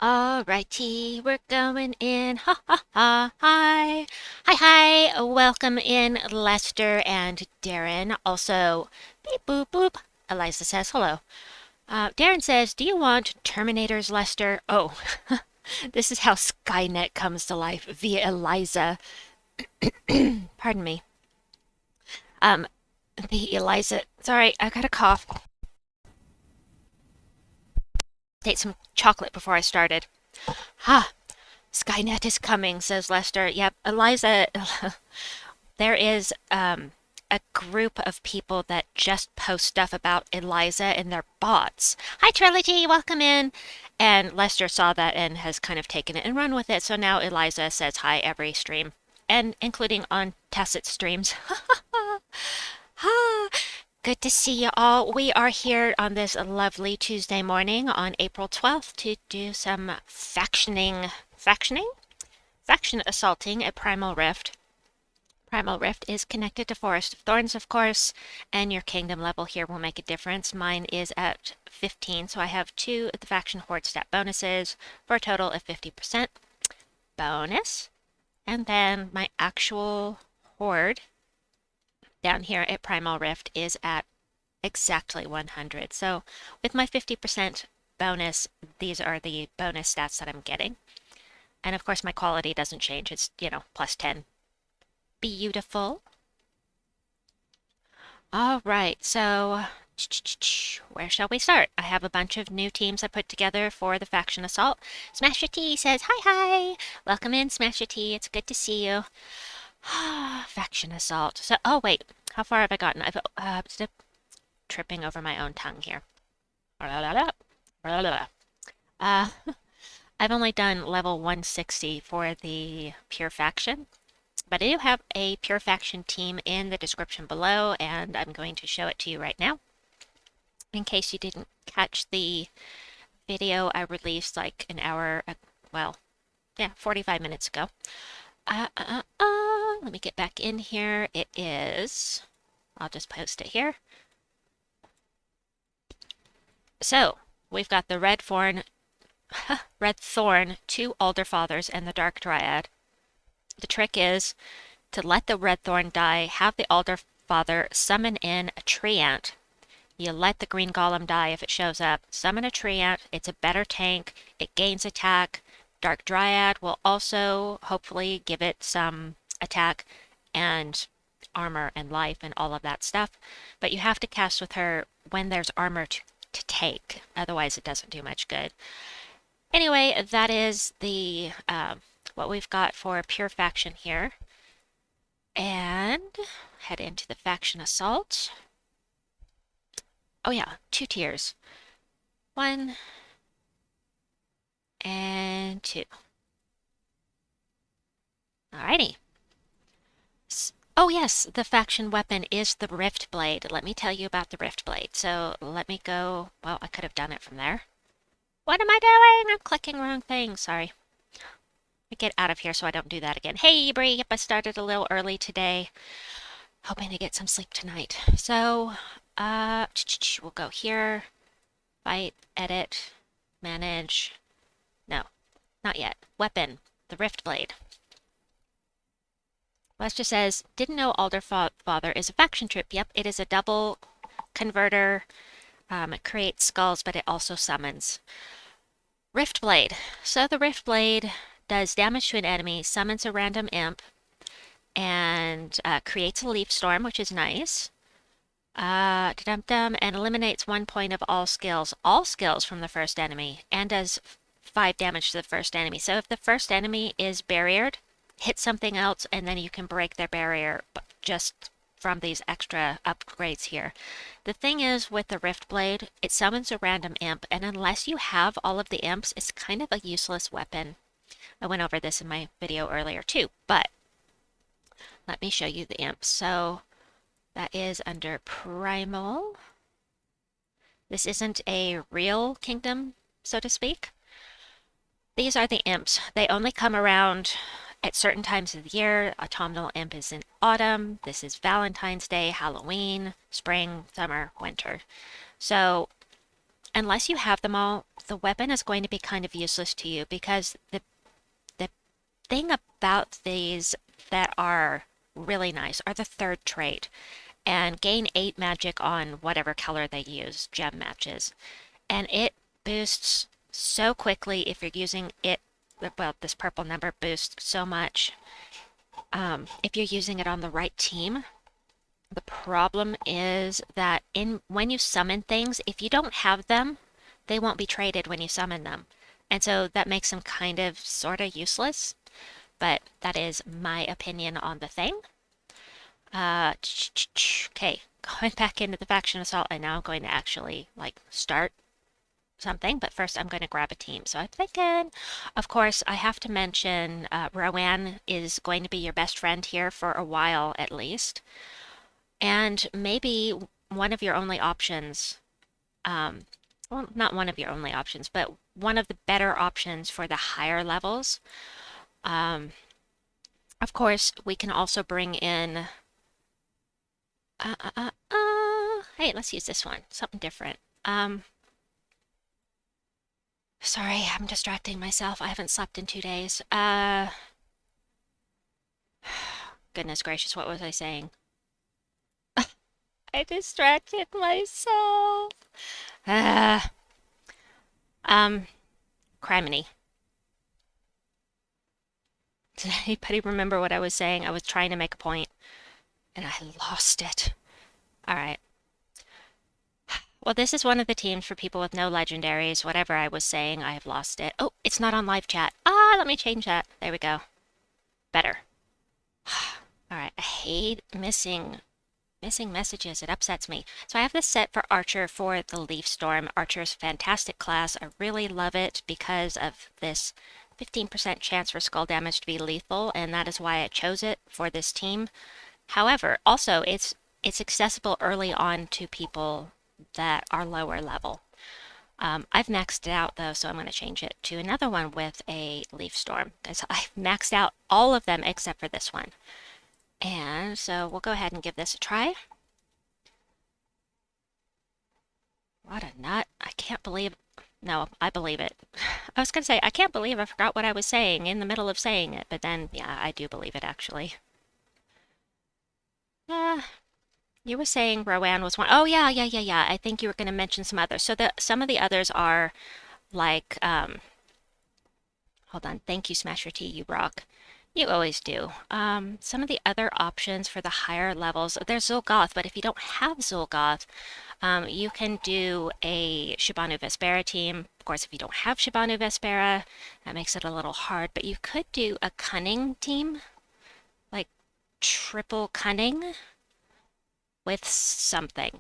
Alrighty, we're going in. Ha ha ha. Hi. Hi. Welcome in, Lester and Darren. Also, beep boop boop. Eliza says hello. Darren says, do you want Terminators, Lester? Oh, this is how Skynet comes to life via Eliza. Pardon me. Um, the Eliza. Sorry, I got a cough. Ate some chocolate before I started. Ha! Skynet is coming, says Lester. Yep, Eliza. There is a group of people that just post stuff about Eliza and their bots. Hi, Trilogy, welcome in. And Lester saw that and has kind of taken it and run with it. So now Eliza says hi every stream, and including on Tacit streams. Ha! Good to see you all. We are here on this lovely Tuesday morning on April 12th to do some factioning. Faction assaulting at Primal Rift. Primal Rift is connected to Forest of Thorns, of course, and your kingdom level here will make a difference. Mine is at 15, so I have 2 of the faction horde stat bonuses for a total of 50% bonus. And then my actual horde down here at Primal Rift is at exactly 100. So with my 50% bonus, these are the bonus stats that I'm getting. And of course my quality doesn't change. It's, plus 10. Beautiful. All right, so where shall we start? I have a bunch of new teams I put together for the faction assault. Smash Your Tea says, hi. Welcome in, Smash Your Tea. It's good to see you. Faction assault. So, oh wait, how far have I gotten? I've tripping over my own tongue here. I've only done level 160 for the pure faction. But I do have a pure faction team in the description below, and I'm going to show it to you right now. In case you didn't catch the video I released like an hour, 45 minutes ago. Let me get back in here. It is, I'll just post it here. So, we've got the Redthorn, 2 Alderfathers, and the Dark Dryad. The trick is to let the Redthorn die, have the Alderfather summon in a Treeant. You let the Green Golem die if it shows up. Summon a Treeant. It's a better tank. It gains attack. Dark Dryad will also hopefully give it some attack and armor and life and all of that stuff. But you have to cast with her when there's armor to take. Otherwise it doesn't do much good. Anyway, that is the what we've got for pure faction here. And head into the faction assault. Oh yeah, 2 tiers. 1 and 2. Alrighty. Oh yes, the faction weapon is the Riftblade. Let me tell you about the Riftblade. So let me go. Well, I could have done it from there. What am I doing? I'm clicking wrong thing. Sorry. Get out of here so I don't do that again. Hey, Bree. Yep, I started a little early today. Hoping to get some sleep tonight. So, we'll go here. Fight, edit, manage. No, not yet. Weapon, the Riftblade. Lester says, didn't know Alderfather is a faction troop. Yep, it is a double converter. It creates skulls, but it also summons. Riftblade. So the Riftblade does damage to an enemy, summons a random imp, and creates a leaf storm, which is nice. And eliminates 1 point of all skills from the first enemy, and does 5 damage to the first enemy. So if the first enemy is barriered, hit something else, and then you can break their barrier just from these extra upgrades here. The thing is with the Riftblade, it summons a random imp, and unless you have all of the imps, it's kind of a useless weapon. I went over this in my video earlier too, but let me show you the imps. So that is under Primal. This isn't a real kingdom, so to speak. These are the imps. They only come around at certain times of the year. Autumnal imp is in autumn. This is Valentine's Day, Halloween, spring, summer, winter. So unless you have them all, the weapon is going to be kind of useless to you because the thing about these that are really nice are the third trait and gain 8 magic on whatever color they use, gem matches. And it boosts so quickly if you're using it. Well, this purple number boosts so much if you're using it on the right team. The problem is that when you summon things, if you don't have them, they won't be traded when you summon them. And so that makes them kind of sort of useless, but that is my opinion on the thing. Okay, going back into the faction assault, and now I'm going to actually like start something, but first I'm going to grab a team. So I'm thinking, of course, I have to mention Rowanne is going to be your best friend here for a while at least. And maybe one of your only options, well, not one of your only options, but one of the better options for the higher levels. Of course, we can also bring in, hey, let's use this one, something different. Sorry, I'm distracting myself. I haven't slept in 2 days. Goodness gracious, what was I saying? I distracted myself. Criminy. Did anybody remember what I was saying? I was trying to make a point, and I lost it. All right. Well, this is one of the teams for people with no legendaries. Whatever I was saying, I have lost it. Oh, it's not on live chat. Let me change that. There we go. Better. All right. I hate missing messages. It upsets me. So I have this set for Archer for the Leaf Storm. Archer's fantastic class. I really love it because of this 15% chance for skull damage to be lethal, and that is why I chose it for this team. However, also it's accessible early on to people that are lower level. I've maxed it out though, so I'm going to change it to another one with a Leaf Storm. So I've maxed out all of them except for this one. And so we'll go ahead and give this a try. What a nut. I can't believe... No, I believe it. I was going to say, I can't believe I forgot what I was saying in the middle of saying it, but then, yeah, I do believe it, actually. You were saying Rowanne was one. Oh, yeah. I think you were going to mention some others. So some of the others are like... hold on. Thank you, Smasher T. You rock. You always do. Some of the other options for the higher levels, there's Zul'Goth, but if you don't have Zul'Goth, you can do a Shibanu Vespera team. Of course, if you don't have Shibanu Vespera, that makes it a little hard, but you could do a Cunning team, like triple Cunning with something.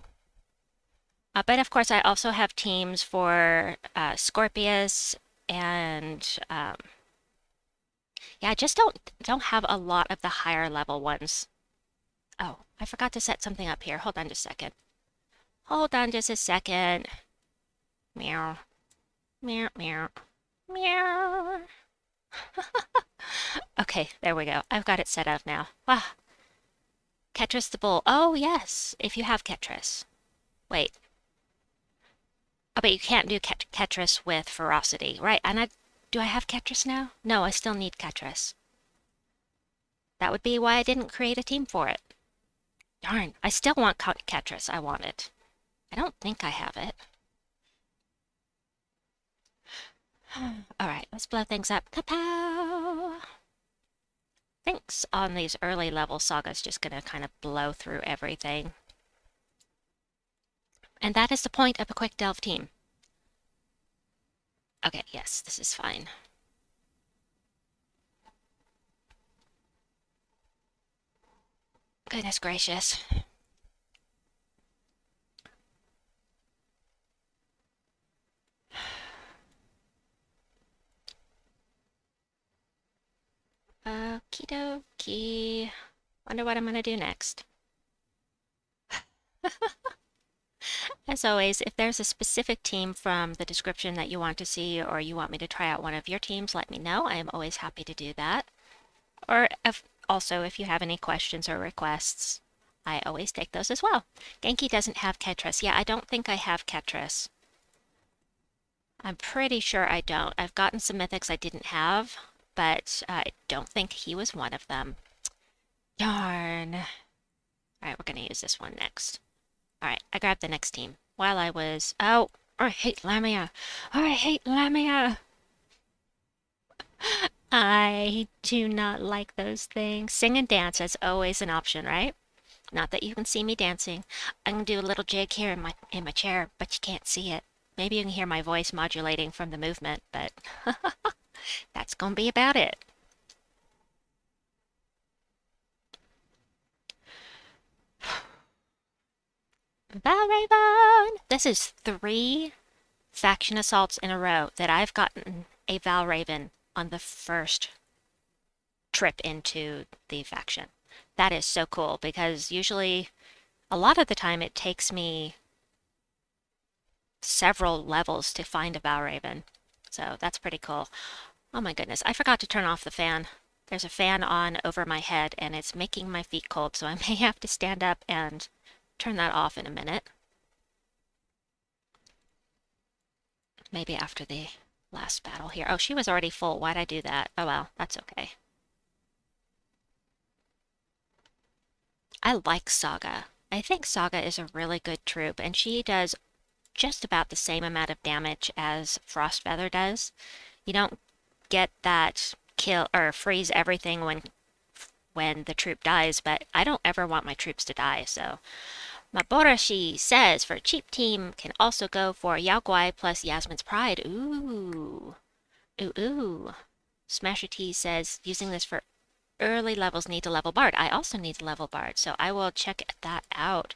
But of course, I also have teams for Scorpius and... yeah, I just don't have a lot of the higher level ones. Oh, I forgot to set something up here. Hold on just a second. Hold on just a second. Meow. Meow, meow. Meow. Okay, there we go. I've got it set up now. Wow. Ketris the Bull. Oh, yes, if you have Ketris. Wait. Oh, but you can't do Ketris with Ferocity, right? And do I have Ketris now? No, I still need Ketris. That would be why I didn't create a team for it. Darn, I still want Ketris. I want it. I don't think I have it. Alright, let's blow things up. Kapow! Thanks on these early level Saga's just gonna kind of blow through everything. And that is the point of a quick delve team. Okay, yes, this is fine. Goodness gracious. Okie dokie. Wonder what I'm gonna do next. As always, if there's a specific team from the description that you want to see or you want me to try out one of your teams, let me know. I am always happy to do that. Or also, if you have any questions or requests, I always take those as well. Genki doesn't have Ketris. Yeah, I don't think I have Ketris. I'm pretty sure I don't. I've gotten some mythics I didn't have, but I don't think he was one of them. Darn. All right, we're going to use this one next. All right, I grabbed the next team. While I was... Oh, I hate Lamia. I hate Lamia. I do not like those things. Sing and dance is always an option, right? Not that you can see me dancing. I can do a little jig here in my chair, but you can't see it. Maybe you can hear my voice modulating from the movement, but that's gonna be about it. Valraven! This is 3 faction assaults in a row that I've gotten a Valraven on the first trip into the faction. That is so cool because usually, a lot of the time, it takes me several levels to find a Valraven. So that's pretty cool. Oh my goodness, I forgot to turn off the fan. There's a fan on over my head and it's making my feet cold, so I may have to stand up and turn that off in a minute. Maybe after the last battle here. Oh, she was already full. Why'd I do that? Oh well, that's okay. I like Saga. I think Saga is a really good troop, and she does just about the same amount of damage as Frostfeather does. You don't get that kill or freeze everything when the troop dies, but I don't ever want my troops to die, so Maboroshi says for a cheap team can also go for Yaoguai plus Yasmin's Pride. Ooh. Ooh, ooh. Smasher T says using this for early levels need to level Bard. I also need to level Bard, so I will check that out.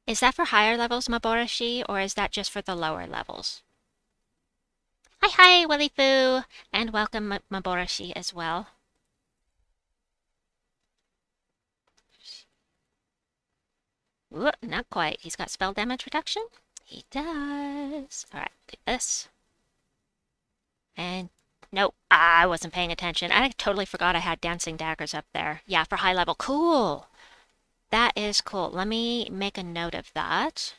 Is that for higher levels, Maboroshi, or is that just for the lower levels? Hi, hi, Willy Foo, and welcome, Maboroshi, as well. Ooh, not quite. He's got spell damage reduction? He does. Alright, do this. And nope, I wasn't paying attention. I totally forgot I had dancing daggers up there. Yeah, for high level. Cool. That is cool. Let me make a note of that.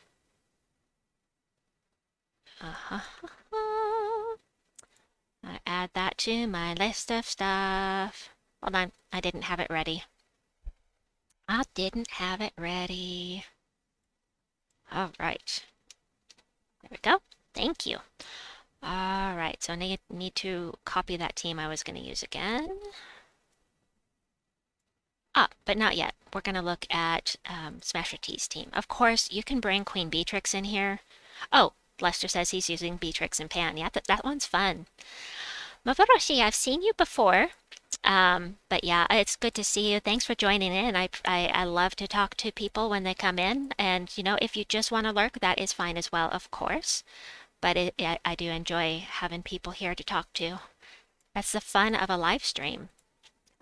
Uh-huh. I add that to my list of stuff. Hold on, I didn't have it ready. I didn't have it ready. All right. There we go. Thank you. All right, so I need to copy that team I was going to use again. Ah, but not yet. We're going to look at Smasher T's team. Of course, you can bring Queen Beatrix in here. Oh, Lester says he's using Beatrix and Pan. Yeah, that one's fun. Maboroshi, I've seen you before. But yeah, it's good to see you. Thanks for joining in. I love to talk to people when they come in. And, you know, if you just want to lurk, that is fine as well, of course. But I do enjoy having people here to talk to. That's the fun of a live stream.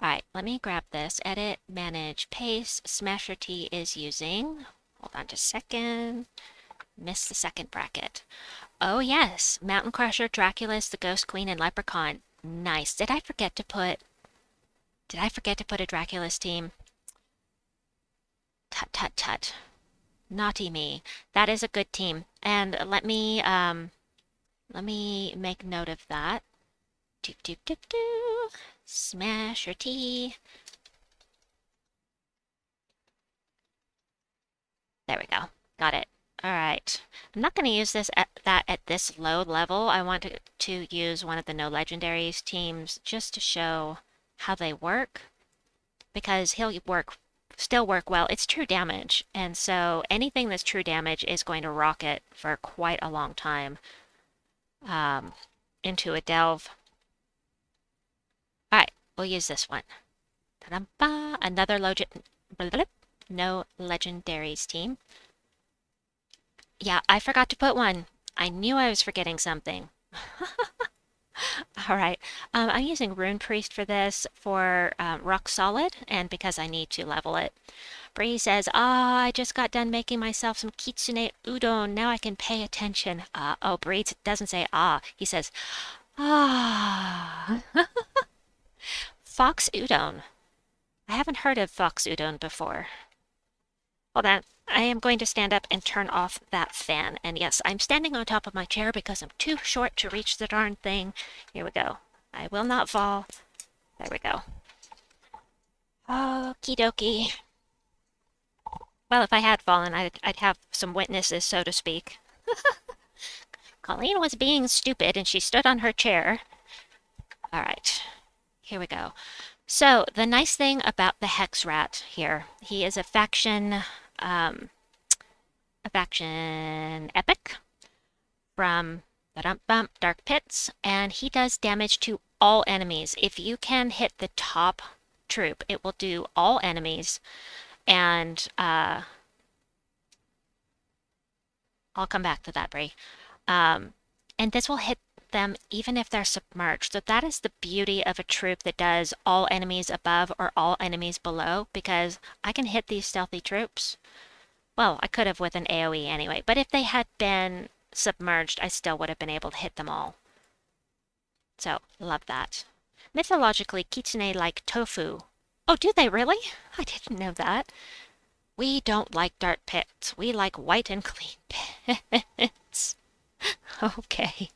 All right, let me grab this. Edit, manage, paste. Smasher T is using. Hold on just a second. Missed the second bracket. Oh yes, Mountain Crusher, Draculus, the Ghost Queen, and Leprechaun. Nice. Did I forget to put a Draculus team? Tut tut tut. Naughty me. That is a good team. And let me make note of that. Doop doop doop doo. Smasher T. There we go. Got it. All right. I'm not going to use that at this low level. I want to use one of the no legendaries teams just to show how they work, because he'll still work well. It's true damage, and so anything that's true damage is going to rock it for quite a long time into a delve. All right, we'll use this one. Ta-da-ba! Another no legendaries team. Yeah, I forgot to put one. I knew I was forgetting something. All right, I'm using Rune Priest for this for Rock Solid, and because I need to level it. Bree says, I just got done making myself some kitsune udon. Now I can pay attention. Oh, Bree doesn't say he says, ah. Fox udon. I haven't heard of fox udon before. Hold on. I am going to stand up and turn off that fan. And yes, I'm standing on top of my chair because I'm too short to reach the darn thing. Here we go. I will not fall. There we go. Okie dokie. Well, if I had fallen, I'd have some witnesses, so to speak. Colleen was being stupid and she stood on her chair. All right, here we go. So, the nice thing about the Hex Rat here, he is a faction epic from Dark Pits, and he does damage to all enemies. If you can hit the top troop, it will do all enemies, and I'll come back to that, Bree. And this will hit them even if they're submerged. So that is the beauty of a troop that does all enemies above or all enemies below, because I can hit these stealthy troops. Well, I could have with an AoE anyway, but if they had been submerged, I still would have been able to hit them all. So, love that. Mythologically, kitsune like tofu. Oh, do they really? I didn't know that. We don't like dark pits. We like white and clean pits. Okay.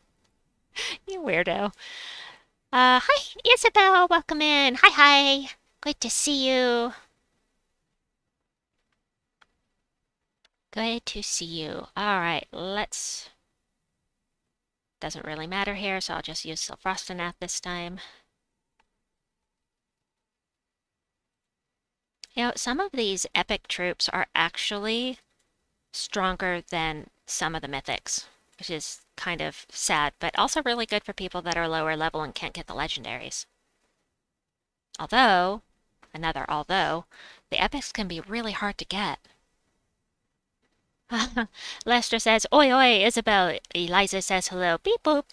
You weirdo. Hi, Isabel. Welcome in. Hi. Good to see you. Good to see you. Alright, let's... Doesn't really matter here, so I'll just use Sylfrostenath this time. You know, some of these epic troops are actually stronger than some of the mythics, which is kind of sad, but also really good for people that are lower level and can't get the legendaries. Although, the epics can be really hard to get. Lester says, oi, oi, Isabel. Eliza says hello. Beep, boop.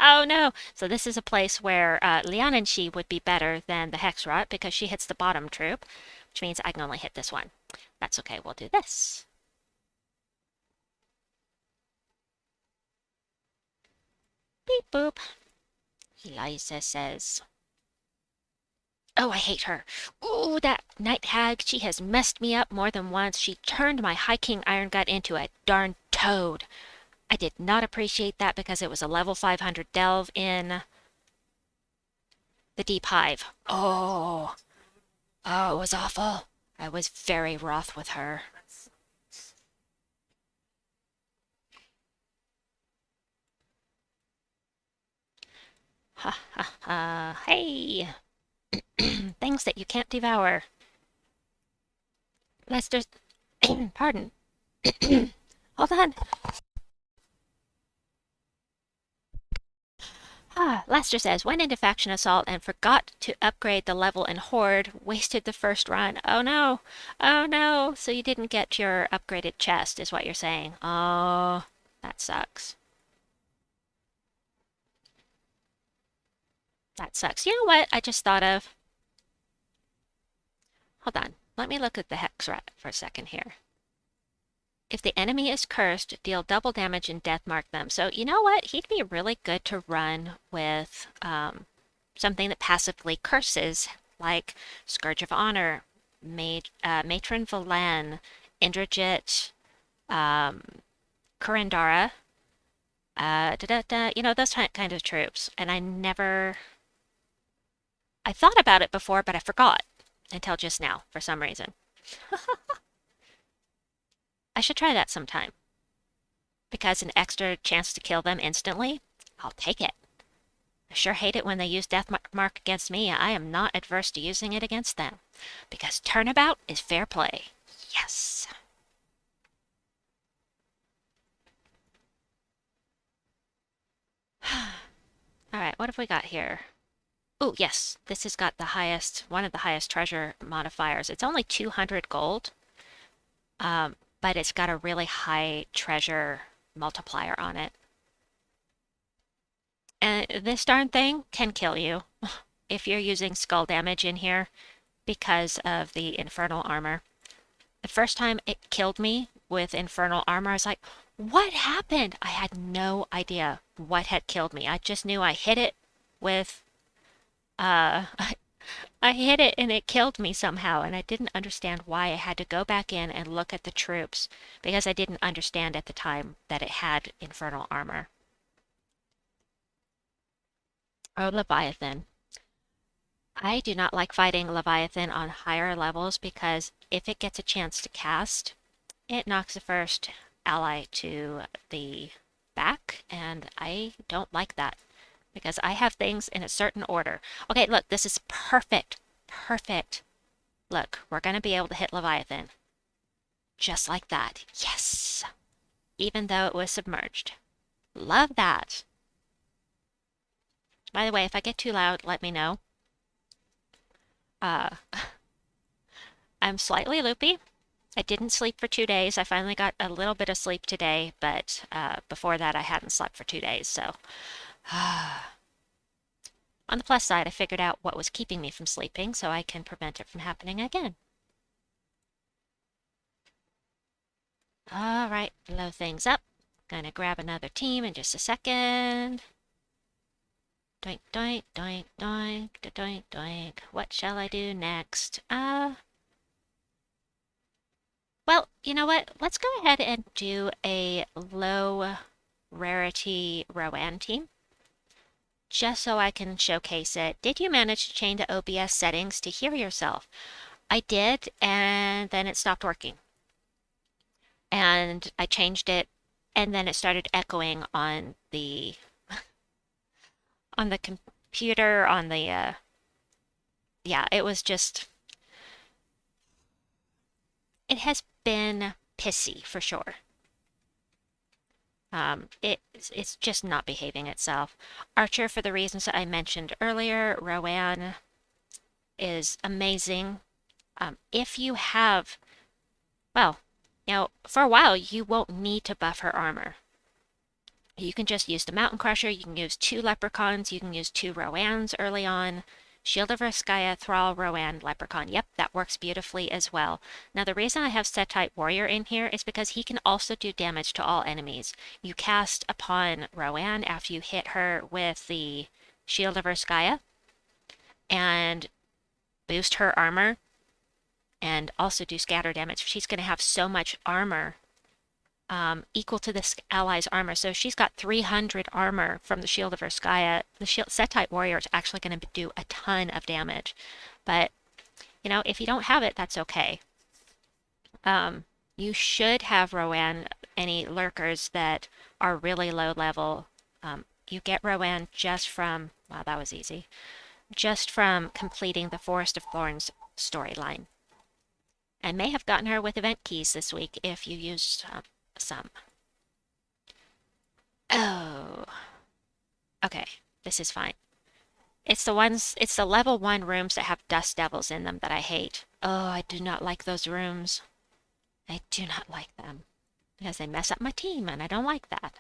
Oh, no. So this is a place where Leon and she would be better than the Hex Rot because she hits the bottom troop, which means I can only hit this one. That's okay. We'll do this. Beep, boop. Eliza says... Oh, I hate her. Ooh, that night hag, she has messed me up more than once. She turned my High King Iron Gut into a darn toad. I did not appreciate that because it was a level 500 delve in the Deep Hive. Oh, it was awful. I was very wroth with her. Ha ha ha. Hey! Things that you can't devour. Lester's... Pardon. Hold on. Lester says, went into faction assault and forgot to upgrade the level in Horde. Wasted the first run. Oh no. Oh no. So you didn't get your upgraded chest, is what you're saying. Oh, that sucks. That sucks. You know what I just thought of? Hold on. Let me look at the Hex Rat for a second here. If the enemy is cursed, deal double damage and death mark them. So you know what? He'd be really good to run with something that passively curses, like Scourge of Honor, Matron Valan, Indrajit, Kurandara, you know, those kind of troops. And I thought about it before, but I forgot until just now for some reason. I should try that sometime. Because an extra chance to kill them instantly, I'll take it. I sure hate it when they use death mark against me. I am not adverse to using it against them. Because turnabout is fair play. Yes. Alright, what have we got here? Oh, yes, this has got one of the highest treasure modifiers. It's only 200 gold, but it's got a really high treasure multiplier on it. And this darn thing can kill you if you're using skull damage in here because of the infernal armor. The first time it killed me with infernal armor, I was like, what happened? I had no idea what had killed me. I just knew I hit it with I hit it and it killed me somehow, and I didn't understand why. I had to go back in and look at the troops because I didn't understand at the time that it had infernal armor. Oh, Leviathan. I do not like fighting Leviathan on higher levels because if it gets a chance to cast, it knocks the first ally to the back, and I don't like that because I have things in a certain order. Okay, look, this is perfect. Perfect. Look, we're going to be able to hit Leviathan. Just like that. Yes! Even though it was submerged. Love that. By the way, if I get too loud, let me know. I'm slightly loopy. I didn't sleep for 2 days. I finally got a little bit of sleep today, but before that I hadn't slept for 2 days, so... On the plus side, I figured out what was keeping me from sleeping, so I can prevent it from happening again. Alright, blow things up. Gonna grab another team in just a second. Doink, doink, doink, doink, doink, doink. What shall I do next? Well, you know what? Let's go ahead and do a low rarity Rowanne team, just so I can showcase it. Did you manage to change the OBS settings to hear yourself? I did, and then it stopped working. And I changed it, and then it started echoing on the computer, on the yeah, it was just, it has been pissy for sure. It's just not behaving itself. Archer, for the reasons that I mentioned earlier, Rowanne is amazing. If you have, well, you know, for a while you won't need to buff her armor. You can just use the Mountain Crusher, you can use 2 Leprechauns, you can use 2 Rowannes early on. Shield of Raskaya, Thrall, Rowanne, Leprechaun. Yep, that works beautifully as well. Now the reason I have Settite Warrior in here is because he can also do damage to all enemies. You cast upon Rowanne after you hit her with the Shield of Raskaya and boost her armor and also do scatter damage. She's going to have so much armor equal to this ally's armor. So she's got 300 armor from the Shield of Raskaya. The Settite Warrior is actually going to do a ton of damage. But, you know, if you don't have it, that's okay. You should have Rowanne, any lurkers that are really low level. You get Rowanne just from, wow, that was easy, just from completing the Forest of Thorns storyline. I may have gotten her with event keys this week if you used some. Oh. Okay, this is fine. It's the level 1 rooms that have dust devils in them that I hate. Oh, I do not like those rooms. I do not like them. Because they mess up my team, and I don't like that.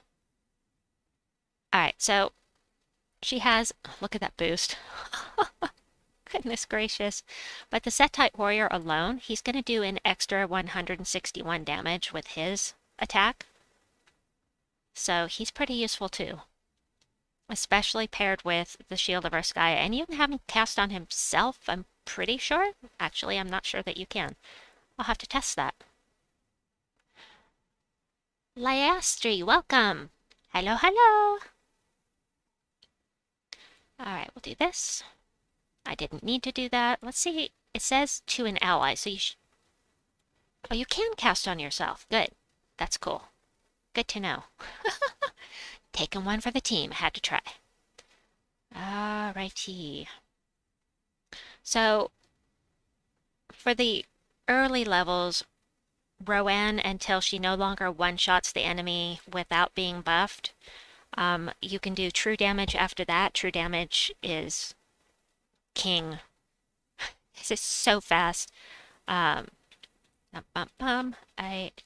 Alright, so she has, look at that boost. Goodness gracious. But the Settite Warrior alone, he's going to do an extra 161 damage with his attack. So he's pretty useful too. Especially paired with the Shield of Raskaya. And you can have him cast on himself, I'm pretty sure. Actually, I'm not sure that you can. I'll have to test that. Lyastri, welcome! Hello, hello! Alright, we'll do this. I didn't need to do that. Let's see. It says to an ally, so you oh, you can cast on yourself. Good. That's cool. Good to know. Taking one for the team. Had to try. Alrighty. So, for the early levels, Rowanne, until she no longer one-shots the enemy without being buffed, you can do true damage after that. True damage is king. This is so fast. I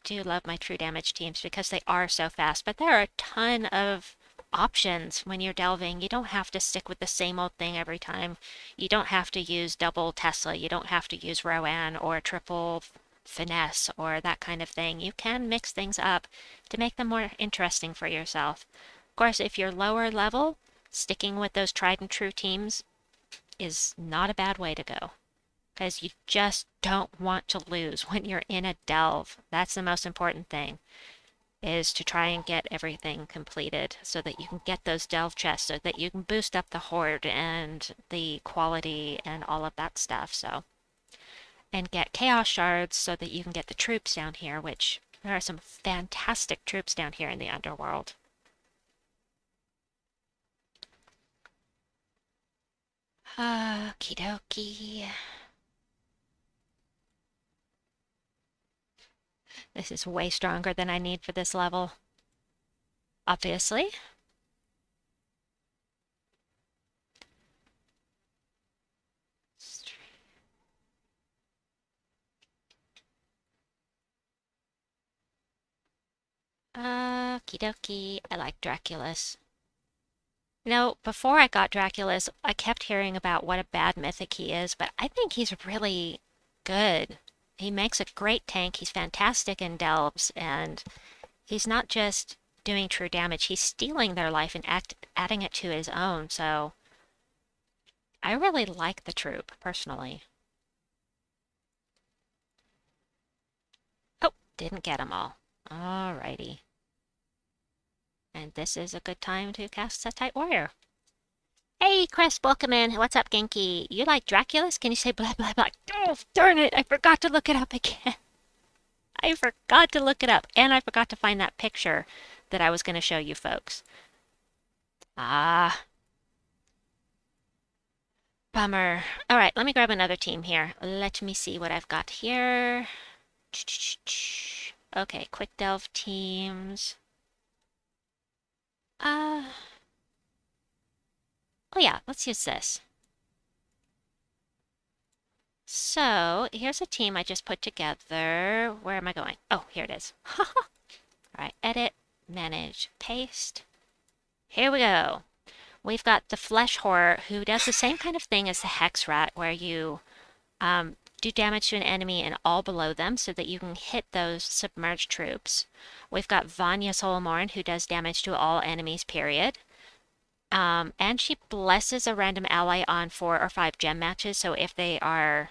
do love my true damage teams because they are so fast, but there are a ton of options when you're delving. You don't have to stick with the same old thing every time. You don't have to use double Tesla. You don't have to use Rowanne or triple finesse or that kind of thing. You can mix things up to make them more interesting for yourself. Of course, if you're lower level, sticking with those tried and true teams is not a bad way to go. Because you just don't want to lose when you're in a delve. That's the most important thing, is to try and get everything completed so that you can get those delve chests, so that you can boost up the horde and the quality and all of that stuff. So, and get chaos shards so that you can get the troops down here, which there are some fantastic troops down here in the underworld. Okie dokie. This is way stronger than I need for this level, obviously. Okie dokie. I like Draculus. You know, before I got Draculus, I kept hearing about what a bad mythic he is, but I think he's really good. He makes a great tank. He's fantastic in delves, and he's not just doing true damage, he's stealing their life and adding it to his own. So I really like the troop, personally. Oh, didn't get them all. Alrighty. And this is a good time to cast Settite Warrior. Hey, Chris, welcome in. What's up, Genki? You like Draculus? Can you say blah, blah, blah? Oh, darn it. I forgot to look it up again. I forgot to look it up. And I forgot to find that picture that I was going to show you folks. Ah. Bummer. All right, let me grab another team here. Let me see what I've got here. Okay, quick delve teams. Oh yeah, let's use this. So, here's a team I just put together. Where am I going? Oh, here it is. All right, edit, manage, paste. Here we go. We've got the Flesh Horror, who does the same kind of thing as the Hex Rat, where you do damage to an enemy and all below them so that you can hit those submerged troops. We've got Vanya Solomorn, who does damage to all enemies, period. And she blesses a random ally on 4 or 5 gem matches, so if they are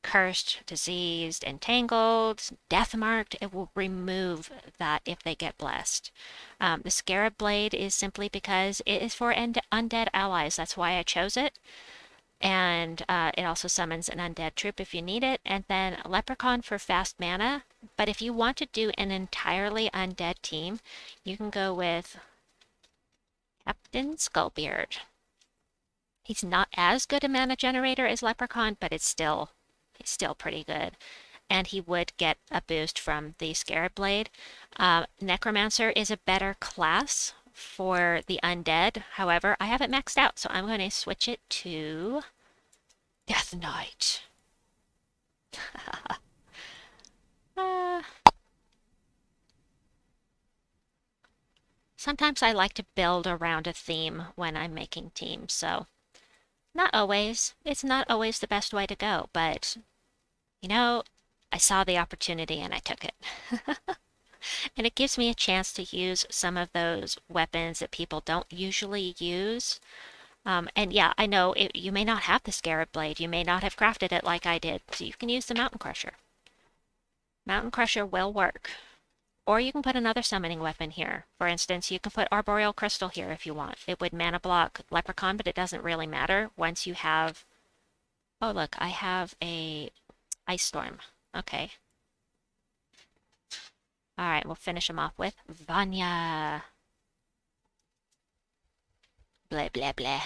cursed, diseased, entangled, death-marked, it will remove that if they get blessed. The Scarab Blade is simply because it is for undead allies. That's why I chose it. And it also summons an undead troop if you need it. And then Leprechaun for fast mana. But if you want to do an entirely undead team, you can go with Captain Skullbeard. He's not as good a mana generator as Leprechaun, but he's still pretty good. And he would get a boost from the Scarab Blade. Necromancer is a better class for the undead. However, I have it maxed out, so I'm going to switch it to Death Knight. Sometimes I like to build around a theme when I'm making teams, so not always. It's not always the best way to go, but you know, I saw the opportunity and I took it. And it gives me a chance to use some of those weapons that people don't usually use. And yeah, I know you may not have the Scarab Blade. You may not have crafted it like I did, so you can use the Mountain Crusher. Mountain Crusher will work. Or you can put another summoning weapon here. For instance, you can put Arboreal Crystal here if you want. It would mana block Leprechaun, but it doesn't really matter once you have... Oh, look, I have a Ice Storm. Okay. Alright, we'll finish him off with Vanya. Blah, blah, blah.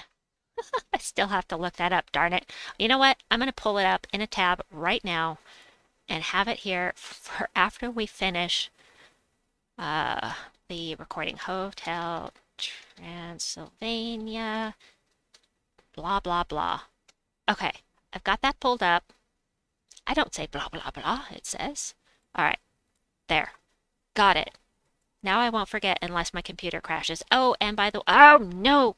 I still have to look that up, darn it. You know what? I'm going to pull it up in a tab right now and have it here for after we finish the recording. Hotel Transylvania, blah, blah, blah. Okay, I've got that pulled up. I don't say blah, blah, blah, it says. All right, there. Got it. Now I won't forget unless my computer crashes. Oh, and by the way, oh, no!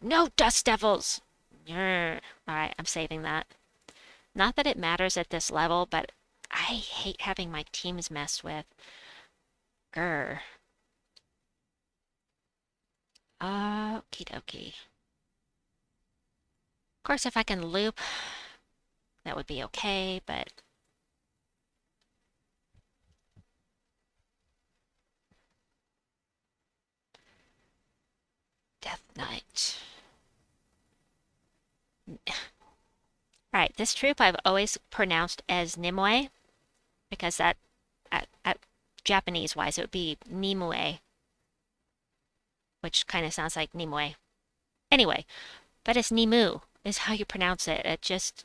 No Dust Devils! All right, I'm saving that. Not that it matters at this level, but I hate having my teams messed with. Grr. Okie dokie. Of course, if I can loop, that would be okay, but... Death Knight. Alright, this troop I've always pronounced as Nimue, because that, Japanese-wise, it would be Nimue, which kind of sounds like Nimue. Anyway, but it's Nimu, is how you pronounce it. It just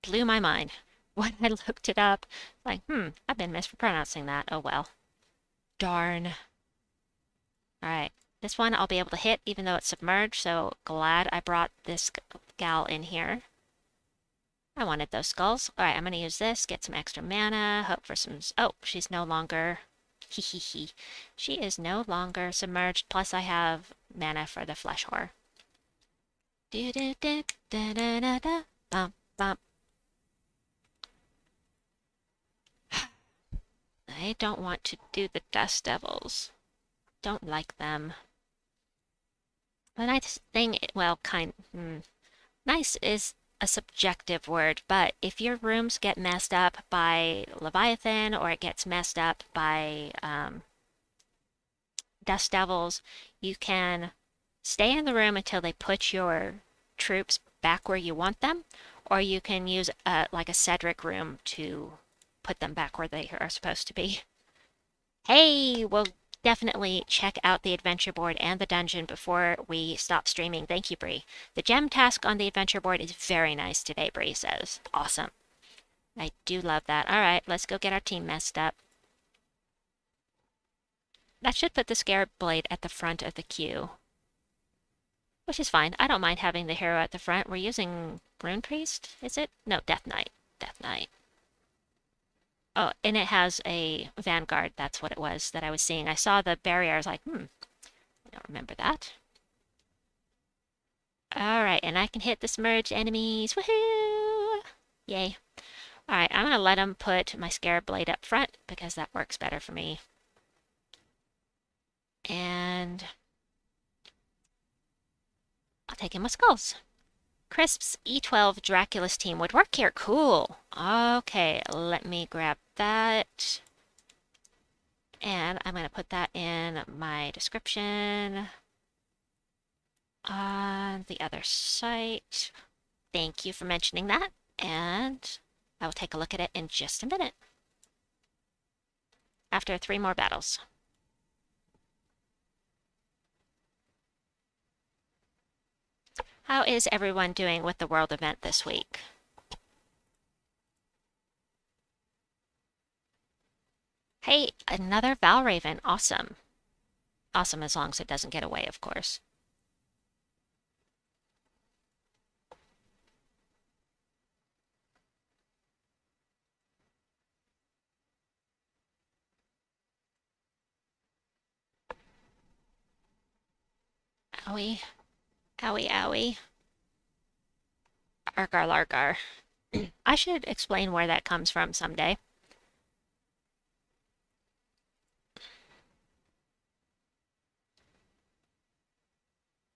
blew my mind. When I looked it up, like, I've been mispronouncing that. Oh well. Darn. Alright, this one I'll be able to hit even though it's submerged, so glad I brought this gal in here. I wanted those skulls. Alright, I'm going to use this, get some extra mana, hope for some... Oh, she's no longer... Hee. She is no longer submerged, plus I have mana for the flesh whore. Bump, bump. I don't want to do the Dust Devils. Don't like them. The nice thing, well, nice is a subjective word, but if your rooms get messed up by Leviathan or it gets messed up by Dust Devils, you can stay in the room until they put your troops back where you want them, or you can use like a Cedric room to put them back where they are supposed to be. Hey, we'll definitely check out the adventure board and the dungeon before we stop streaming. Thank you, Bree. The gem task on the adventure board is very nice today, Bree says. Awesome. I do love that. All right, let's go get our team messed up. That should put the Scarab Blade at the front of the queue. Which is fine. I don't mind having the hero at the front. We're using Rune Priest, is it? No, Death Knight. Death Knight. Oh, and it has a Vanguard. That's what it was that I was seeing. I saw the barrier. I was like, I don't remember that. Alright, and I can hit the submerged enemies. Woohoo! Yay. Alright, I'm going to let him put my Scarab Blade up front because that works better for me. And I'll take in my skulls. Crisp's E12 Dracula's team would work here. Cool. Okay, let me grab that. And I'm going to put that in my description on the other site. Thank you for mentioning that. And I will take a look at it in just a minute. After 3 more battles. How is everyone doing with the world event this week? Hey, another Valraven. Awesome. Awesome as long as it doesn't get away, of course. Owie. Owie, owie. Argar largar. I should explain where that comes from someday.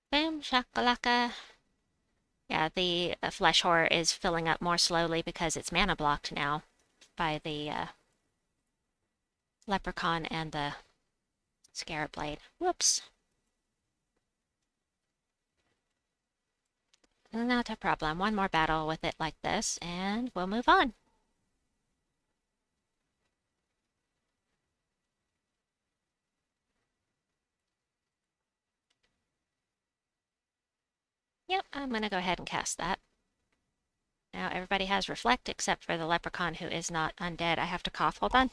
Boom, shakalaka. Yeah, the flesh whore is filling up more slowly because it's mana blocked now by the Leprechaun and the Scarab Blade. Whoops. Not a problem. One more battle with it like this, and we'll move on. Yep, I'm going to go ahead and cast that. Now everybody has Reflect except for the Leprechaun who is not undead. I have to cough. Hold on.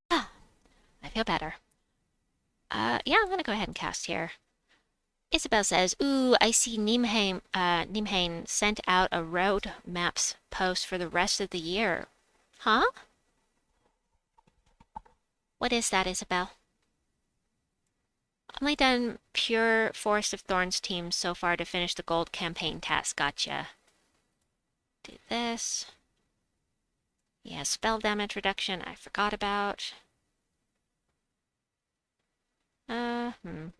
I feel better. Yeah, I'm going to go ahead and cast here. Isabel says, ooh, I see Nimhain sent out a road maps post for the rest of the year. Huh? What is that, Isabel? Only done pure Forest of Thorns teams so far to finish the gold campaign task. Gotcha. Do this. Yeah, spell damage reduction I forgot about.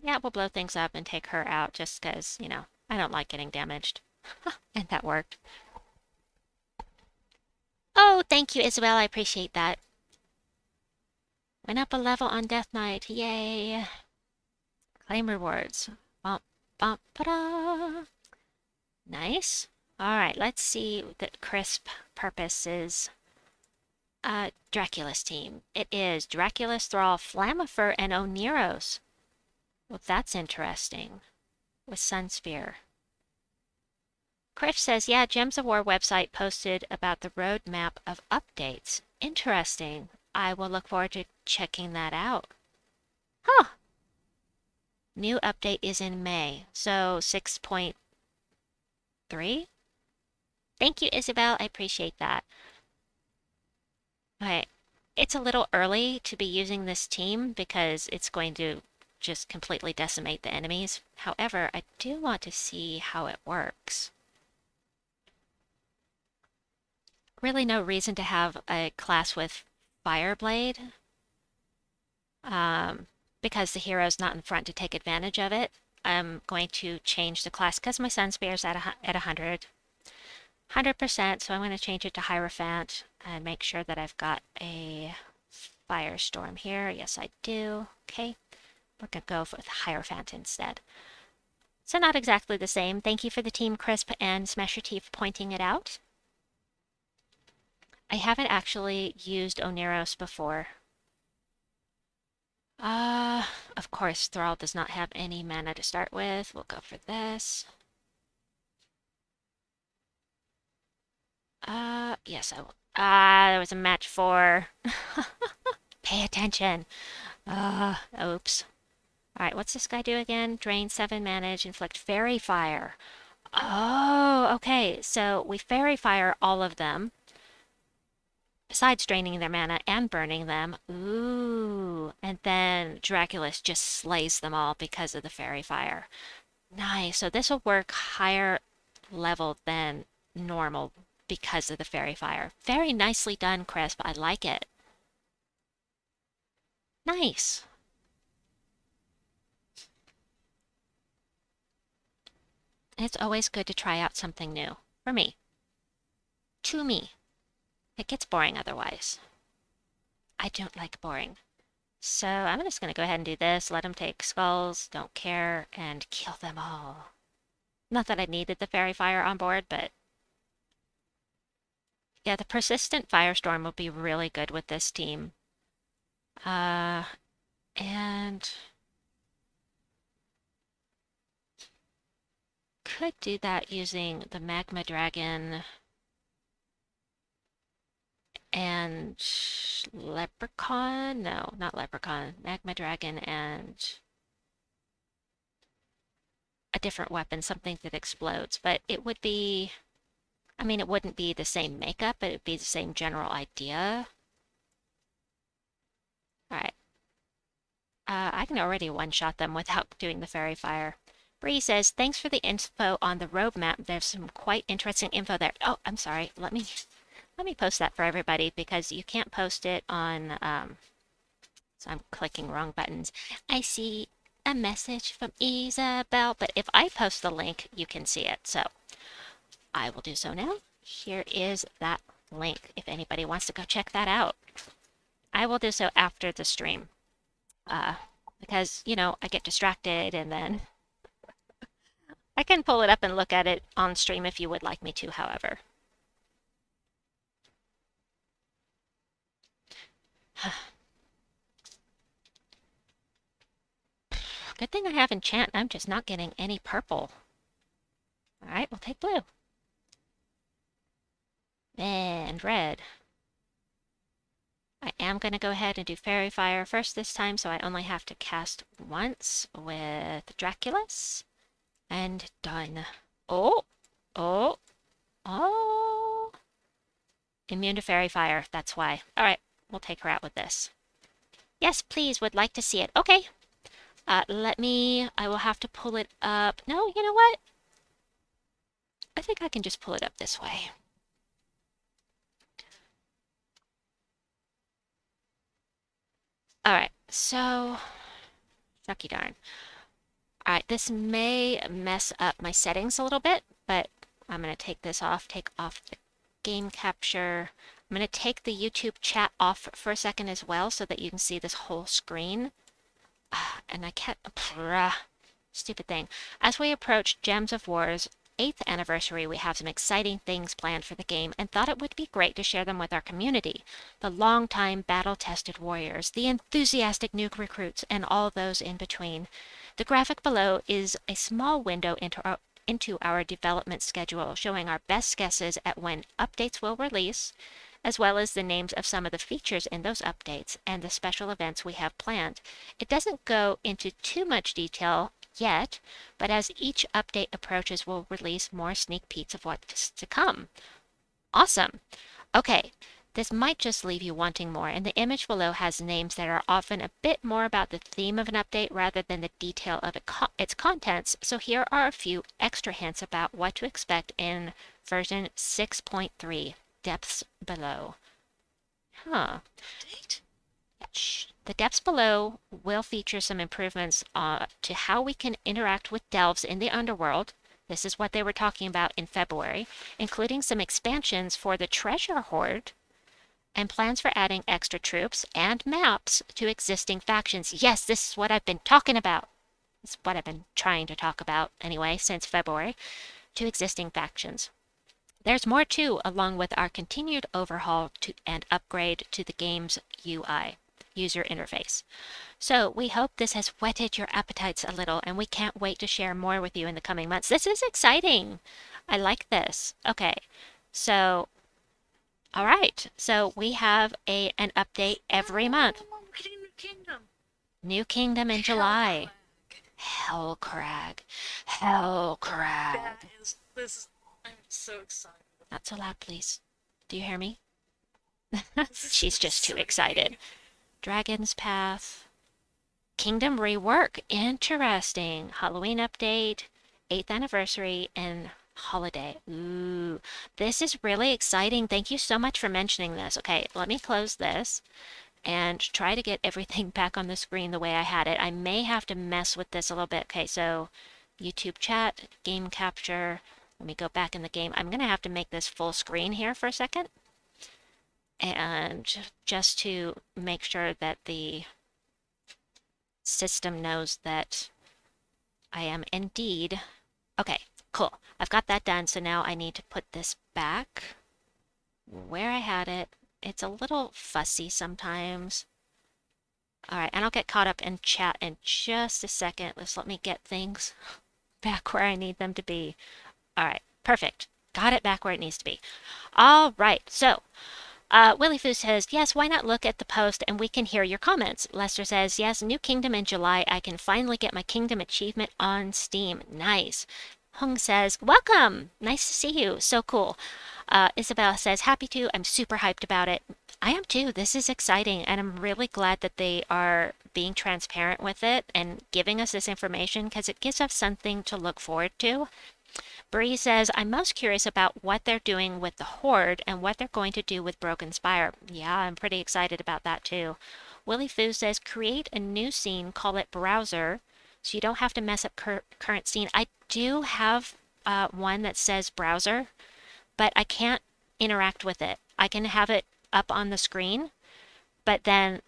Yeah, we'll blow things up and take her out just because, you know, I don't like getting damaged. And that worked. Oh, thank you, Isabel. I appreciate that. Went up a level on Death Knight. Yay. Claim rewards. Bump, bump, ba-da. Nice. All right, let's see the crisp purposes. Dracula's team. It is Dracula's Thrall, Flamifer, and Oneros. Well, that's interesting. With Sunspear. Criff says, yeah, Gems of War website posted about the roadmap of updates. Interesting. I will look forward to checking that out. Huh. New update is in May, so 6.3? Thank you, Isabel. I appreciate that. Okay. It's a little early to be using this team because it's going to just completely decimate the enemies. However, I do want to see how it works. Really no reason to have a class with Fireblade, because the hero's not in front to take advantage of it. I'm going to change the class because my Sunspear's at 100%, so I'm going to change it to Hierophant and make sure that I've got a Firestorm here. Yes, I do. Okay, we're going to go with Hierophant instead. So not exactly the same. Thank you for the Team Crisp and Smasher T for pointing it out. I haven't actually used Oneros before. Of course, Thrall does not have any mana to start with. We'll go for this. Yes, I will. There was a match 4. Pay attention. Oops. Alright, what's this guy do again? Drain 7 mana, inflict Fairy Fire. Oh, okay. So we Fairy Fire all of them, besides draining their mana and burning them. Ooh. And then Draculus just slays them all because of the Fairy Fire. Nice. So this will work higher level than normal because of the Fairy Fire. Very nicely done, Crisp. I like it. Nice. It's always good to try out something new. For me. To me. It gets boring otherwise. I don't like boring. So I'm just going to go ahead and do this. Let them take skulls, don't care, and kill them all. Not that I needed the Fairy Fire on board, but yeah, the Persistent Firestorm will be really good with this team. And could do that using the Magma Dragon and Leprechaun? No, not Leprechaun. Magma Dragon and a different weapon, something that explodes. But it would be, I mean, it wouldn't be the same makeup, but it would be the same general idea. Alright. I can already one-shot them without doing the Fairy Fire. Bree says, thanks for the info on the roadmap. There's some quite interesting info there. Oh, I'm sorry. Let me post that for everybody because you can't post it on, so I'm clicking wrong buttons. I see a message from Isabel, but if I post the link, you can see it. So I will do so now. Here is that link if anybody wants to go check that out. I will do so after the stream. Because, you know, I get distracted and then I can pull it up and look at it on stream if you would like me to, however. Good thing I have enchant. I'm just not getting any purple. Alright, we'll take blue. And red. I am going to go ahead and do Fairy Fire first this time, so I only have to cast once with Draculus. And done. Oh! Oh! Oh! Immune to Fairy Fire, that's why. Alright, we'll take her out with this. Yes, please, would like to see it. Okay. I will have to pull it up. No, you know what? I think I can just pull it up this way. Alright, so Shucky darn. All right, this may mess up my settings a little bit, but I'm going to take this off, take off the game capture. I'm going to take the YouTube chat off for a second as well so that you can see this whole screen. And I can't, stupid thing. As we approach Gems of War's 8th anniversary, we have some exciting things planned for the game and thought it would be great to share them with our community. The long-time battle-tested warriors, the enthusiastic new recruits, and all those in between. The graphic below is a small window into our development schedule, showing our best guesses at when updates will release, as well as the names of some of the features in those updates and the special events we have planned. It doesn't go into too much detail yet, but as each update approaches, we'll release more sneak peeks of what's to come. Awesome. Okay, this might just leave you wanting more, and the image below has names that are often a bit more about the theme of an update rather than the detail of its contents, so here are a few extra hints about what to expect in version 6.3, Depths Below. The Depths Below will feature some improvements to how we can interact with delves in the underworld. This is what they were talking about in February, including some expansions for the treasure hoard and plans for adding extra troops and maps to existing factions. Yes, this is what I've been talking about. It's what I've been trying to talk about anyway since February, to existing factions. There's more too, along with our continued overhaul and upgrade to the game's UI, user interface. So we hope this has whetted your appetites a little, and we can't wait to share more with you in the coming months. This is exciting. I like this. Okay, so, all right. So we have an update every month. We're getting a new kingdom. New kingdom in July. Hellcrag. Hellcrag. I'm so excited. Not so loud, please. Do you hear me? She's just too excited. Dragon's Path. Kingdom rework. Interesting. Halloween update. 8th anniversary and holiday. Ooh, this is really exciting. Thank you so much for mentioning this. Okay, let me close this and try to get everything back on the screen the way I had it. I may have to mess with this a little bit. Okay, so YouTube chat, game capture. Let me go back in the game. I'm going to have to make this full screen here for a second. And just to make sure that the system knows that I am indeed... Okay, cool. I've got that done, so now I need to put this back where I had it. It's a little fussy sometimes. All right, and I'll get caught up in chat in just a second. Just let me get things back where I need them to be. All right, perfect. Got it back where it needs to be. All right, so Willie Foo says, yes, why not look at the post and we can hear your comments. Lester says, yes, new kingdom in July. I can finally get my kingdom achievement on Steam. Nice. Hung says, welcome. Nice to see you. So cool. Isabel says, happy to. I'm super hyped about it. I am too. This is exciting, and I'm really glad that they are being transparent with it and giving us this information because it gives us something to look forward to. Bree says, I'm most curious about what they're doing with the Horde and what they're going to do with Broken Spire. Yeah, I'm pretty excited about that too. Willie Foo says, create a new scene, call it Browser, so you don't have to mess up current scene. I do have one that says Browser, but I can't interact with it. I can have it up on the screen, but then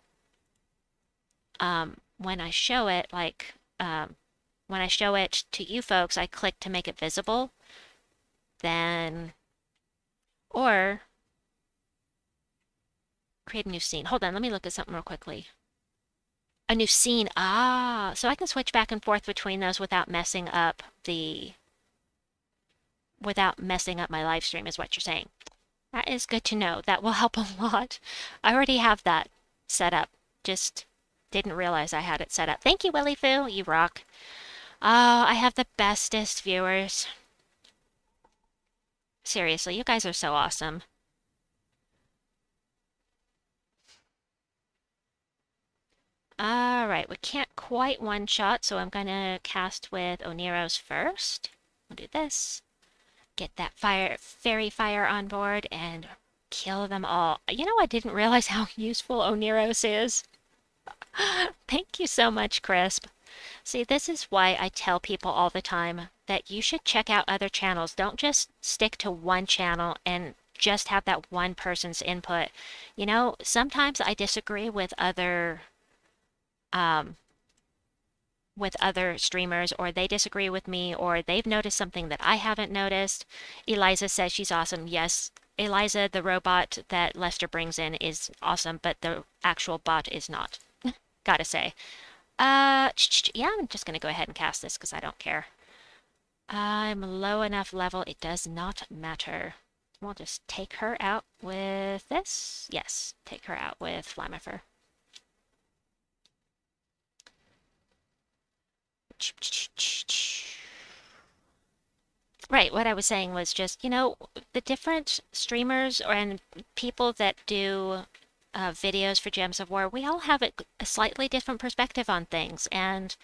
when I show it, like... when I show it to you folks, I click to make it visible. Then, or create a new scene. Hold on, let me look at something real quickly. A new scene. Ah, so I can switch back and forth between those without messing up my live stream is what you're saying. That is good to know. That will help a lot. I already have that set up. Just didn't realize I had it set up. Thank you, Willie Foo. You rock. Oh, I have the bestest viewers. Seriously, you guys are so awesome. Alright, we can't quite one-shot, so I'm gonna cast with Onero's first. We'll do this. Get that fairy fire on board and kill them all. You know, I didn't realize how useful Oneros is. Thank you so much, Crisp. See, this is why I tell people all the time that you should check out other channels. Don't just stick to one channel and just have that one person's input. You know, sometimes I disagree um, with other streamers, or they disagree with me, or they've noticed something that I haven't noticed. Eliza says she's awesome. Yes, Eliza, the robot that Lester brings in, is awesome, but the actual bot is not. Gotta say. Yeah, I'm just gonna go ahead and cast this because I don't care. I'm low enough level, it does not matter. We'll just take her out with this. Yes, take her out with Flamifer. Right, what I was saying was just, you know, the different streamers and people that do videos for Gems of War, we all have a slightly different perspective on things. And,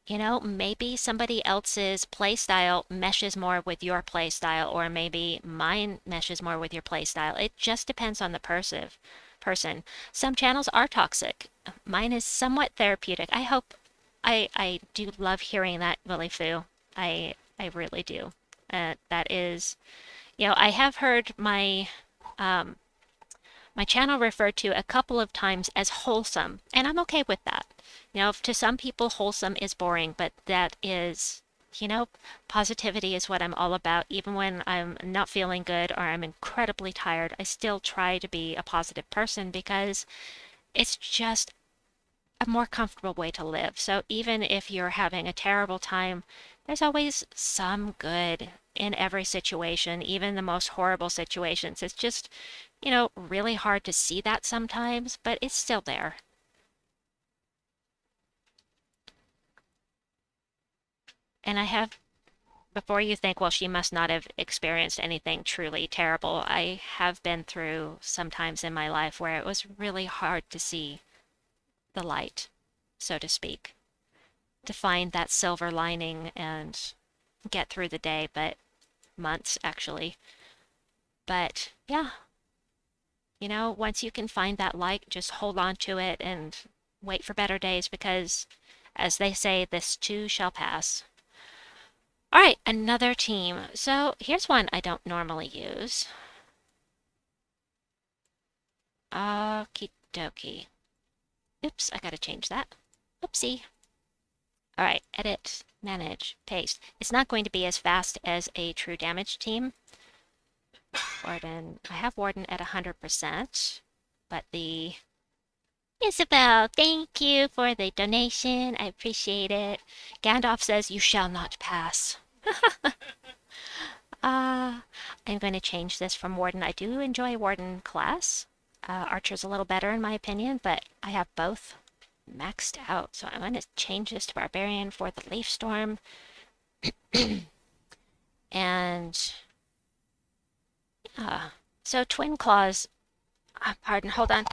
you know, maybe somebody else's playstyle meshes more with your playstyle, or maybe mine meshes more with your playstyle. It just depends on the person. Some channels are toxic. Mine is somewhat therapeutic. I do love hearing that, Willy Foo. I really do. That is, you know, I have heard um, my channel referred to a couple of times as wholesome, and I'm okay with that. You know, to some people, wholesome is boring, but that is, you know, positivity is what I'm all about. Even when I'm not feeling good or I'm incredibly tired, I still try to be a positive person because it's just a more comfortable way to live. So even if you're having a terrible time, there's always some good in every situation, even the most horrible situations. It's just, you know, really hard to see that sometimes, but it's still there. And I have, before you think, well, she must not have experienced anything truly terrible, I have been through some times in my life where it was really hard to see the light, so to speak, to find that silver lining and get through the day, but months actually. But yeah, you know, once you can find that light, just hold on to it and wait for better days because, as they say, this too shall pass. All right, another team. So here's one I don't normally use. Okie dokie. Oops, I gotta change that. Oopsie. All right, edit, manage, paste. It's not going to be as fast as a true damage team. Warden, I have Warden at 100%, but the Isabel, thank you for the donation. I appreciate it. Gandalf says you shall not pass. I'm going to change this from Warden. I do enjoy Warden class. Archer's a little better in my opinion, but I have both maxed out. So I'm going to change this to Barbarian for the Leaf Storm. And so Twin Claws, pardon, hold on.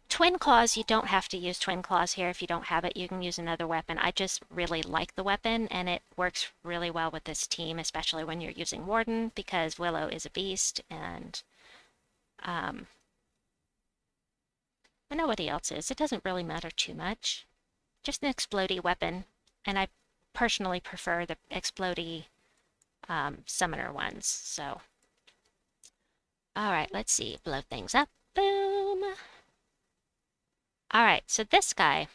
Twin Claws, you don't have to use Twin Claws here. If you don't have it, you can use another weapon. I just really like the weapon, and it works really well with this team, especially when you're using Warden, because Willow is a beast, and I know nobody else is. It doesn't really matter too much. Just an explodey weapon, and I personally prefer the explodey summoner ones, so. Alright, let's see. Blow things up. Boom! Alright, so this guy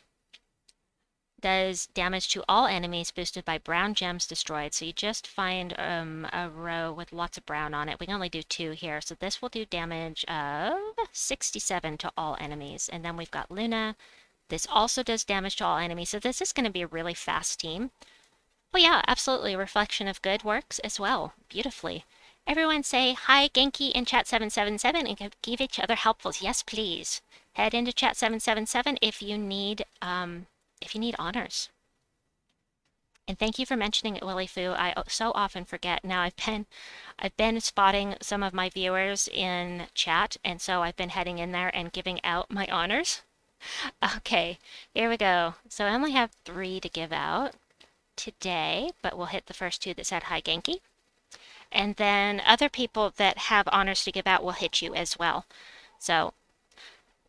does damage to all enemies boosted by brown gems destroyed. So you just find a row with lots of brown on it. We can only do 2 here, so this will do damage of 67 to all enemies. And then we've got Luna. This also does damage to all enemies, so this is going to be a really fast team. Well, yeah, absolutely. Reflection of Good works as well. Beautifully. Everyone say hi, Genki, in chat 777 and give each other helpfuls. Yes, please. Head into chat 777 if you need honors. And thank you for mentioning it, Willy Foo. I so often forget. Now I've been spotting some of my viewers in chat, and so I've been heading in there and giving out my honors. Okay, here we go. So I only have 3 to give out today, but we'll hit the first 2 that said hi, Genki. And then other people that have honors to give out will hit you as well. So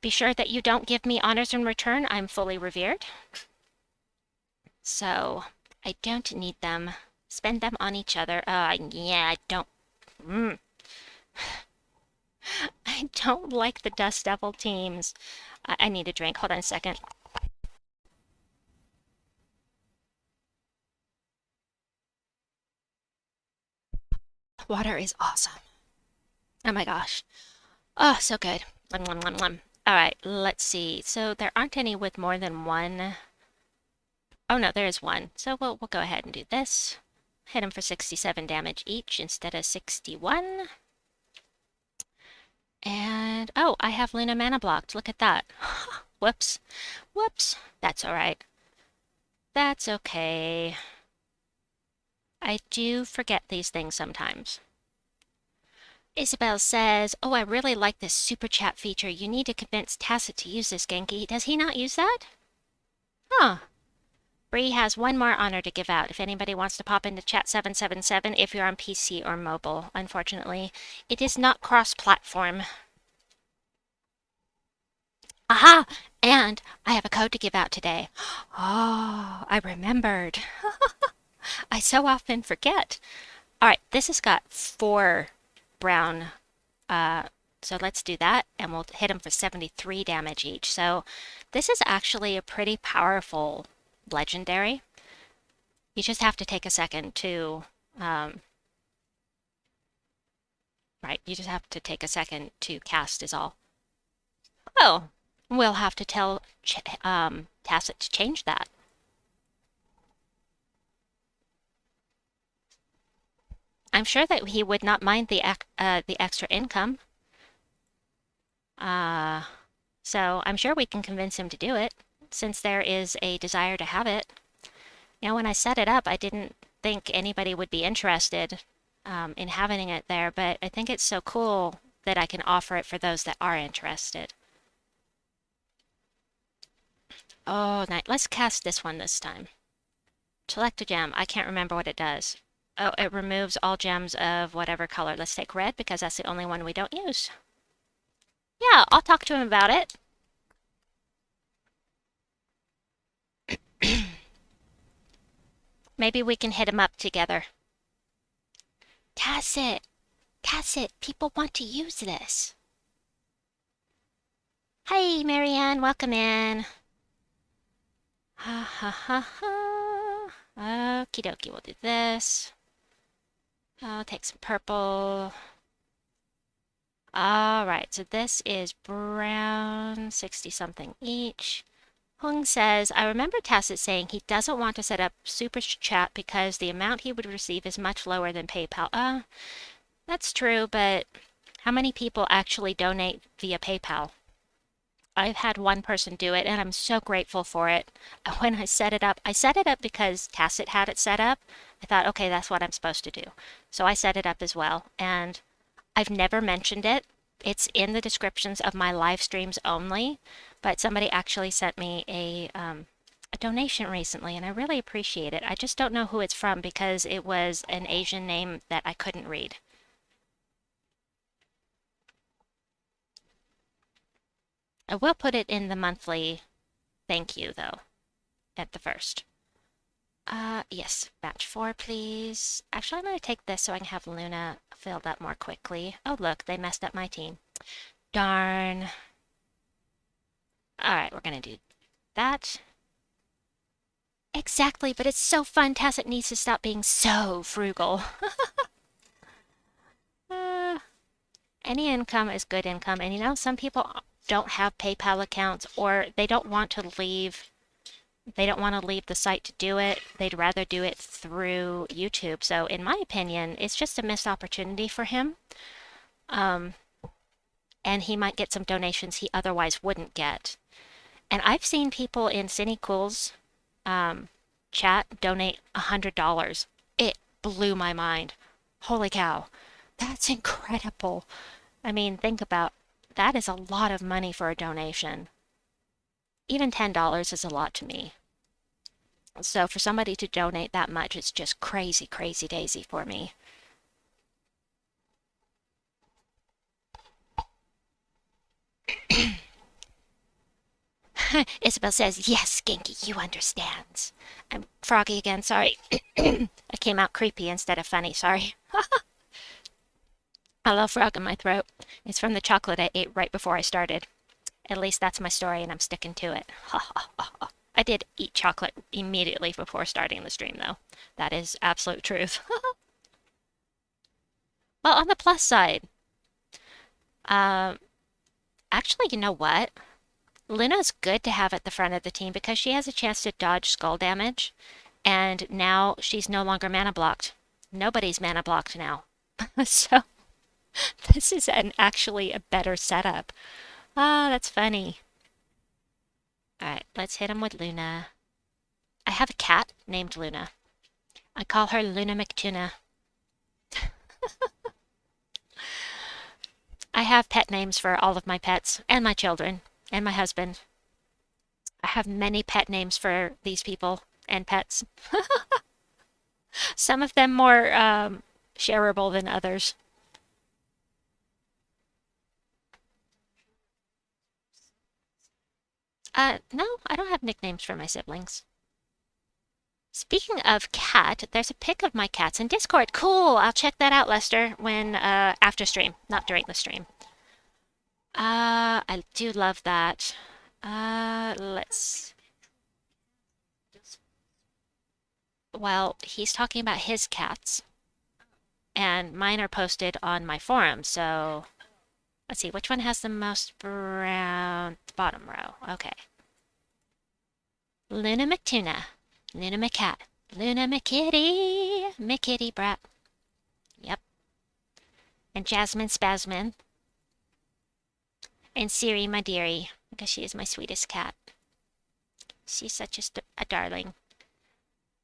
Be sure that you don't give me honors in return. I'm fully revered. So, I don't need them. Spend them on each other. Yeah, I don't... I don't like the Dust Devil teams. I need a drink. Hold on a second. Water is awesome. Oh my gosh. Oh, so good. Nom, nom, nom, nom. All right, let's see. So there aren't any with more than one. Oh no, there is one. So we'll go ahead and do this. Hit them for 67 damage each instead of 61. And oh, I have Luna mana blocked. Look at that. Whoops. Whoops. That's all right. That's okay. I do forget these things sometimes. Isabel says, oh, I really like this super chat feature. You need to convince Tacit to use this, Genki. Does he not use that? Huh. Bree has one more honor to give out. If anybody wants to pop into chat 777, if you're on PC or mobile, unfortunately. It is not cross-platform. Aha! And I have a code to give out today. Oh, I remembered. I so often forget. All right, this has got 4 brown. So let's do that, and we'll hit them for 73 damage each. So this is actually a pretty powerful legendary. You just have to take a second to, right, you just have to take a second to cast is all. Oh, we'll have to tell Tacit to change that. I'm sure that he would not mind the extra income. So I'm sure we can convince him to do it, since there is a desire to have it. You know, when I set it up, I didn't think anybody would be interested in having it there, but I think it's so cool that I can offer it for those that are interested. Oh, nice. Let's cast this one this time. Select a gem. I can't remember what it does. Oh, it removes all gems of whatever color. Let's take red because that's the only one we don't use. Yeah, I'll talk to him about it. Maybe we can hit him up together. Tacit! Tacit! People want to use this. Hi, Marianne. Welcome in. Ha ha ha ha. Okie dokie, we'll do this. I'll take some purple. Alright, so this is brown, 60-something each. Hung says, I remember Tacit saying he doesn't want to set up super chat because the amount he would receive is much lower than PayPal. That's true, but how many people actually donate via PayPal? I've had one person do it, and I'm so grateful for it. When I set it up because Tacit had it set up. I thought, okay, that's what I'm supposed to do. So I set it up as well, and I've never mentioned it. It's in the descriptions of my live streams only, but somebody actually sent me a donation recently, and I really appreciate it. I just don't know who it's from because it was an Asian name that I couldn't read. I will put it in the monthly thank you, though, at the first. Yes, batch 4, please. Actually, I'm going to take this so I can have Luna filled up more quickly. Oh, look, they messed up my team. Darn. Alright, we're going to do that. Exactly, but it's so fun. Tacit needs to stop being so frugal. Any income is good income, and you know, some people don't have PayPal accounts, or they don't want to leave the site to do it. They'd rather do it through YouTube. So in my opinion, it's just a missed opportunity for him. And he might get some donations he otherwise wouldn't get. And I've seen people in Cinecool's chat donate $100. It blew my mind. Holy cow. That's incredible. I mean, think about that is a lot of money for a donation. Even $10 is a lot to me. So for somebody to donate that much, it's just crazy, crazy daisy for me. Isabel says, yes, Skinky, you understand. I'm froggy again, sorry. I came out creepy instead of funny, sorry. I love frog in my throat. It's from the chocolate I ate right before I started. At least that's my story, and I'm sticking to it. I did eat chocolate immediately before starting the stream, though. That is absolute truth. Well, on the plus side, um, actually, you know what? Luna's good to have at the front of the team because she has a chance to dodge skull damage, and now she's no longer mana blocked. Nobody's mana blocked now. So this is actually a better setup. Ah, that's funny. Alright, let's hit him with Luna. I have a cat named Luna. I call her Luna McTuna. I have pet names for all of my pets, and my children, and my husband. I have many pet names for these people and pets. Some of them more shareable than others. No, I don't have nicknames for my siblings. Speaking of cat, there's a pic of my cats in Discord. Cool, I'll check that out, Lester, when after stream, not during the stream. I do love that. Let's. Well, he's talking about his cats, and mine are posted on my forum, so let's see, which one has the most brown? Bottom row. Okay. Luna McTuna. Luna McCat. Luna McKitty. McKitty brat. Yep. And Jasmine Spasmin. And Siri, my dearie, because she is my sweetest cat. She's such a darling.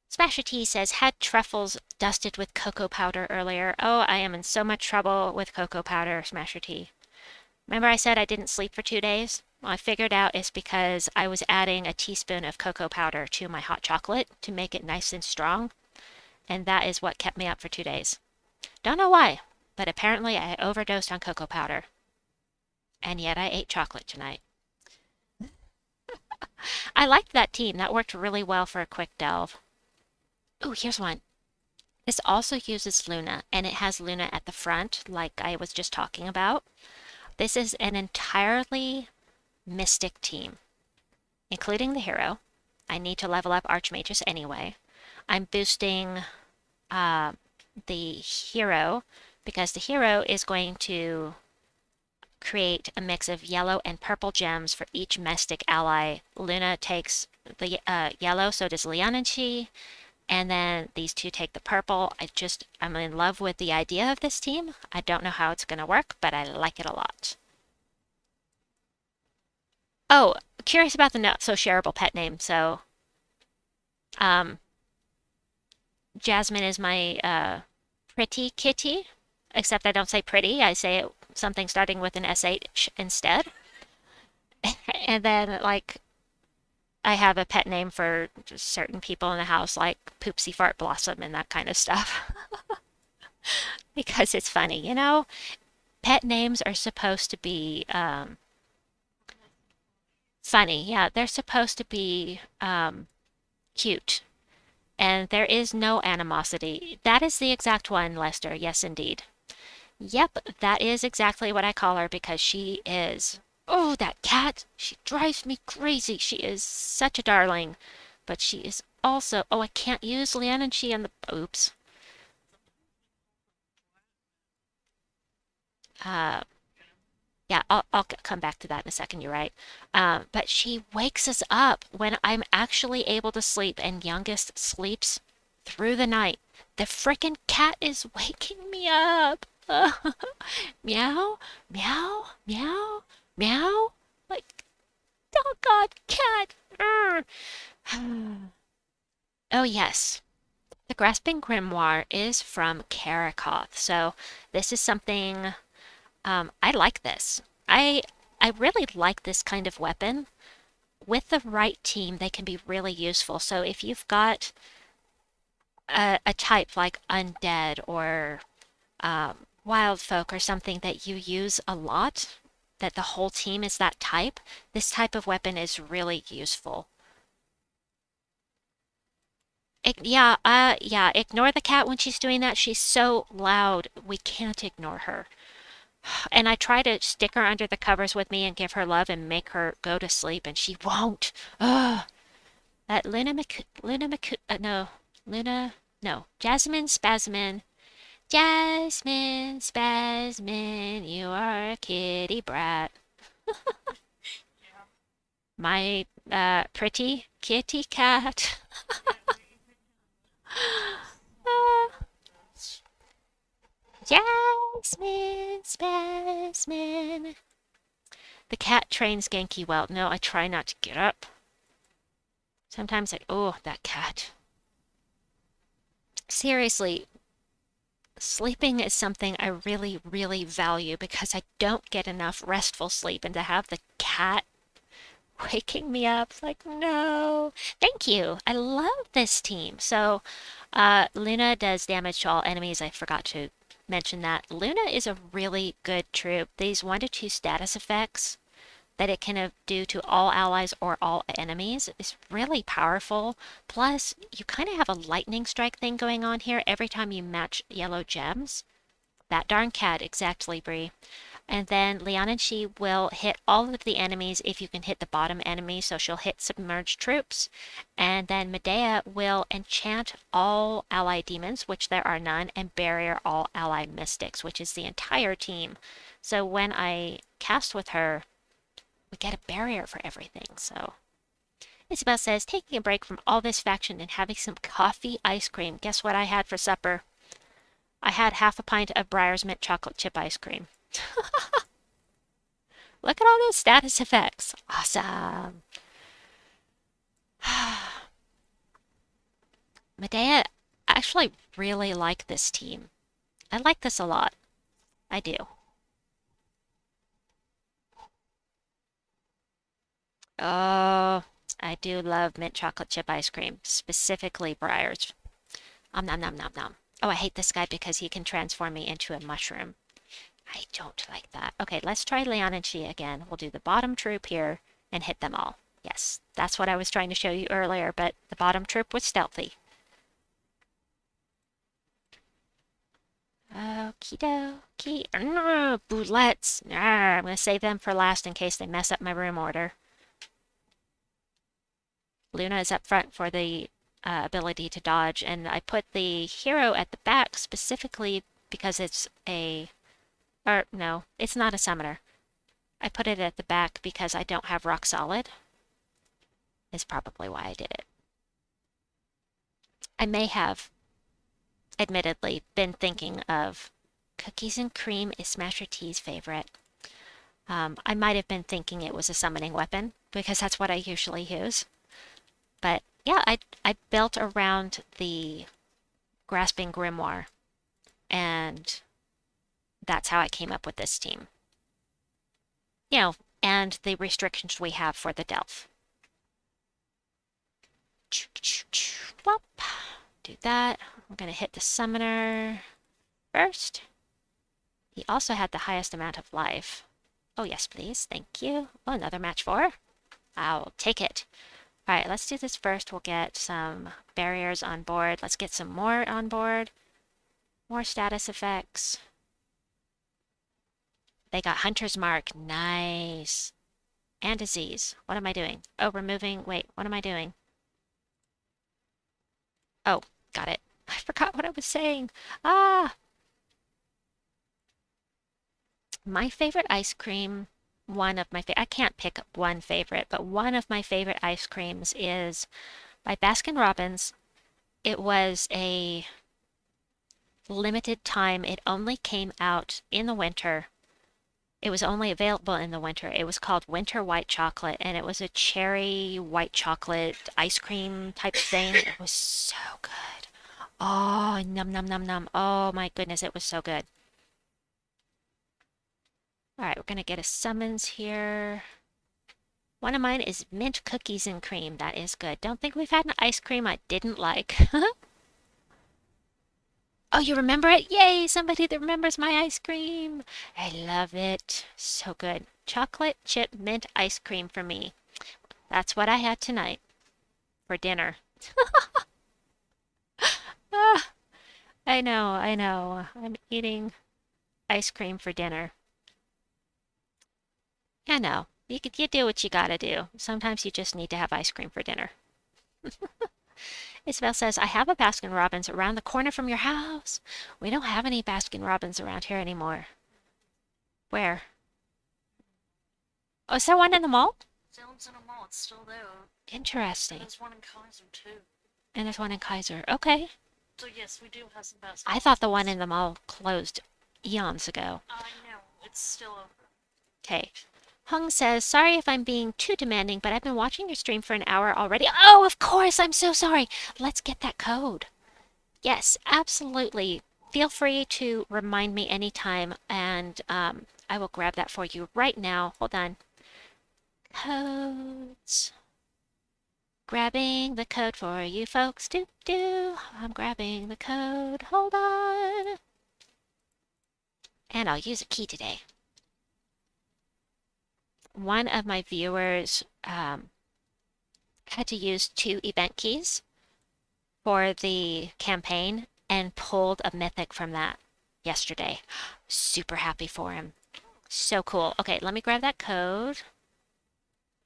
Smasher T says, had truffles dusted with cocoa powder earlier. Oh, I am in so much trouble with cocoa powder, Smasher T. Remember I said I didn't sleep for 2 days? Well, I figured out it's because I was adding a teaspoon of cocoa powder to my hot chocolate to make it nice and strong, and that is what kept me up for 2 days. Don't know why, but apparently I overdosed on cocoa powder. And yet I ate chocolate tonight. I liked that team. That worked really well for a quick delve. Ooh, here's one. This also uses Luna, and it has Luna at the front, like I was just talking about. This is an entirely mystic team, including the hero. I need to level up Archmages anyway. I'm boosting the hero because the hero is going to create a mix of yellow and purple gems for each mystic ally. Luna takes the yellow, so does Liananchi, and then these two take the purple. I'm in love with the idea of this team. I don't know how it's going to work, but I like it a lot. Oh, curious about the not so shareable pet name. So, Jasmine is my pretty kitty, except I don't say pretty. I say something starting with an SH instead. And then, like, I have a pet name for certain people in the house, like Poopsie Fart Blossom and that kind of stuff. Because it's funny, you know? Pet names are supposed to be funny. Yeah, they're supposed to be cute. And there is no animosity. That is the exact one, Lester. Yes, indeed. Yep, that is exactly what I call her because she is. Oh, that cat! She drives me crazy. She is such a darling. But she is also. Oh, I can't use Liananchi on the. Oops. Uh, yeah, I'll come back to that in a second. You're right. But she wakes us up when I'm actually able to sleep, and youngest sleeps through the night. The frickin' cat is waking me up. Meow, meow, meow, meow. Like, oh God, cat. Oh yes, the Grasping Grimoire is from Karakoth. So this is something I like this. I really like this kind of weapon. With the right team, they can be really useful. So if you've got a type like undead or wild folk or something that you use a lot, that the whole team is that type, this type of weapon is really useful. Yeah, ignore the cat when she's doing that. She's so loud. We can't ignore her. And I try to stick her under the covers with me and give her love and make her go to sleep, and she won't. Ugh. That Jasmine Spasmin. Jasmine Spasmin, you are a kitty brat. Yeah. My pretty kitty cat. Jasmine Spasmin. The cat trains Genki well. No, I try not to get up. Sometimes oh, that cat. Seriously, sleeping is something I really, really value because I don't get enough restful sleep, and to have the cat waking me up, like, no. Thank you. I love this team. So, Luna does damage to all enemies. I forgot to mention that. Luna is a really good troop. These 1 to 2 status effects that it can do to all allies or all enemies is really powerful. Plus, you kind of have a lightning strike thing going on here every time you match yellow gems. That darn cat, exactly, Bree. And then She will hit all of the enemies if you can hit the bottom enemy, so she'll hit submerged troops. And then Medea will enchant all ally demons, which there are none, and barrier all ally mystics, which is the entire team. So when I cast with her, we get a barrier for everything, so. Isabel says, taking a break from all this faction and having some coffee ice cream. Guess what I had for supper? I had half a pint of Breyer's mint chocolate chip ice cream. Look at all those status effects. Awesome. Medea, I actually really like this team. I like this a lot. I do. Oh, I do love mint chocolate chip ice cream, specifically Breyer's. Nom nom nom nom. Oh, I hate this guy because he can transform me into a mushroom. I don't like that. Okay, let's try She again. We'll do the bottom troop here and hit them all. Yes, that's what I was trying to show you earlier, but the bottom troop was stealthy. Okie dokie. Boulettes. I'm going to save them for last in case they mess up my room order. Luna is up front for the ability to dodge, and I put the hero at the back specifically because it's no, it's not a summoner. I put it at the back because I don't have rock solid, is probably why I did it. I may have, admittedly, been thinking of cookies and cream is Smasher T's favorite. I might have been thinking it was a summoning weapon because that's what I usually use. But yeah, I built around the Grasping Grimoire, and that's how I came up with this team. You know, and the restrictions we have for the Delph. Do that. We're going to hit the summoner first. He also had the highest amount of life. Oh, yes, please. Thank you. Oh, another match 4. I'll take it. All right, let's do this first. We'll get some barriers on board. Let's get some more on board. More status effects. They got Hunter's Mark. Nice. And disease. What am I doing? Oh, removing. Wait, what am I doing? Oh, got it. I forgot what I was saying. Ah! My favorite ice cream, I can't pick one favorite, but one of my favorite ice creams is by Baskin Robbins. It was a limited time. It only came out in the winter. It was only available in the winter. It was called Winter White Chocolate, and it was a cherry white chocolate ice cream type thing. It was so good. Oh, num num num num. Oh my goodness, it was so good. All right, we're going to get a summons here. One of mine is mint cookies and cream. That is good. Don't think we've had an ice cream I didn't like. Oh, you remember it? Yay, somebody that remembers my ice cream. I love it. So good. chocolate chip mint ice cream for me. That's what I had tonight for dinner. Ah, I know, I know. I'm eating ice cream for dinner. I know. You do what you gotta do. Sometimes you just need to have ice cream for dinner. Isabel says, I have a Baskin Robbins around the corner from your house. We don't have any Baskin Robbins around here anymore. Where? Oh, is there one in the mall? Sounds in a mall. It's still there. Interesting. There's one in Kaiser too. And there's one in Kaiser. Okay. So yes, we do have some basketball. I thought the one in the mall closed eons ago. I know. It's still open. Okay. Hung says, sorry if I'm being too demanding, but I've been watching your stream for an hour already. Oh, of course. I'm so sorry. Let's get that code. Yes, absolutely. Feel free to remind me anytime, and I will grab that for you right now. Hold on. Codes. Grabbing the code for you folks. I'm grabbing the code. Hold on. And I'll use a key today. One of my viewers had to use 2 event keys for the campaign and pulled a mythic from that yesterday. Super happy for him. So cool. Okay, let me grab that code.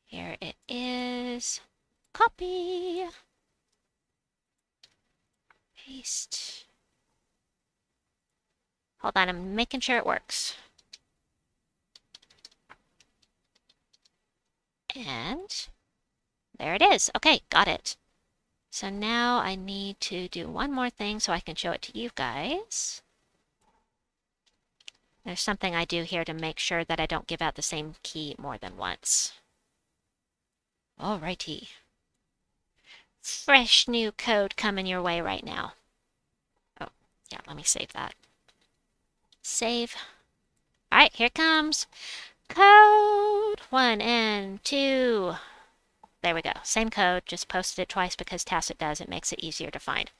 Here it is. Copy. Paste. Hold on, I'm making sure it works. And there it is. Okay, got it. So now I need to do one more thing so I can show it to you guys. There's something I do here to make sure that I don't give out the same key more than once. Alrighty. Fresh new code coming your way right now. Oh, yeah, let me save that. Save. Alright, here comes code 1 and 2. There we go. Same code, just posted it twice because Tacit does. It makes it easier to find.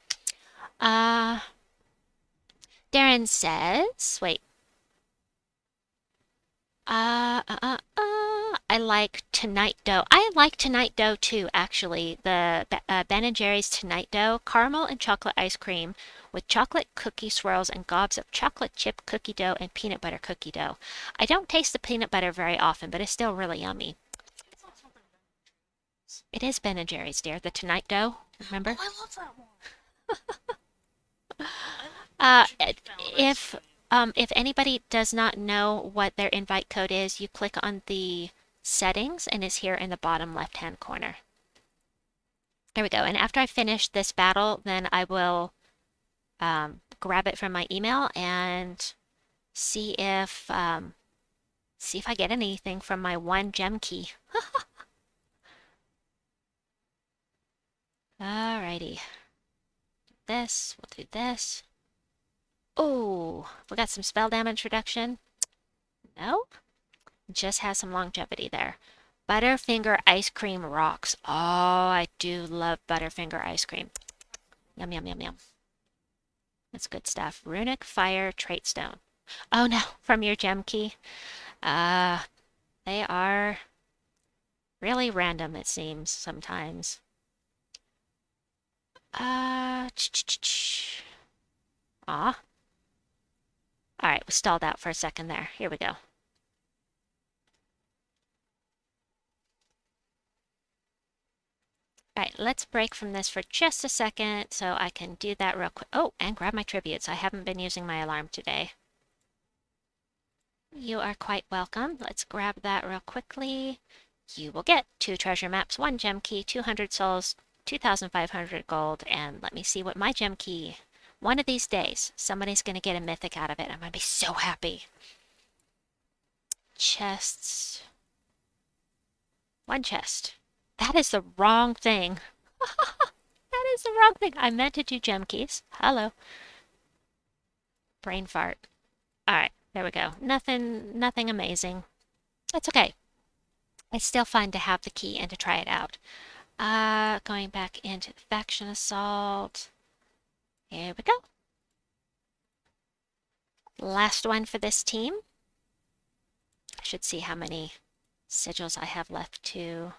Darren says, wait. I like Tonight Dough. I like Tonight Dough too, actually. The Ben & Jerry's Tonight Dough, caramel and chocolate ice cream with chocolate cookie swirls and gobs of chocolate chip cookie dough and peanut butter cookie dough. I don't taste the peanut butter very often, but it's still really yummy. It's not something bad. It is Ben & Jerry's, dear. The Tonight Dough, remember? Oh, I love that one. I love the chicken salad. If anybody does not know what their invite code is, you click on the settings and it's here in the bottom left-hand corner. There we go. And after I finish this battle, then I will grab it from my email and see if I get anything from my 1 gem key. Alrighty. This, we'll do this. Oh, we got some spell damage reduction. No, just has some longevity there. Butterfinger ice cream rocks. Oh, I do love Butterfinger ice cream. Yum, yum, yum, yum. That's good stuff. Runic Fire Trait Stone. Oh no, from your gem key. They are really random, it seems, sometimes. Aw. Alright, we stalled out for a second there. Here we go. Alright, let's break from this for just a second so I can do that real quick. Oh, and grab my tributes. I haven't been using my alarm today. You are quite welcome. Let's grab that real quickly. You will get 2 treasure maps, 1 gem key, 200 souls, 2,500 gold, and let me see what my gem key... One of these days, somebody's going to get a mythic out of it. I'm going to be so happy. Chests. 1 chest. That is the wrong thing. That is the wrong thing. I meant to do gem keys. Hello. Brain fart. Alright, there we go. Nothing amazing. That's okay. It's still fun to have the key and to try it out. Going back into the faction assault. Here we go. Last one for this team. I should see how many sigils I have left to...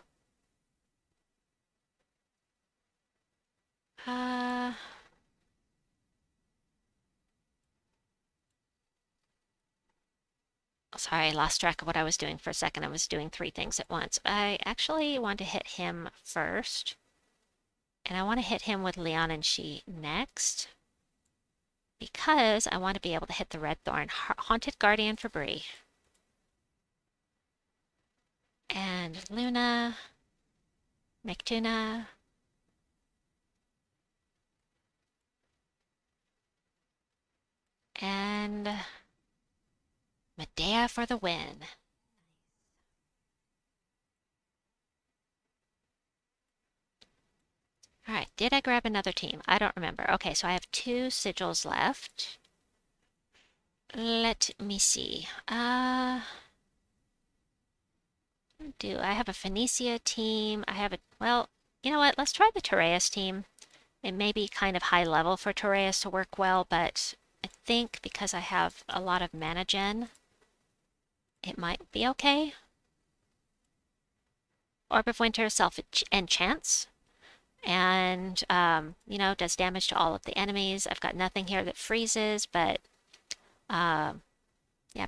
Sorry, I lost track of what I was doing for a second. I was doing 3 things at once. I actually want to hit him first. And I want to hit him with Leon and she next. Because I want to be able to hit the Redthorn. Haunted Guardian for Bree. And Luna. Nectuna. And Medea for the win. All right, did I grab another team? I don't remember. Okay, so I have 2 sigils left. Let me see. Do I have a Phoenicia team? I have a, well, you know what? Let's try the Tereus team. It may be kind of high level for Tereus to work well, but I think because I have a lot of mana gen, it might be okay. Orb of Winter self-enchants. And, you know, does damage to all of the enemies. I've got nothing here that freezes, but, yeah,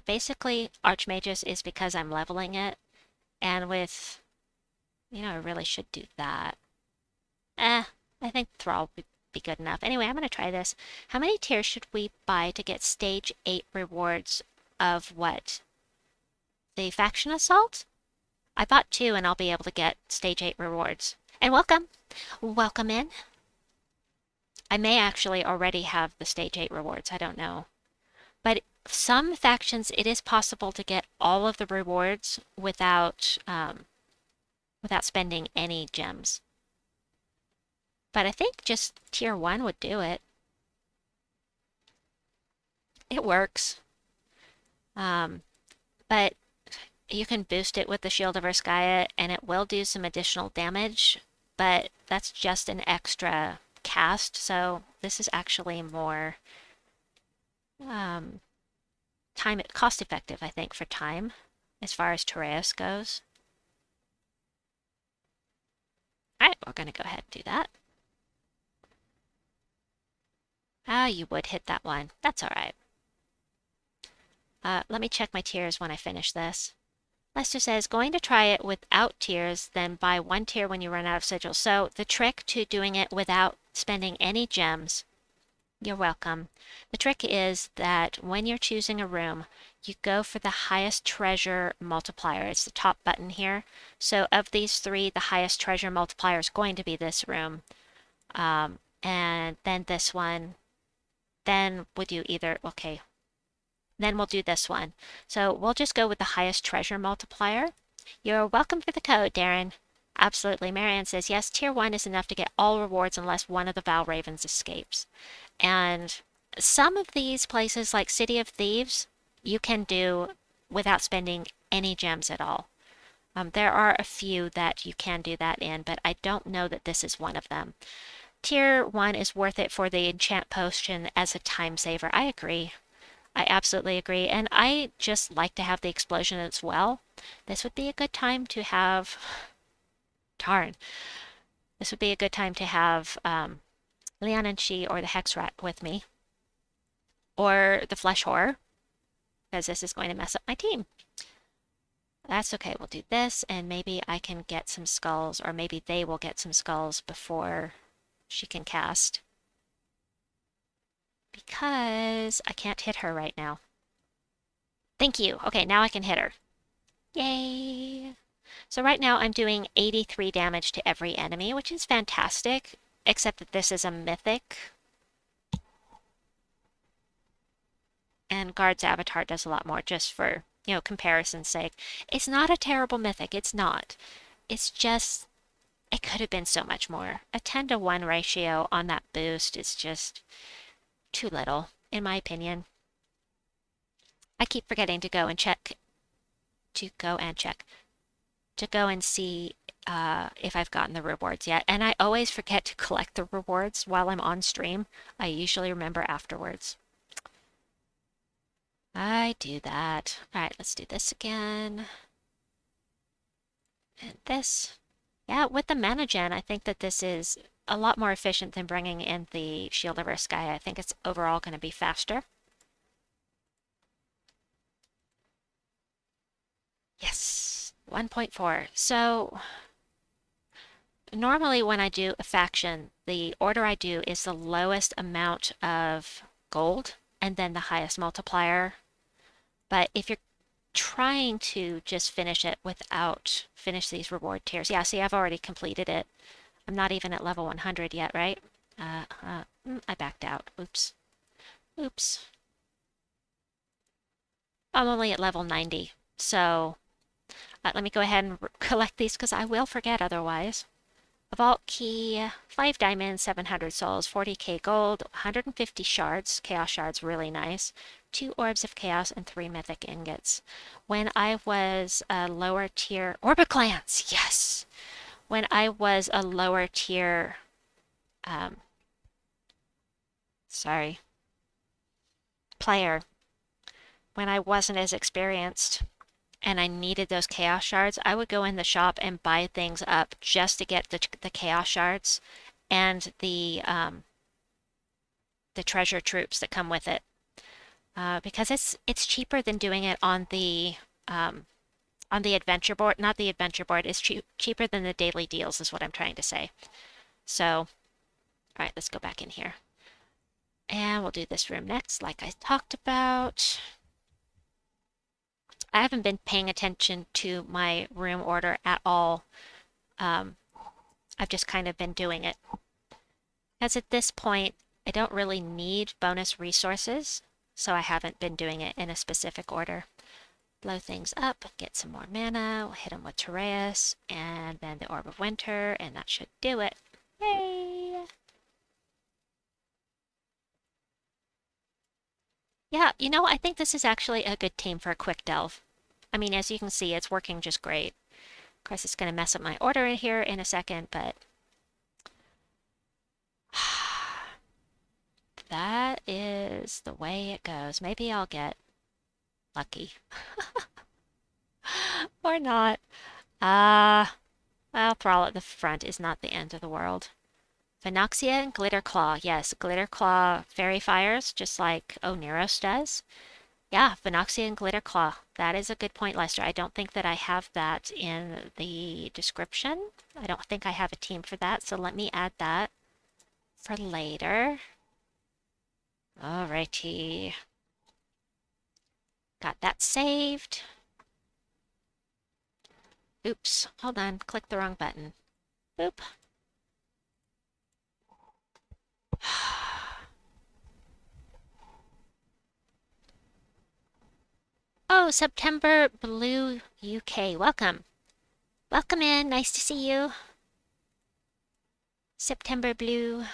basically, Archmagus is because I'm leveling it. And with, you know, I really should do that. I think Thrall would be good enough. Anyway, I'm going to try this. How many tiers should we buy to get stage 8 rewards of what? The Faction Assault? I bought 2 and I'll be able to get stage 8 rewards. And welcome! Welcome in. I may actually already have the stage 8 rewards, I don't know. But some factions, it is possible to get all of the rewards without spending any gems. But I think just tier 1 would do it. It works. But you can boost it with the Shield of Urskaya, and it will do some additional damage, but that's just an extra cast, so this is actually more cost effective, I think, for time, as far as Tereus goes. Alright, we're going to go ahead and do that. Ah, you would hit that one. That's alright. Let me check my tiers when I finish this. Lester says, going to try it without tiers, then buy 1 tier when you run out of sigils. So the trick to doing it without spending any gems, you're welcome. The trick is that when you're choosing a room, you go for the highest treasure multiplier. It's the top button here. So of these 3, the highest treasure multiplier is going to be this room. And then this one. Then would you either, okay. Then we'll do this one. So we'll just go with the highest treasure multiplier. You're welcome for the code, Darren. Absolutely. Marianne says, yes, tier 1 is enough to get all rewards unless one of the Val Ravens escapes. And some of these places, like City of Thieves, you can do without spending any gems at all. There are a few that you can do that in, but I don't know that this is one of them. Tier 1 is worth it for the enchant potion as a time saver. I agree. I absolutely agree. And I just like to have the explosion as well. This would be a good time to have... Darn. This would be a good time to have Leon and she or the Hex Rat with me. Or the Flesh Horror. Because this is going to mess up my team. That's okay. We'll do this and maybe I can get some skulls. Or maybe they will get some skulls before she can cast. Because I can't hit her right now. Thank you. Okay, now I can hit her. Yay! So right now I'm doing 83 damage to every enemy, which is fantastic, except that this is a mythic. And Guard's Avatar does a lot more just for, you know, comparison's sake. It's not a terrible mythic. It's not. It's just, it could have been so much more. A 10-to-1 ratio on that boost is just... too little, in my opinion. I keep forgetting to go and check. To go and see if I've gotten the rewards yet. And I always forget to collect the rewards while I'm on stream. I usually remember afterwards. I do that. All right, let's do this again. And this. Yeah, with the mana gen, I think that this is a lot more efficient than bringing in the Shield of Sky. I think it's overall going to be faster. Yes, 1.4. So normally when I do a faction, the order I do is the lowest amount of gold and then the highest multiplier. But if you're trying to just finish it without finish these reward tiers. Yeah, see, I've already completed it. I'm not even at level 100 yet, right? I backed out. Oops. Oops. I'm only at level 90. So let me go ahead and collect these because I will forget otherwise. A vault key, 5 diamonds, 700 souls, 40k gold, 150 shards, chaos shards, really nice, 2 orbs of chaos, and 3 mythic ingots. When I was a lower tier, Orbiclans, yes! When I was a lower tier, sorry, player, when I wasn't as experienced, and I needed those chaos shards, I would go in the shop and buy things up just to get the chaos shards and the treasure troops that come with it, because it's cheaper than doing it on the adventure board. Not the adventure board. It's cheaper than the daily deals, is what I'm trying to say. So, all right, let's go back in here, and we'll do this room next, like I talked about. I haven't been paying attention to my room order at all. I've just kind of been doing it. Because at this point, I don't really need bonus resources, so I haven't been doing it in a specific order. Blow things up, get some more mana, we'll hit them with Tereus, and then the Orb of Winter, and that should do it. Yay! Yeah, you know, I think this is actually a good team for a quick delve. I mean, as you can see, it's working just great. Of course, it's going to mess up my order in here in a second, but that is the way it goes. Maybe I'll get lucky. Or not. Well, Thrall at the front is not the end of the world. Phenoxia and Glitterclaw. Yes, Glitterclaw fairy fires, just like Oneros does. Yeah, Phenoxia and Glitterclaw. That is a good point, Lester. I don't think that I have that in the description. I don't think I have a team for that, so let me add that for later. Alrighty. Got that saved. Oops, hold on, click the wrong button. Boop. Oh, September Blue UK, welcome. Welcome in, nice to see you. September Blue.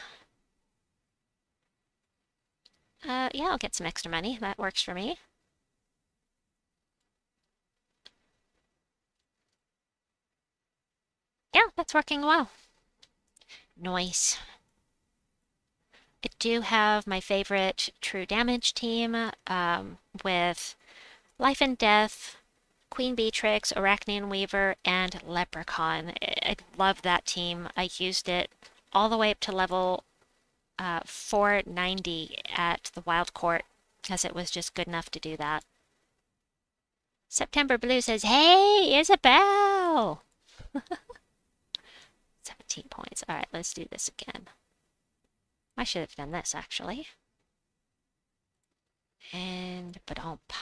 Yeah, I'll get some extra money. That works for me. Yeah, that's working well. Nice. I do have my favorite true damage team with Life and Death, Queen Beatrix, Arachnean Weaver, and Leprechaun. I love that team. I used it all the way up to level 490 at the Wild Court, as it was just good enough to do that. September Blue says, "Hey, Isabel!" 17 points. All right, let's do this again. I should have done this, actually. And ba-dump.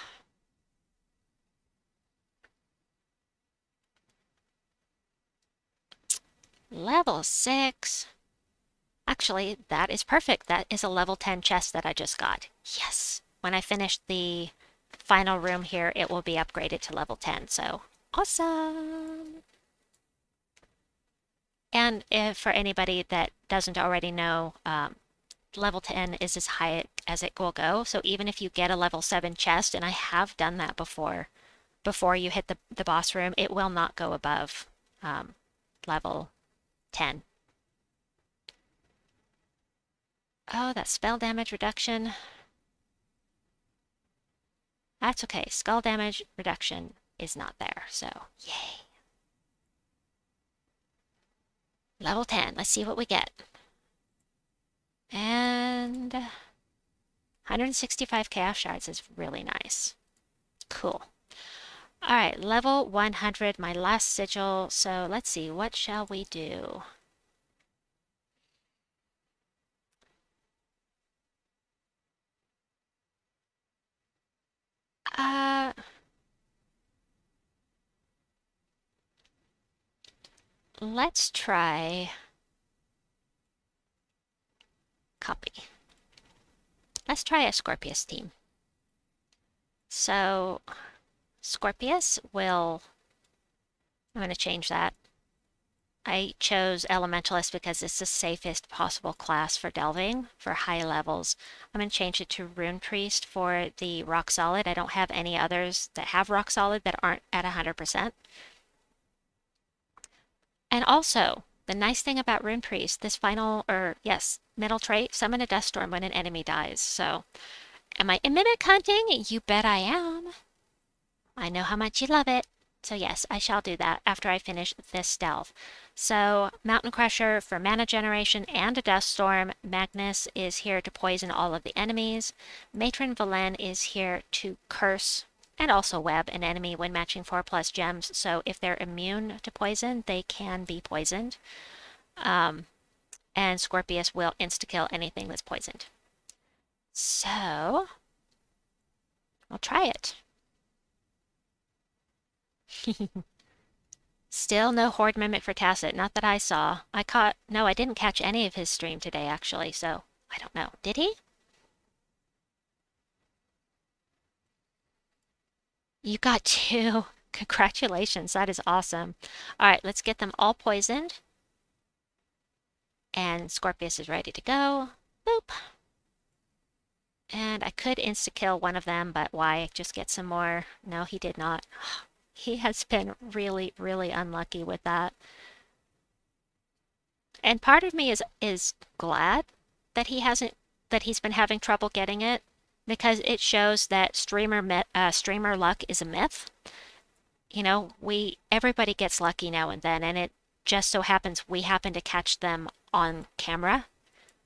Level 6. Actually, that is perfect. That is a level 10 chest that I just got. Yes! When I finish the final room here, it will be upgraded to level 10, so awesome! And if for anybody that doesn't already know, level 10 is as high as it will go. So even if you get a level 7 chest, and I have done that before you hit the boss room, it will not go above level 10. Oh, that spell damage reduction. That's okay. Skull damage reduction is not there, so yay. Level 10. Let's see what we get. And 165 Chaos Shards is really nice. Cool. Alright, level 100, my last sigil. So let's see, what shall we do? Let's try copy. Let's try a Scorpius team. So Scorpius will, I'm going to change that. I chose Elementalist because it's the safest possible class for delving for high levels. I'm going to change it to Rune Priest for the Rock Solid. I don't have any others that have Rock Solid that aren't at 100%. And also, the nice thing about Rune Priest, this middle trait, summon a Dust Storm when an enemy dies. So, am I mimic hunting? You bet I am. I know how much you love it. So yes, I shall do that after I finish this delve. So, Mountain Crusher for mana generation and a Dust Storm. Magnus is here to poison all of the enemies. Matron Valen is here to curse and also web an enemy when matching 4+ gems. So if they're immune to poison, they can be poisoned. And Scorpius will insta-kill anything that's poisoned. So, I'll try it. Still no Horde Mimic for Tacit, not that I saw. I didn't catch any of his stream today, actually, so I don't know. Did he? You got 2. Congratulations, that is awesome. All right, let's get them all poisoned. And Scorpius is ready to go. Boop. And I could insta-kill one of them, but why? Just get some more. No, he did not. He has been really, really unlucky with that. And part of me is glad that he's been having trouble getting it, because it shows that streamer luck is a myth. You know, everybody gets lucky now and then, and it just so happens we happen to catch them on camera,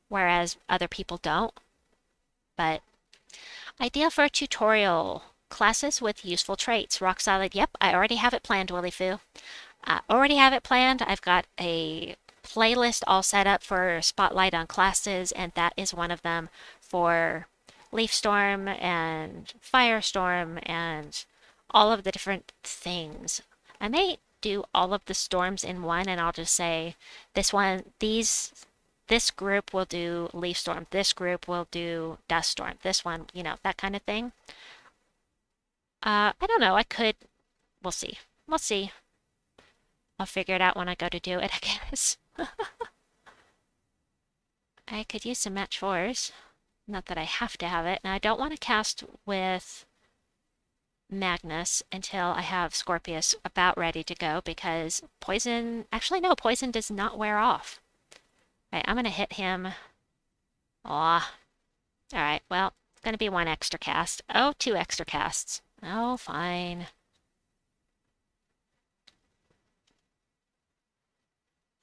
whereas other people don't. But ideal for a tutorial. Classes with useful traits. Rock Solid, yep, I already have it planned, Willy Foo. I already have it planned. I've got a playlist all set up for Spotlight on classes, and that is one of them for Leaf Storm and Firestorm and all of the different things. I may do all of the storms in one, and I'll just say this group will do Leaf Storm, this group will do Dust Storm, this one, that kind of thing. I don't know. We'll see. We'll see. I'll figure it out when I go to do it, I guess. I could use some match 4s. Not that I have to have it. Now, I don't want to cast with Magnus until I have Scorpius about ready to go, because poison... Actually, no, poison does not wear off. Right, I'm going to hit him. Aw. Alright, well, it's going to be 1 extra cast. Oh, 2 extra casts. Oh, fine.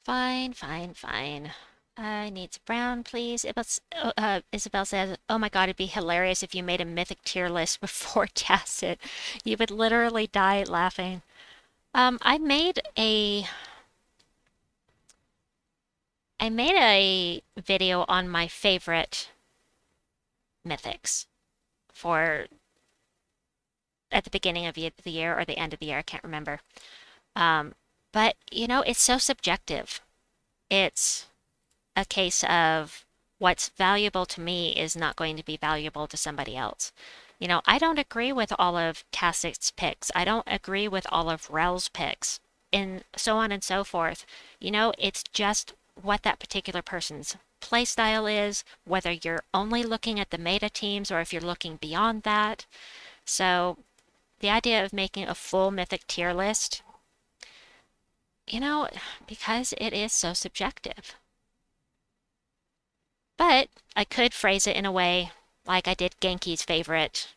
Fine, fine, fine. I need some brown, please. Isabel says, oh my god, it'd be hilarious if you made a mythic tier list before Tacit. You would literally die laughing. I made a video on my favorite mythics for at the beginning of the year or the end of the year, I can't remember. But, it's so subjective. It's a case of what's valuable to me is not going to be valuable to somebody else. I don't agree with all of Tacit's picks. I don't agree with all of Rel's picks, and so on and so forth. It's just what that particular person's playstyle is, whether you're only looking at the meta teams or if you're looking beyond that. So the idea of making a full mythic tier list, because it is so subjective. But I could phrase it in a way like I did Genki's favorite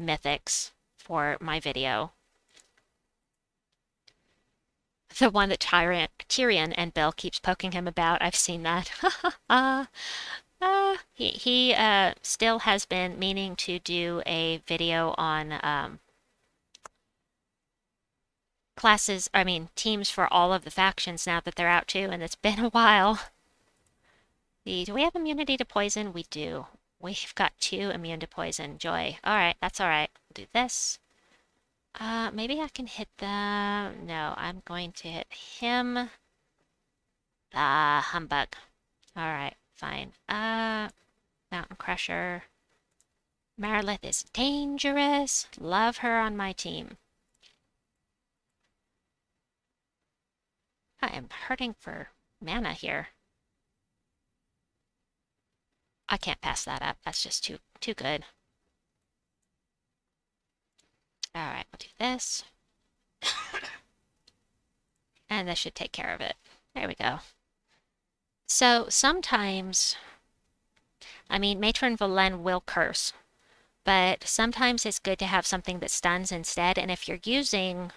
mythics for my video. The one that Tyrion and Bill keeps poking him about. I've seen that. He still has been meaning to do a video on teams for all of the factions now that they're out too, and it's been a while. Do we have immunity to poison? We do. We've got 2 immune to poison. Joy. Alright, that's alright. We'll do this. Maybe I can hit them. No, I'm going to hit him. Ah, humbug. Alright, fine. Mountain Crusher. Marilith is dangerous. Love her on my team. I am hurting for mana here. I can't pass that up. That's just too good. Alright, we'll do this. And this should take care of it. There we go. So sometimes, Matron Valen will curse, but sometimes it's good to have something that stuns instead. And if you're using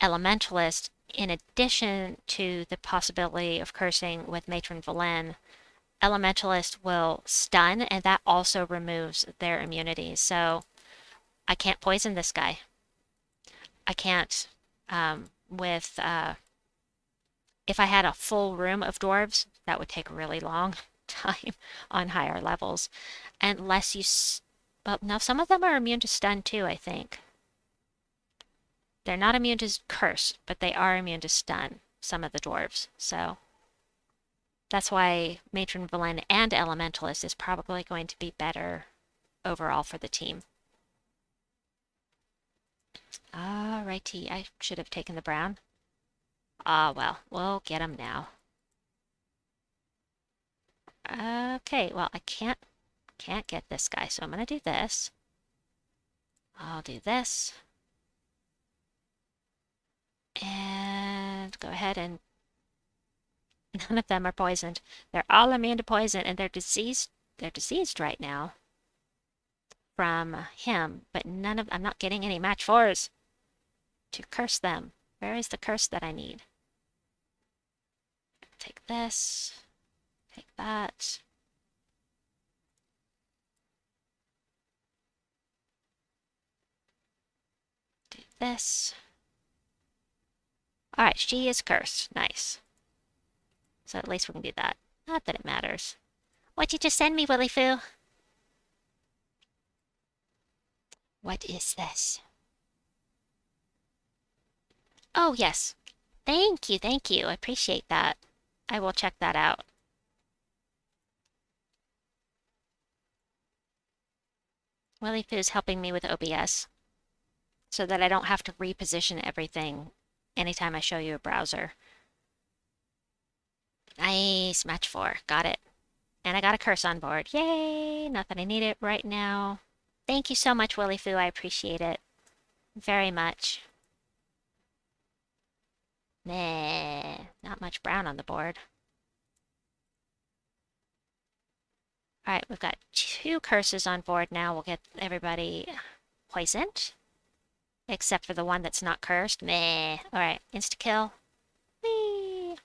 Elementalist, in addition to the possibility of cursing with Matron Valen, Elementalist will stun, and that also removes their immunity. So I can't poison this guy. I can't if I had a full room of dwarves, that would take a really long time on higher levels. Unless you... Well, no, some of them are immune to stun too, I think. They're not immune to curse, but they are immune to stun, some of the dwarves. So that's why Matron Valen and Elementalist is probably going to be better overall for the team. Alrighty, I should have taken the brown. Ah, well, we'll get him now. Okay, well, I can't get this guy, so I'm gonna do this. I'll do this. And go ahead and... None of them are poisoned. They're all immune to poison, and they're diseased. They're diseased right now from him, but none of... I'm not getting any match 4s to curse them. Where is the curse that I need? Take this. Take that. Do this. Alright, she is cursed. Nice. So at least we can do that. Not that it matters. What'd you just send me, Willy Foo? What is this? Oh, yes. Thank you, thank you. I appreciate that. I will check that out. Willy Foo's helping me with OBS so that I don't have to reposition everything anytime I show you a browser. Nice, match 4. Got it. And I got a curse on board. Yay! Not that I need it right now. Thank you so much, Willy Foo. I appreciate it very much. Nah, not much brown on the board. Alright, we've got 2 curses on board now. We'll get everybody poisoned. Except for the one that's not cursed. Meh. Alright, insta-kill. Whee!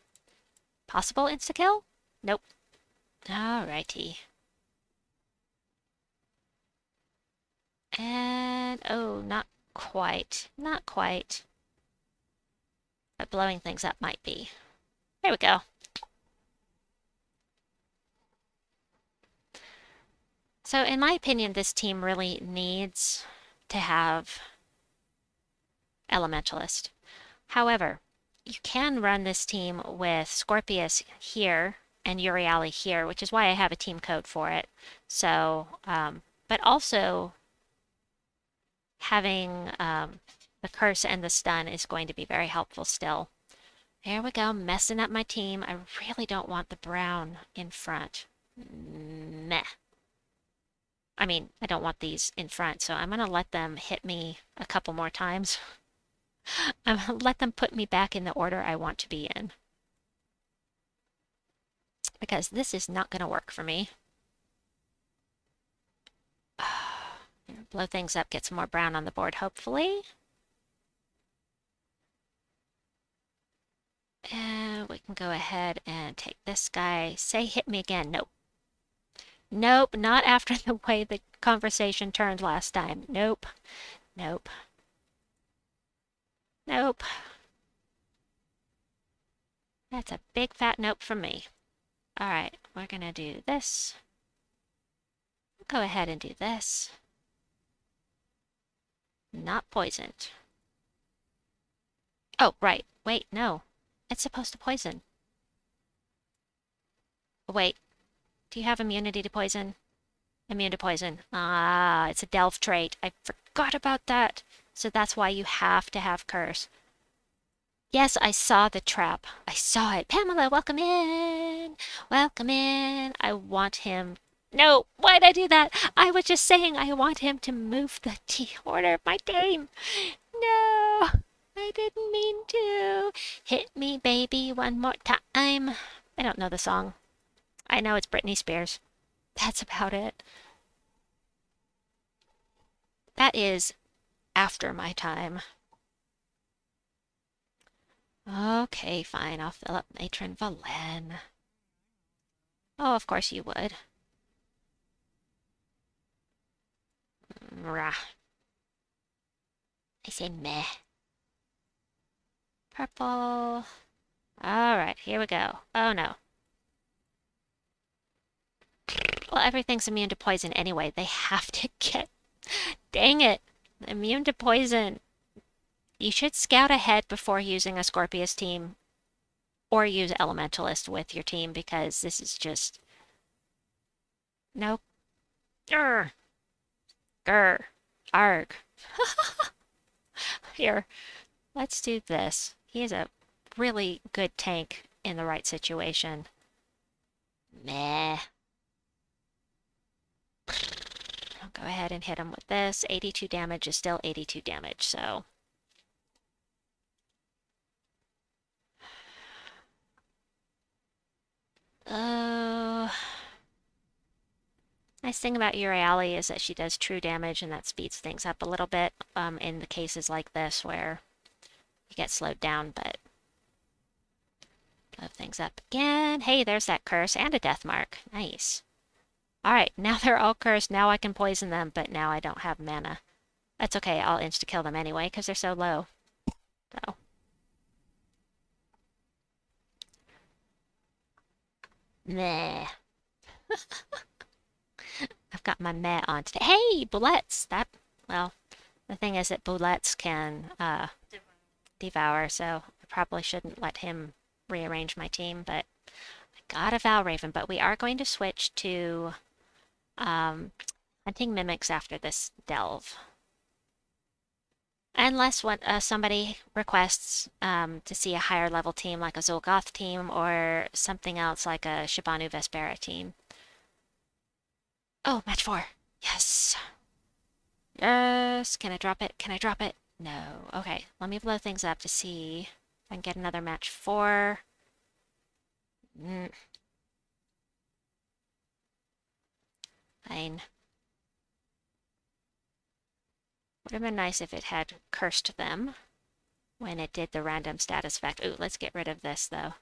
Possible insta-kill? Nope. Alrighty. And... oh, not quite. Not quite. But blowing things up might be. There we go. So in my opinion, this team really needs to have Elementalist. However, you can run this team with Scorpius here and Uriali here, which is why I have a team code for it. So, but also having the curse and the stun is going to be very helpful still. There we go, messing up my team. I really don't want the brown in front. Meh. I don't want these in front, so I'm going to let them hit me a couple more times. I'm going to let them put me back in the order I want to be in. Because this is not going to work for me. There Blow things up, get some more brown on the board, hopefully. And we can go ahead and take this guy. Say hit me again. Nope. Nope, not after the way the conversation turned last time. Nope. Nope. Nope. That's a big fat nope from me. Alright, we're gonna do this. Go ahead and do this. Not poisoned. Oh, right. Wait, no. It's supposed to poison. Wait. Do you have immunity to poison? Immune to poison. Ah, it's a delve trait. I forgot about that. So that's why you have to have curse. Yes, I saw the trap. I saw it. Pamela, welcome in. Welcome in. I want him. No, why'd I do that? I was just saying I want him to move the order of my team. No, I didn't mean to. Hit me, baby, one more time. I don't know the song. I know it's Britney Spears. That's about it. That is after my time. Okay, fine. I'll fill up Matron Valen. Oh, of course you would. Rah. I say meh. Purple. Alright, here we go. Oh no. Well, everything's immune to poison anyway. They have to get... Dang it. Immune to poison. You should scout ahead before using a Scorpius team. Or use Elementalist with your team, because this is just... Nope. Grr. Grr. Arg. Here. Let's do this. He is a really good tank in the right situation. Meh. I'll go ahead and hit him with this. 82 damage is still 82 damage, so... Nice thing about Uriali is that she does true damage, and that speeds things up a little bit in the cases like this where you get slowed down, but... Blow things up again. Hey, there's that curse and a death mark. Nice. Alright, now they're all cursed. Now I can poison them, but now I don't have mana. That's okay, I'll insta-kill them anyway, because they're so low. So. Meh. I've got my meh on today. Hey, bullets! That, well, the thing is that bullets can devour, so I probably shouldn't let him rearrange my team, but I got a Valraven. But we are going to switch to hunting mimics after this delve. Unless somebody requests to see a higher level team like a Zolgoth team or something else like a Shibanu Vespera team. Oh, match 4. Yes. Yes. Can I drop it? Can I drop it? No. Okay, let me blow things up to see if I can get another match 4. Fine. Would have been nice if it had cursed them when it did the random status effect. Ooh, let's get rid of this, though.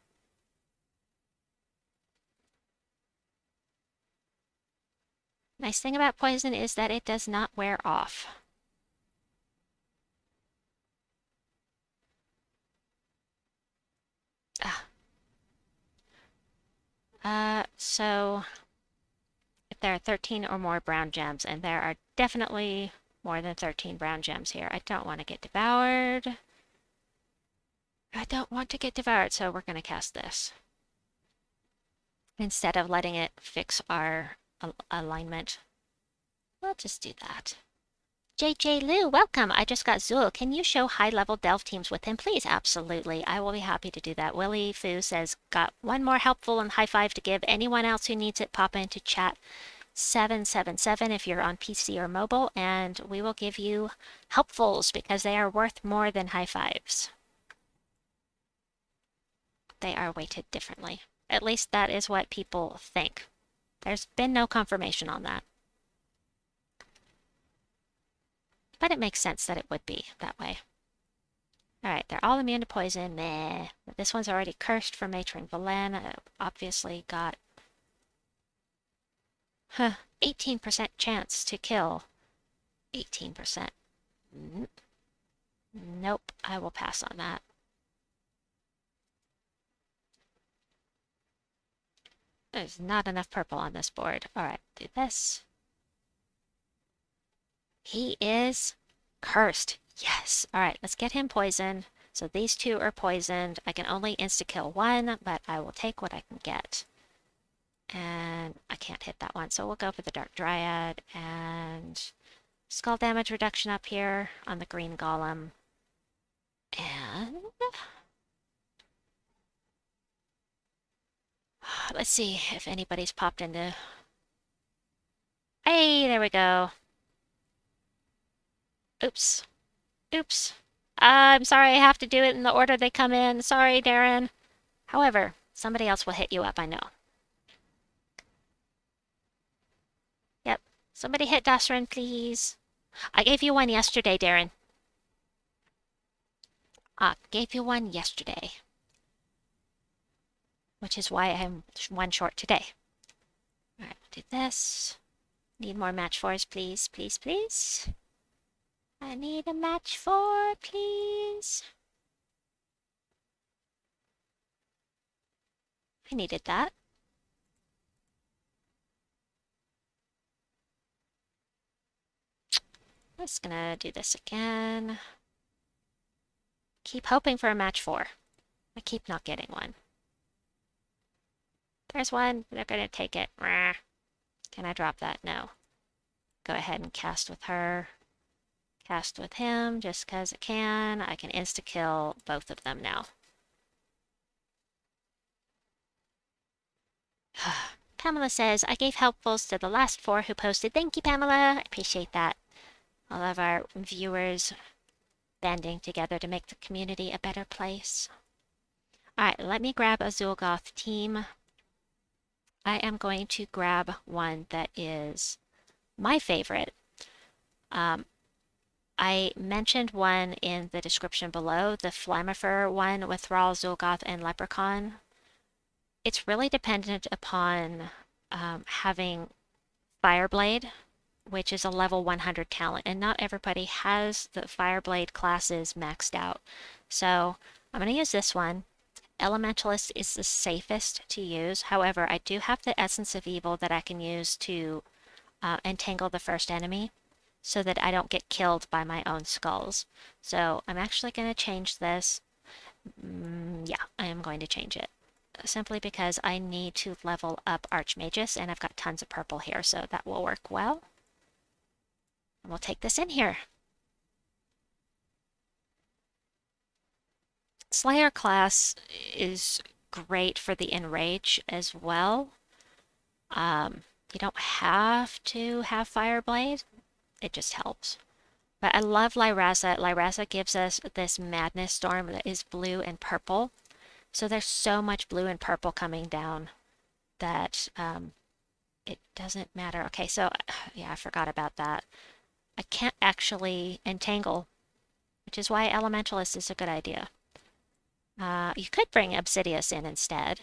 Nice thing about poison is that it does not wear off. So if there are 13 or more brown gems, and there are definitely more than 13 brown gems here, I don't want to get devoured. I don't want to get devoured, so we're going to cast this. Instead of letting it fix our alignment. We'll just do that. JJ Lou, welcome. I just got Zul. Can you show high-level delve teams with him, please? Absolutely. I will be happy to do that. Willie Fu says, got one more helpful and high five to give. Anyone else who needs it, pop into chat 777 if you're on PC or mobile, and we will give you helpfuls because they are worth more than high fives. They are weighted differently. At least that is what people think. There's been no confirmation on that. but it makes sense that it would be that way. Alright, they're all immune to poison. Meh. But this one's already cursed for Matron Valen. Obviously got 18% chance to kill. 18%. Nope, I will pass on that. There's not enough purple on this board. Alright, do this. He is cursed. Yes. Alright, let's get him poisoned. So these two are poisoned. I can only insta-kill one, but I will take what I can get. And I can't hit that one, so we'll go for the Dark Dryad and skull damage reduction up here on the green golem. And let's see if anybody's popped into... Hey, there we go. Oops. Oops. I'm sorry, I have to do it in the order they come in. Sorry, Darren. However, somebody else will hit you up, I know. Yep. Somebody hit Dasrin, please. I gave you one yesterday, Darren. I gave you one yesterday. Which is why I'm one short today. Alright, do this. Need more match 4s, please, please, please. I need a match 4, please. I needed that. Just gonna do this again. Keep hoping for a match 4. I keep not getting one. There's one. They're gonna take it. Can I drop that? No. Go ahead and cast with her. Cast with him just because I can. I can insta-kill both of them now. Pamela says, I gave helpfuls to the last 4 who posted. Thank you, Pamela. I appreciate that. All of our viewers banding together to make the community a better place. Alright, let me grab a Zul'Goth team. I am going to grab one that is my favorite. I mentioned one in the description below, the Flammifer one with Thrall, Zul'Goth, and Leprechaun. It's really dependent upon having Fireblade, which is a level 100 talent, and not everybody has the Fireblade classes maxed out. So I'm going to use this one. Elementalist is the safest to use. However, I do have the Essence of Evil that I can use to entangle the first enemy so that I don't get killed by my own skulls. So I'm actually going to change this. Yeah, I am going to change it. Simply because I need to level up Archmagus, and I've got tons of purple here, so that will work well. And we'll take this in here. Slayer class is great for the Enrage as well. You don't have to have Fireblade. It just helps. But I love Lyraza. Lyraza gives us this Madness Storm that is blue and purple. So there's so much blue and purple coming down that it doesn't matter. Okay, so yeah, I forgot about that. I can't actually entangle, which is why Elementalist is a good idea. You could bring Obsidius in instead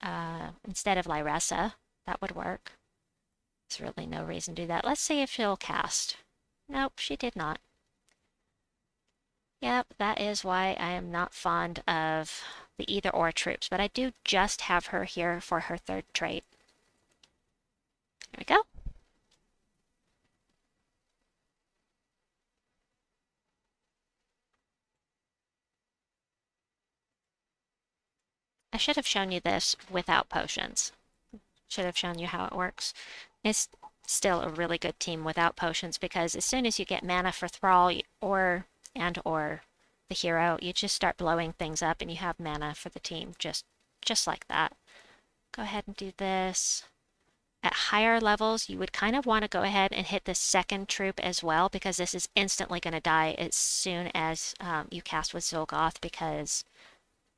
of Lyraza. That would work. There's really no reason to do that. Let's see if she'll cast. Nope, she did not. Yep, that is why I am not fond of the either-or troops, but I do just have her here for her 3rd trait. There we go. I should have shown you this without potions. Should have shown you how it works. It's still a really good team without potions because as soon as you get mana for Thrall or the hero, you just start blowing things up and you have mana for the team just like that. Go ahead and do this. At higher levels, you would kind of want to go ahead and hit the 2nd troop as well because this is instantly going to die as soon as you cast with Zul'Goth because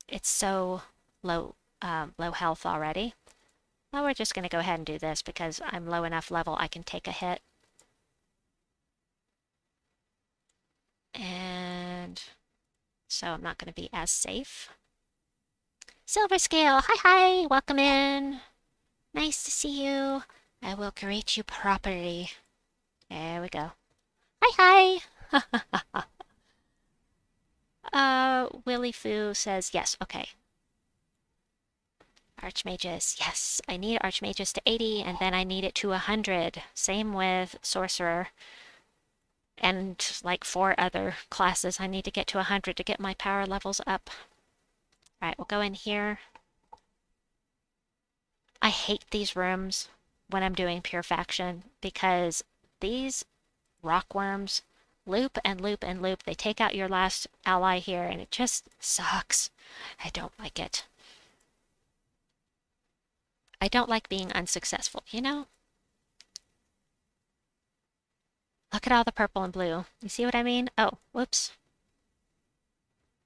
it's so low health already. Well, we're just going to go ahead and do this because I'm low enough level I can take a hit. And so I'm not going to be as safe. Silver Scale, hi hi, welcome in. Nice to see you. I will greet you properly. There we go. Hi hi. Willy Foo says yes, okay. Archmages, yes. I need Archmages to 80, and then I need it to 100. Same with Sorcerer. And like 4 other classes, I need to get to 100 to get my power levels up. Alright, we'll go in here. I hate these rooms when I'm doing pure faction because these rockworms loop and loop and loop. They take out your last ally here and it just sucks. I don't like it. I don't like being unsuccessful, you know? Look at all the purple and blue. You see what I mean? Oh, whoops.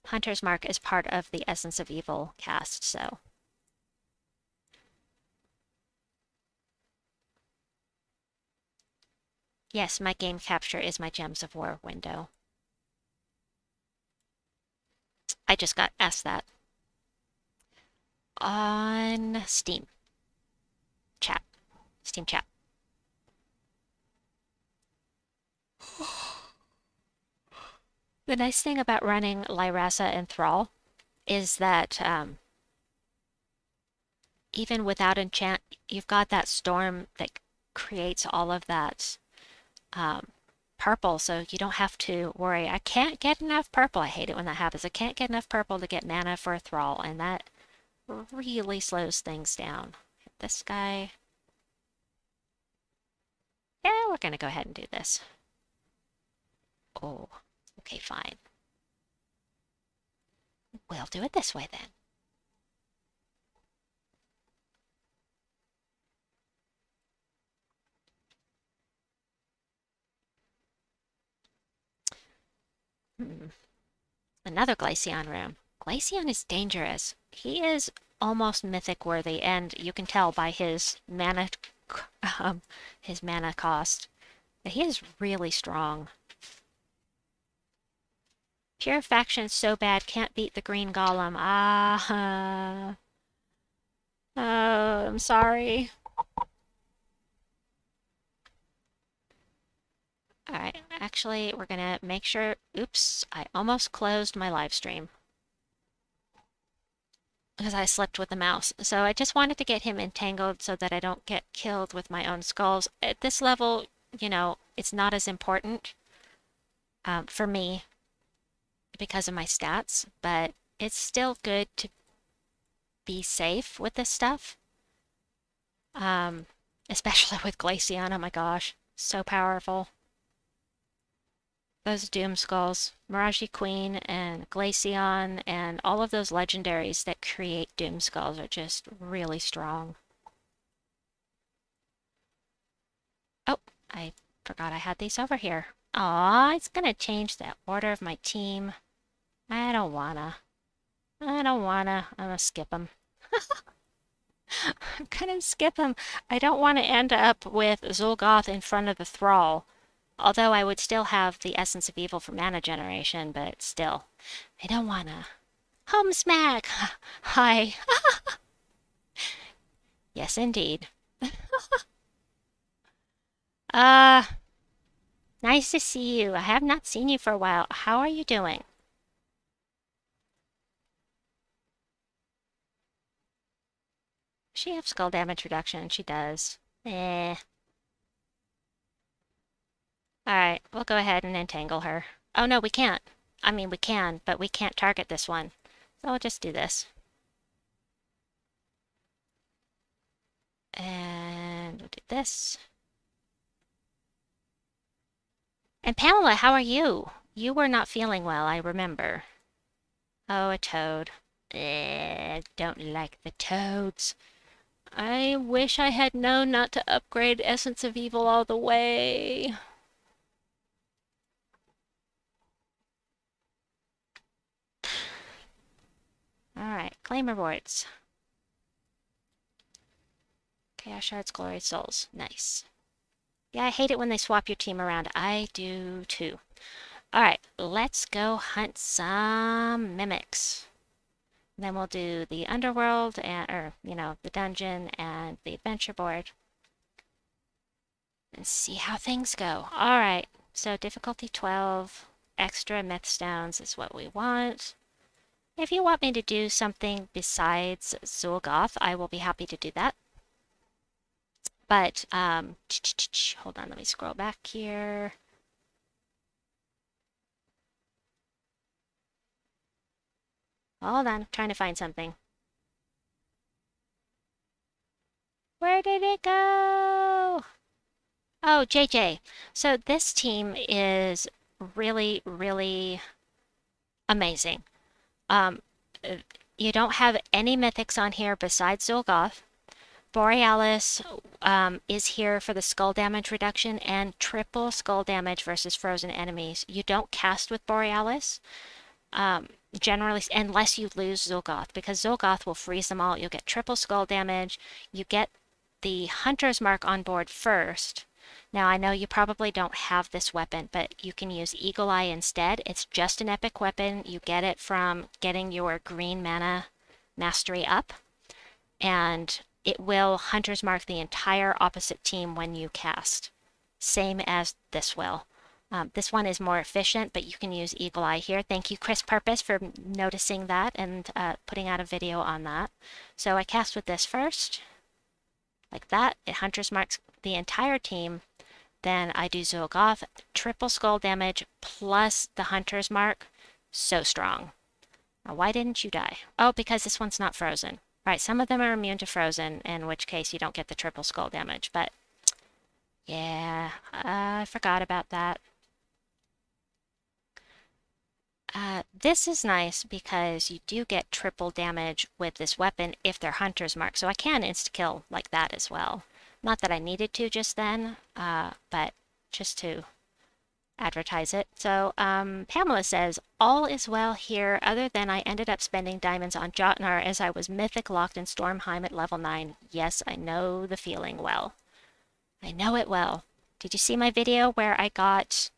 Hunter's Mark is part of the Essence of Evil cast, so. Yes, my game capture is my Gems of War window. I just got asked that. On Steam. Chat. Steam chat. The nice thing about running Lyrasa and Thrall is that even without enchant, you've got that storm that creates all of that purple, so you don't have to worry. I can't get enough purple. I hate it when that happens. I can't get enough purple to get mana for a Thrall, and that really slows things down. Hit this guy. Yeah, we're gonna go ahead and do this. Oh, okay, fine. We'll do it this way then. Another Glaceon room. Glaceon is dangerous. He is almost mythic worthy, and you can tell by his mana cost that he is really strong. Pure faction so bad can't beat the green golem. Ah. Oh, I'm sorry. Alright, actually, we're gonna make sure... Oops, I almost closed my live stream. Because I slipped with the mouse. So I just wanted to get him entangled so that I don't get killed with my own skulls. At this level, you know, it's not as important for me because of my stats, but it's still good to be safe with this stuff. Especially with Glaceon, oh my gosh, so powerful. Those Doom Skulls, Mirage Queen and Glaceon and all of those legendaries that create Doom Skulls are just really strong. Oh, I forgot I had these over here. Aw, it's gonna change the order of my team. I don't wanna. I'm gonna skip them. I'm gonna skip them. I don't want to end up with Zolgoth in front of the Thrall. Although I would still have the Essence of Evil for mana generation, but still. I don't wanna. Home smack! Hi. Yes, indeed. Nice to see you. I have not seen you for a while. How are you doing? She have skull damage reduction. She does. Eh. Alright, we'll go ahead and entangle her. Oh no, we can't. I mean, we can, but we can't target this one. So I'll just do this. And we'll do this. And Pamela, how are you? You were not feeling well, I remember. Oh, a toad. Don't like the toads. I wish I had known not to upgrade Essence of Evil all the way. Alright, claim rewards. Chaos Shards, Glory Souls. Nice. Yeah, I hate it when they swap your team around. I do too. Alright, let's go hunt some mimics. Then we'll do the underworld or the dungeon and the adventure board and see how things go. Alright, so difficulty 12, extra myth stones is what we want. If you want me to do something besides Zul'Goth, I will be happy to do that. But, hold on, let me scroll back here. Hold on, I'm trying to find something. Where did it go? Oh, JJ. So this team is really, really amazing. You don't have any mythics on here besides Zul'Goth. Borealis is here for the skull damage reduction and triple skull damage versus frozen enemies. You don't cast with Borealis, generally, unless you lose Zul'Goth, because Zul'Goth will freeze them all. You'll get triple skull damage. You get the Hunter's Mark on board first. Now, I know you probably don't have this weapon, but you can use Eagle Eye instead. It's just an epic weapon. You get it from getting your green mana mastery up, and it will Hunter's Mark the entire opposite team when you cast. Same as this will. This one is more efficient, but you can use Eagle Eye here. Thank you, Chris Purpose, for noticing that and putting out a video on that. So I cast with this first, like that. It Hunter's Marks the entire team. Then I do Zul'Goth, triple skull damage plus the Hunter's Mark. So strong. Now, why didn't you die? Oh, because this one's not frozen. Right, some of them are immune to frozen, in which case you don't get the triple skull damage, but yeah, I forgot about that. This is nice because you do get triple damage with this weapon if they're Hunter's Mark, so I can insta-kill like that as well. Not that I needed to just then, but just to advertise it. So Pamela says, all is well here, other than I ended up spending diamonds on Jotnar as I was mythic locked in Stormheim at level 9. Yes, I know the feeling well. I know it well. Did you see my video where I got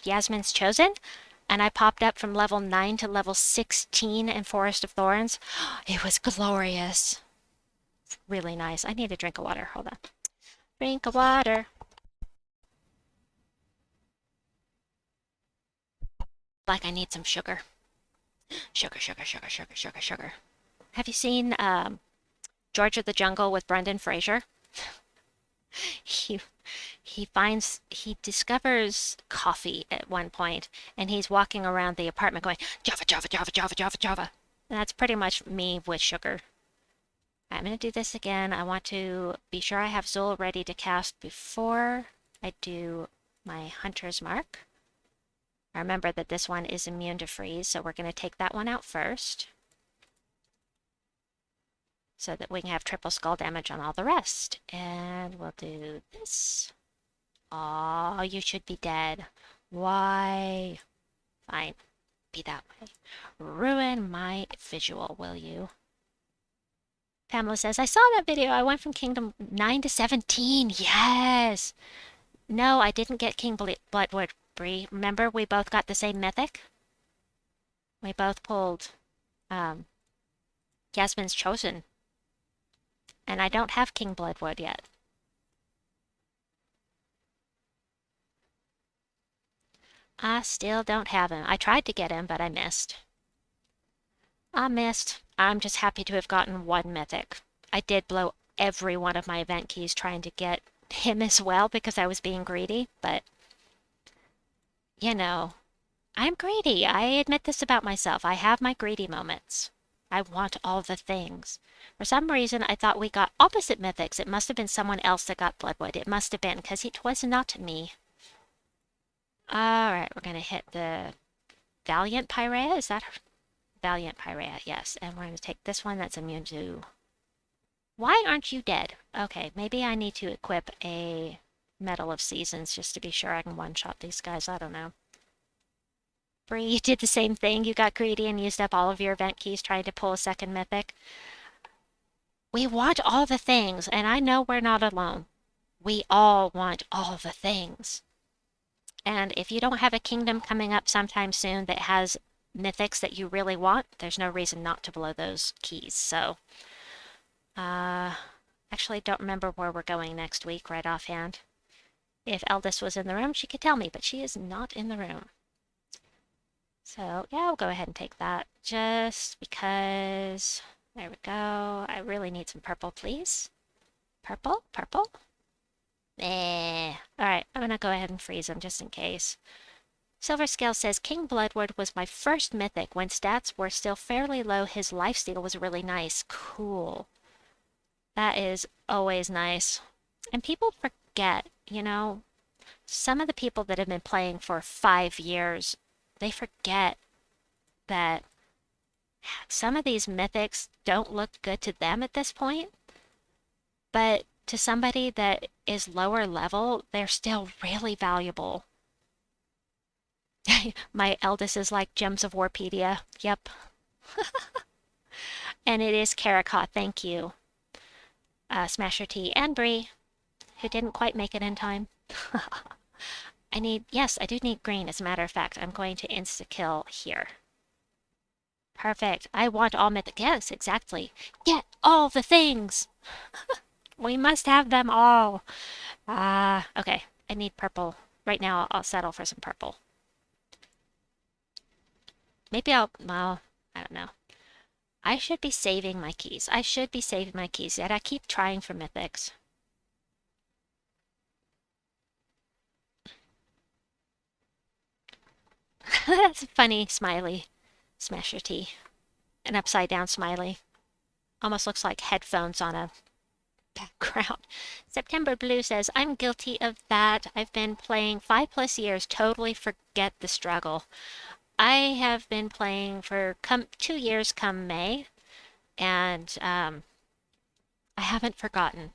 Yasmin's Chosen? And I popped up from level 9 to level 16 in Forest of Thorns? It was glorious. Really nice. I need a drink of water. Hold on. Drink of water. Like I need some sugar. Sugar, sugar, sugar, sugar, sugar, sugar. Have you seen George of the Jungle with Brendan Fraser? He discovers coffee at one point, and he's walking around the apartment going, Java, Java, Java, Java, Java, Java. And that's pretty much me with sugar. I'm going to do this again. I want to be sure I have Zul ready to cast before I do my Hunter's Mark. I remember that this one is immune to freeze, so we're going to take that one out first, so that we can have triple skull damage on all the rest. And we'll do this. Aw, you should be dead. Why? Fine. Be that way. Ruin my visual, will you? Pamela says, I saw that video. I went from Kingdom 9 to 17. Yes! No, I didn't get King Bloodwood, Bree. Remember, we both got the same mythic? We both pulled Yasmin's Chosen. And I don't have King Bloodwood yet. I still don't have him. I tried to get him, but I missed. I'm just happy to have gotten one mythic. I did blow every one of my event keys trying to get him as well because I was being greedy, but I'm greedy. I admit this about myself. I have my greedy moments. I want all the things. For some reason, I thought we got opposite mythics. It must have been someone else that got Bloodwood. It must have been, because it was not me. Alright, we're going to hit the Valiant Pyramid. Is that her? Valiant Pyramid, yes. And we're going to take this one that's immune to... Why aren't you dead? Okay, maybe I need to equip a Medal of Seasons just to be sure I can one-shot these guys. I don't know. Bree, you did the same thing. You got greedy and used up all of your event keys trying to pull a second mythic. We want all the things, and I know we're not alone. We all want all the things. And if you don't have a kingdom coming up sometime soon that has mythics that you really want, there's no reason not to blow those keys. So, actually don't remember where we're going next week right offhand. If Eldest was in the room, she could tell me, but she is not in the room. So, yeah, I'll go ahead and take that just because. There we go. I really need some purple, please. Purple? Purple? Alright, I'm gonna go ahead and freeze them just in case. Silver Scale says, King Bloodwood was my first mythic. When stats were still fairly low, his lifesteal was really nice. Cool. That is always nice. And people forget, you know, some of the people that have been playing for 5 years, they forget that some of these mythics don't look good to them at this point, but to somebody that is lower level, they're still really valuable. My eldest is like Gems of Warpedia. Yep. And it is Karakot, thank you. Smasher T and Bree, who didn't quite make it in time. Yes, I do need green, as a matter of fact. I'm going to insta-kill here. Perfect. I want all mythic. Yes, exactly. Get all the things! We must have them all. Okay. I need purple. Right now, I'll settle for some purple. Maybe well, I don't know. I should be saving my keys. Yet I keep trying for mythics. That's a funny smiley. Smasher T. An upside down smiley. Almost looks like headphones on a background. September Blue says, I'm guilty of that. I've been playing 5+ years. Totally forget the struggle. I have been playing for 2 years come May, and I haven't forgotten.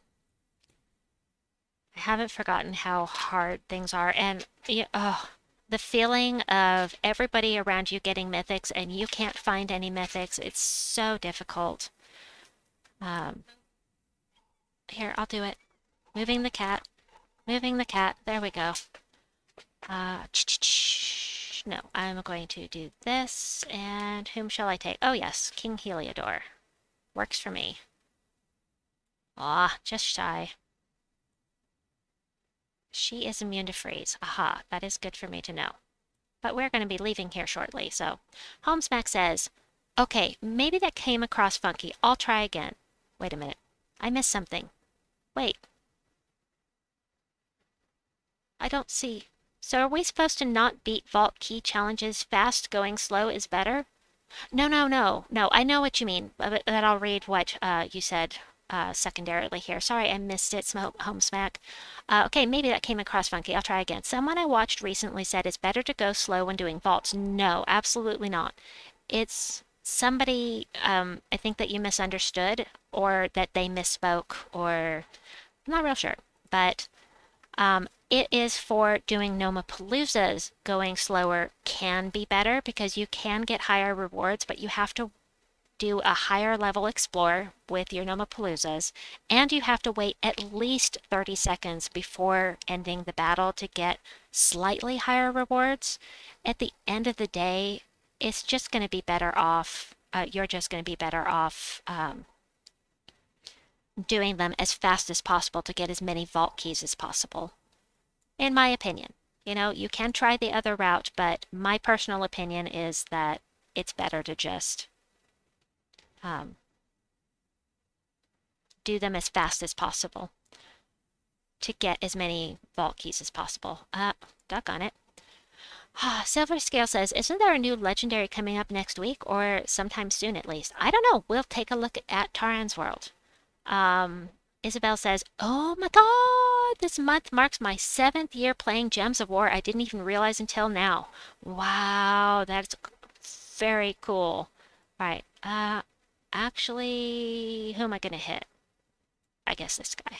I haven't forgotten how hard things are, and the feeling of everybody around you getting mythics and you can't find any mythics, it's so difficult. Here, I'll do it. Moving the cat. There we go. No, I'm going to do this, and whom shall I take? Oh yes, King Heliodor. Works for me. Just shy. She is immune to freeze. Aha, that is good for me to know. But we're going to be leaving here shortly, so. Homesmack says, okay, maybe that came across funky. I'll try again. Wait a minute. I missed something. Wait. I don't see. So are we supposed to not beat vault key challenges fast? Going slow is better? No. No, I know what you mean, but I'll read what you said secondarily here. Sorry, I missed it, Homesmack. Okay, maybe that came across funky. I'll try again. Someone I watched recently said it's better to go slow when doing vaults. No, absolutely not. It's somebody, I think that you misunderstood, or that they misspoke, or I'm not real sure. But it is for doing Nomapaloozas. Going slower can be better because you can get higher rewards, but you have to do a higher level explore with your Nomapaloozas, and you have to wait at least 30 seconds before ending the battle to get slightly higher rewards. At the end of the day, it's just going to be better off. You're just going to be better off doing them as fast as possible to get as many vault keys as possible. In my opinion. You know, you can try the other route, but my personal opinion is that it's better to just do them as fast as possible to get as many vault keys as possible. Duck on it. Silver Scale says, isn't there a new legendary coming up next week or sometime soon at least? I don't know. We'll take a look at Taran's World. Isabel says, oh my god, this month marks my 7th year playing Gems of War. I didn't even realize until now. Wow, that's very cool. Right, actually, who am I gonna hit? I guess this guy.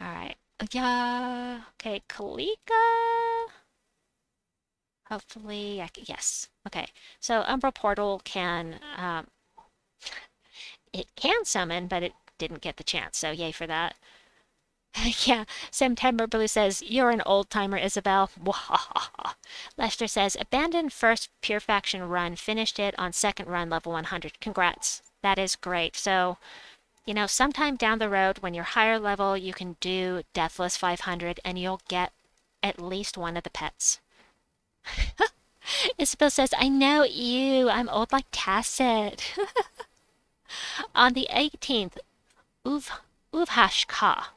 Alright, yeah, okay, Kalika. Hopefully, yes. Okay, so Umbral Portal can, it can summon, but it didn't get the chance, so yay for that. Yeah, September Blue says, "You're an old timer, Isabel." Wahahaha. Lester says, "Abandoned first Pure Faction run, finished it on second run, level 100. Congrats. That is great." So, sometime down the road when you're higher level, you can do Deathless 500 and you'll get at least one of the pets. Isabel says, "I know you. I'm old like Tacit." On the 18th, Uv Uvhashka.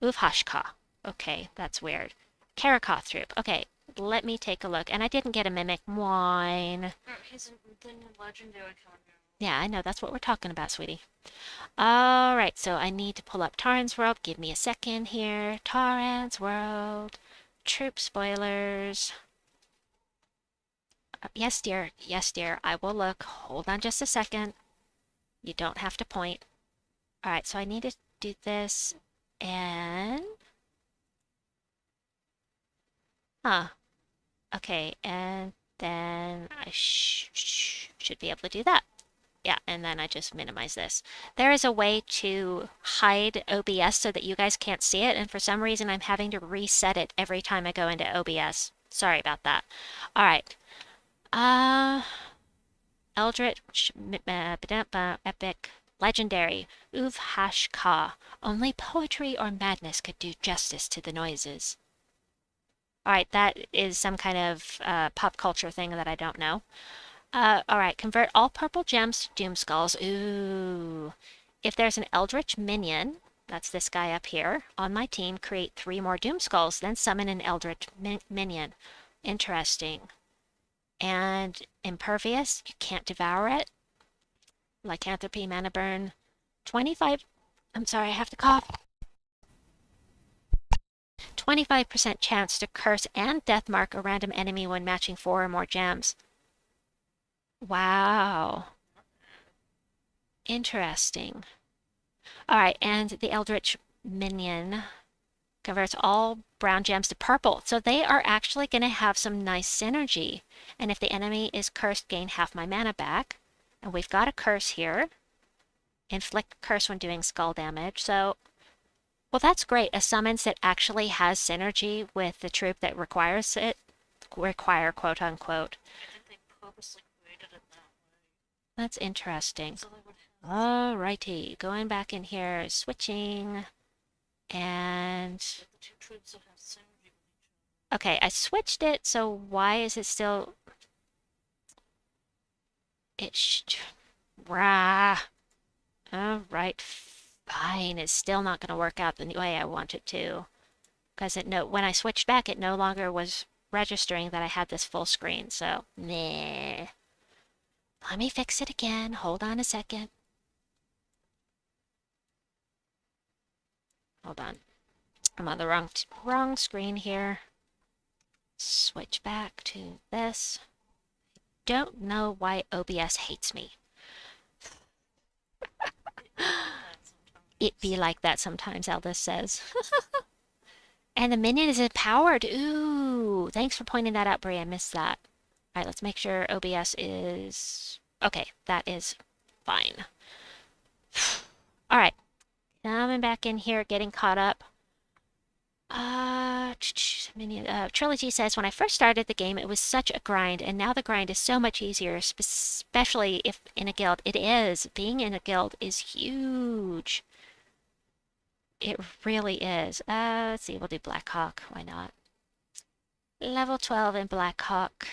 Uvhashka. Okay, that's weird. Karakoth troop. Okay, let me take a look. And I didn't get a mimic. Wine. He's the new legendary coming out. Yeah, I know. That's what we're talking about, sweetie. All right, so I need to pull up Taran's World. Give me a second here. Taran's World. Troop spoilers. Yes, dear. Yes, dear. I will look. Hold on just a second. You don't have to point. All right, so I need to do this and... Huh. Okay, and then I should be able to do that. Yeah, and then I just minimize this. There is a way to hide OBS so that you guys can't see it, and for some reason I'm having to reset it every time I go into OBS. Sorry about that. All right. Uh, Eldritch Epic Legendary Uvhashka. Only poetry or madness could do justice to the noises. All right, that is some kind of pop culture thing that I don't know. All right, convert all purple gems to doom skulls. Ooh. If there's an Eldritch Minion, that's this guy up here, on my team, create 3 more doom skulls, then summon an Eldritch Minion. Interesting. And impervious, you can't devour it. Lycanthropy, mana burn. 25. I'm sorry, I have to cough. 25% chance to curse and death mark a random enemy when matching 4 or more gems. Wow. Interesting. All right, and the Eldritch Minion converts all brown gems to purple. So they are actually going to have some nice synergy. And if the enemy is cursed, gain half my mana back. And we've got a curse here. Inflict curse when doing skull damage. So, well, that's great. A summons that actually has synergy with the troop that requires it. Require, quote unquote. I think they purposely created it that way. That's interesting. So they would have Alrighty, going back in here, switching, and the two troops that have synergy with each other. okay, I switched it, so why is it still... Rah. Alright, fine, it's still not going to work out the way I want it to, because when I switched back, it no longer was registering that I had this full screen, so, nah. Let me fix it again, hold on a second. Hold on. I'm on the wrong screen here. Switch back to this. Don't know why OBS hates me. It be like that sometimes, Aldous says. And the minion is empowered. Ooh, thanks for pointing that out, Brie. I missed that. All right, let's make sure OBS is... Okay, that is fine. All right, coming back in here, getting caught up. Trilogy says, when I first started the game, it was such a grind, and now the grind is so much easier, especially if in a guild. It is. Being in a guild is huge. It really is. Let's see, we'll do Blackhawk. Why not? Level 12 in Blackhawk.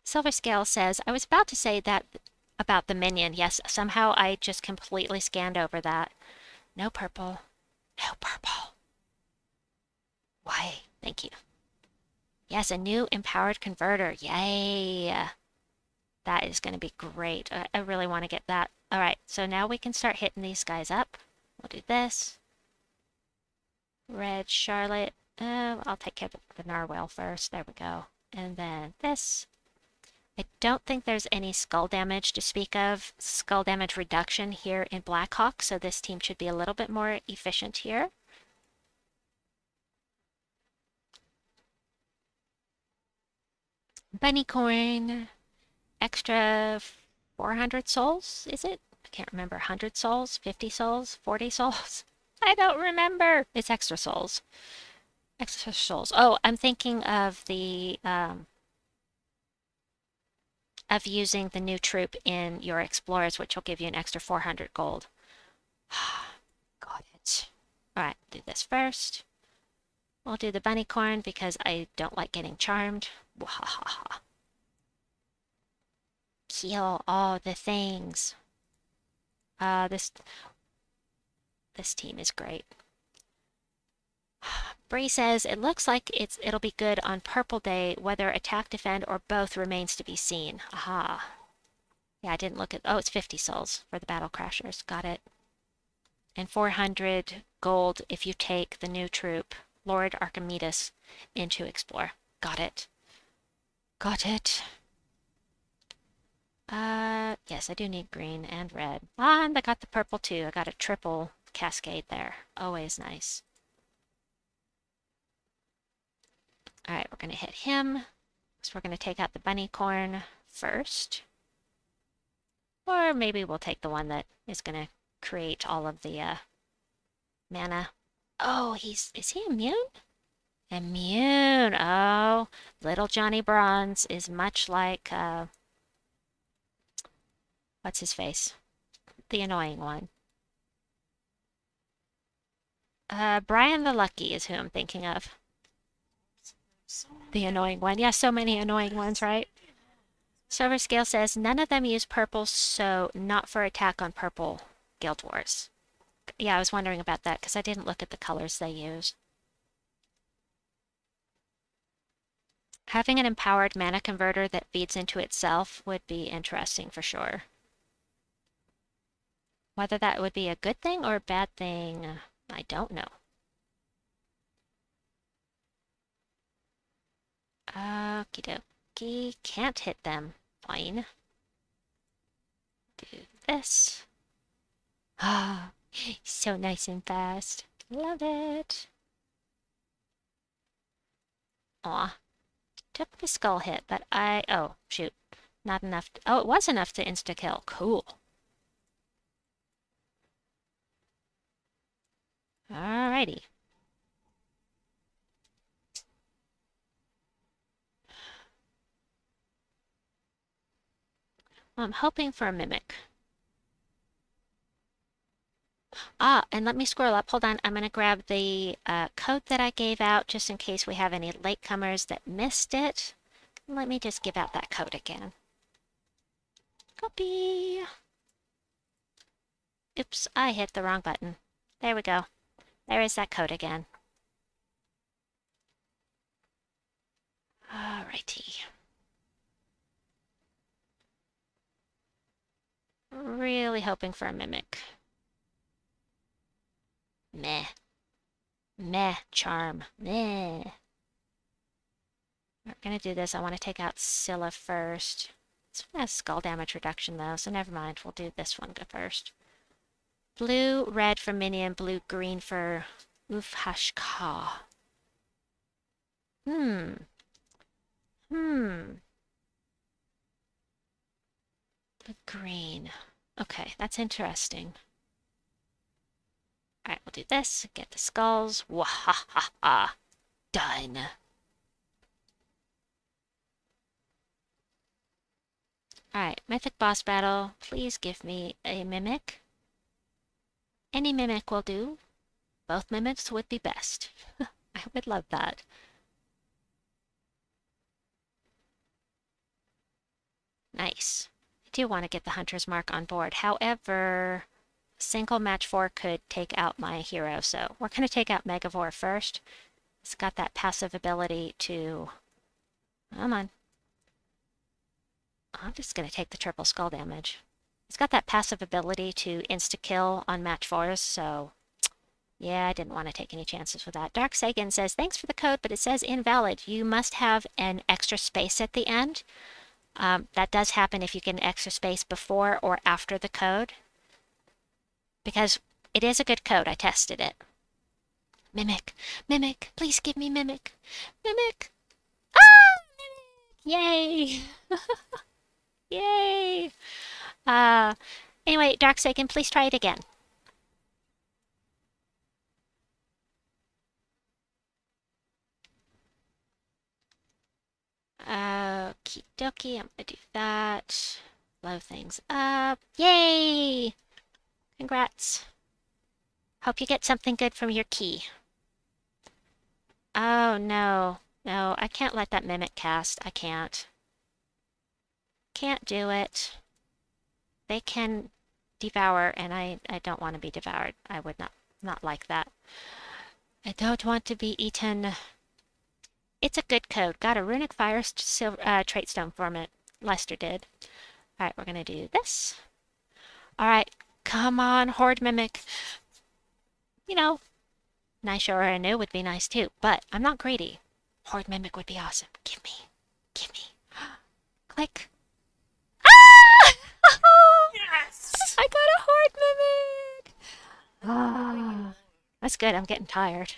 Silver Scale says, I was about to say that about the minion. Yes, somehow I just completely scanned over that. No purple. No purple. Why? Thank you. Yes, a new empowered converter. Yay. That is going to be great. I really want to get that. All right, so now we can start hitting these guys up. We'll do this. Red Charlotte. I'll take care of the Narwhal first. There we go. And then this. I don't think there's any skull damage to speak of. Skull damage reduction here in Blackhawk, so this team should be a little bit more efficient here. Bunny coin. Extra 400 souls, is it? can't remember, 100 souls, 50 souls, 40 souls. I don't remember. It's extra souls. Extra souls. Oh, I'm thinking of the of using the new troop in your explorers, which will give you an extra 400 gold. Got it. All right, do this first. We'll do the bunny corn because I don't like getting charmed. Wahaha. Kill all the things. This team is great. Bree says, it looks like it'll be good on Purple Day, whether attack, defend, or both remains to be seen. Aha. Yeah, I didn't look at... Oh, it's 50 souls for the Battle Crashers. Got it. And 400 gold if you take the new troop, Lord Archimedes, into Explore. Got it. Got it. Yes, I do need green and red. And I got the purple too. I got a triple cascade there. Always nice. All right, we're going to hit him. So we're going to take out the bunny corn first. Or maybe we'll take the one that is going to create all of the mana. Oh, is he immune? Immune. Oh, little Johnny Bronze is much like, what's his face? The annoying one. Brian the Lucky is who I'm thinking of. The annoying one. Yeah, so many annoying ones, right? Silver Scale says, none of them use purple, so not for attack on purple Guild Wars. Yeah, I was wondering about that because I didn't look at the colors they use. Having an empowered mana converter that feeds into itself would be interesting for sure. Whether that would be a good thing or a bad thing, I don't know. Okie dokie. Can't hit them. Fine. Do this. Ah, so nice and fast. Love it. Aw. Took the skull hit, but oh, shoot. Not enough. Oh, it was enough to insta-kill. Cool. Alrighty. I'm hoping for a mimic. And let me scroll up. Hold on. I'm going to grab the code that I gave out just in case we have any latecomers that missed it. Let me just give out that code again. Copy. Oops, I hit the wrong button. There we go. There is that code again. Alrighty. Really hoping for a mimic. Meh. Meh, charm. Meh. We're gonna do this. I want to take out Scylla first. This one has skull damage reduction though, so never mind. We'll do this one first. Blue, red for minion, blue, green for Ufhashka. The green. Okay, that's interesting. Alright, we'll do this. Get the skulls. Wahahaha. Done. Alright, Mythic boss battle. Please give me a mimic. Any mimic will do. Both mimics would be best. I would love that. Nice. I do want to get the Hunter's Mark on board. However, single match 4 could take out my hero, so we're going to take out Megavore first. It's got that passive ability to... Come on. I'm just going to take the triple skull damage. It's got that passive ability to insta-kill on match 4s, so... Yeah, I didn't want to take any chances with that. Dark Sagan says, thanks for the code, but it says invalid. You must have an extra space at the end. That does happen if you get an extra space before or after the code. Because it is a good code. I tested it. Mimic. Mimic. Please give me Mimic. Mimic. Ah! Mimic! Yay! Yay! Anyway, Darksaken, please try it again. Okie dokie, I'm gonna do that. Blow things up. Yay! Congrats. Hope you get something good from your key. Oh, no. No, I can't let that mimic cast. I can't. Can't do it. They can devour, and I don't want to be devoured. I would not like that. I don't want to be eaten. It's a good code. Got a runic fire trait stone from it. Lester did. Alright, we're gonna do this. Alright, come on, Horde Mimic. You know, nice or a new would be nice too, but I'm not greedy. Horde Mimic would be awesome. Give me. Give me. Click. Ah! Yes! I got a Horde Mimic! Ah, that's good. I'm getting tired.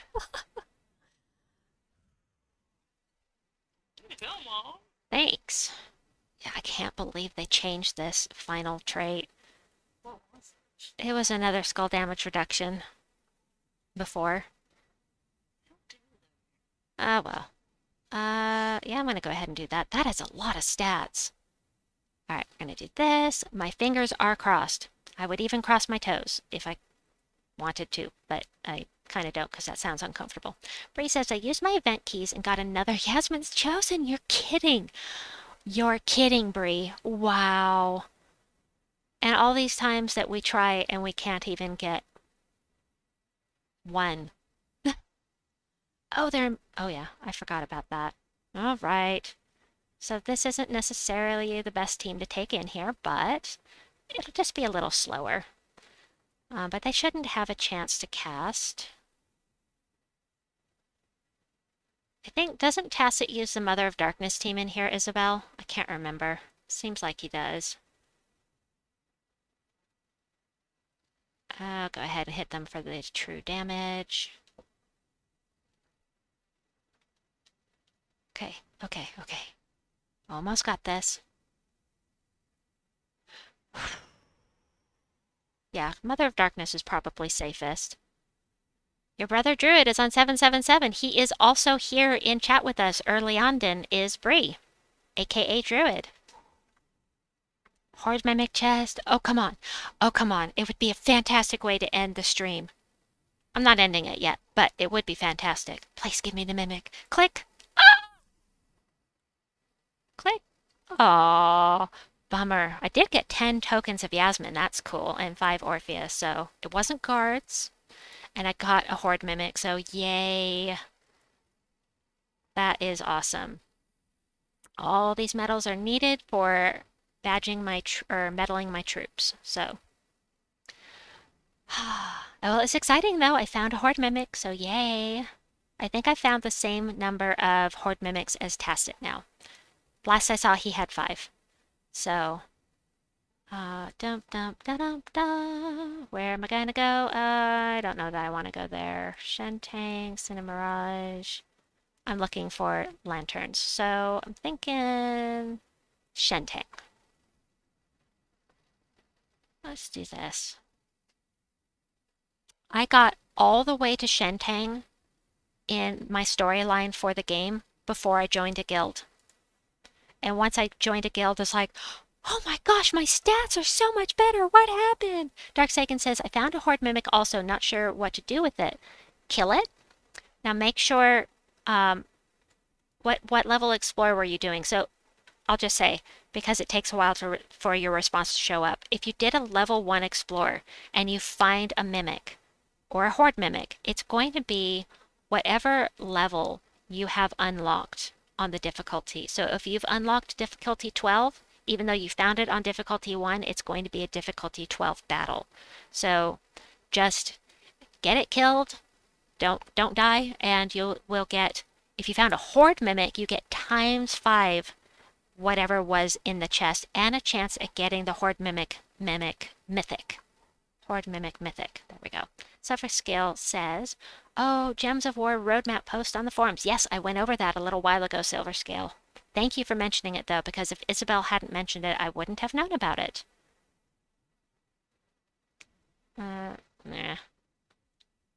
There you go, Mom. Thanks. Yeah, I can't believe they changed this final trait. What was it? It was another skull damage reduction before. Well. Yeah, I'm gonna go ahead and do that. That is a lot of stats. Alright, we're gonna do this. My fingers are crossed. I would even cross my toes if I wanted to, but I kind of don't because that sounds uncomfortable. Bree says, I used my event keys and got another Yasmin's Chosen. You're kidding. You're kidding, Bree. Wow. And all these times that we try and we can't even get one. Oh, yeah, I forgot about that. All right. So this isn't necessarily the best team to take in here, but it'll just be a little slower. But they shouldn't have a chance to cast. I think, doesn't Tacit use the Mother of Darkness team in here, Isabel? I can't remember. Seems like he does. Go ahead and hit them for the true damage. Okay, okay, okay. Almost got this. Yeah, Mother of Darkness is probably safest. Your brother Druid is on 777. He is also here in chat with us. Erlianden is Bree, aka Druid. Horde Mimic chest. Oh, come on. Oh, come on. It would be a fantastic way to end the stream. I'm not ending it yet, but it would be fantastic. Please give me the Mimic. Click. Ah! Click. Aww. Bummer. I did get 10 tokens of Yasmin. That's cool. And 5 Orpheus. So it wasn't guards. And I got a Horde Mimic. So yay. That is awesome. All these medals are needed for badging my medaling my troops. So, well, it's exciting though. I found a Horde Mimic, so yay! I think I found the same number of Horde Mimics as Tacit now. Last I saw, he had 5. So, dum dum da dum da. Where am I gonna go? I don't know that I want to go there. Shentang, Cinemirage. I'm looking for lanterns, so I'm thinking Shentang. Let's do this. I got all the way to Shentang in my storyline for the game before I joined a guild. And once I joined a guild, it's like, oh my gosh, my stats are so much better. What happened? Darksaken says, I found a Horde Mimic also, not sure what to do with it. Kill it. Now make sure, what level Explorer were you doing? So I'll just say, because it takes a while for your response to show up, if you did a level 1 Explorer and you find a Mimic or a Horde Mimic, it's going to be whatever level you have unlocked on the difficulty. So if you've unlocked difficulty 12, even though you found it on difficulty 1, it's going to be a difficulty 12 battle. So just get it killed, don't die, and will get, if you found a Horde Mimic, you get times 5 whatever was in the chest, and a chance at getting the Horde Mimic Mythic. Horde Mimic Mythic. There we go. Sylfrostenath says, oh, Gems of War roadmap post on the forums. Yes, I went over that a little while ago, Sylfrostenath. Thank you for mentioning it, though, because if Isabel hadn't mentioned it, I wouldn't have known about it. Nah.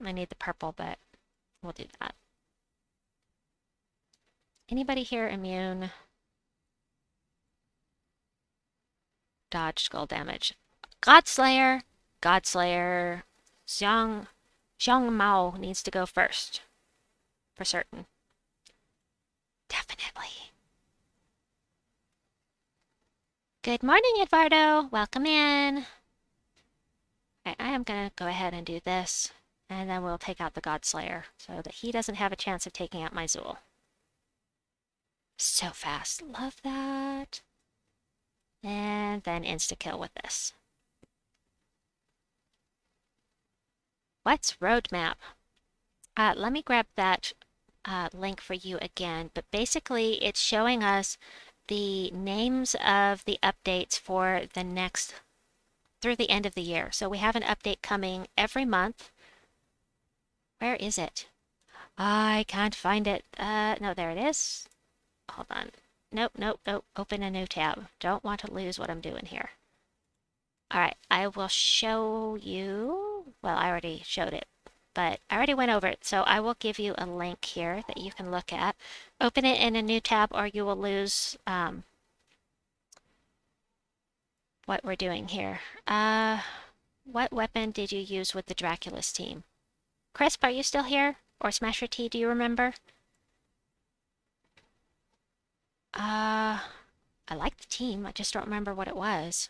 I need the purple, but we'll do that. Anybody here immune? Dodge skull damage. Godslayer! Godslayer. Xiang Mao needs to go first. For certain. Definitely. Good morning, Eduardo. Welcome in. I am going to go ahead and do this, and then we'll take out the Godslayer so that he doesn't have a chance of taking out my Zool. So fast. Love that. And then insta-kill with this. What's roadmap? Let me grab that link for you again, but basically it's showing us the names of the updates for the next, through the end of the year. So we have an update coming every month. Where is it? I can't find it. No, there it is. Hold on. Nope, nope, nope. Open a new tab. Don't want to lose what I'm doing here. All right, I will show you. Well, I already showed it, but I already went over it. So I will give you a link here that you can look at. Open it in a new tab or you will lose what we're doing here. What weapon did you use with the Dracula's team? Crisp, are you still here? Or Smasher T, do you remember? I like the team. I just don't remember what it was.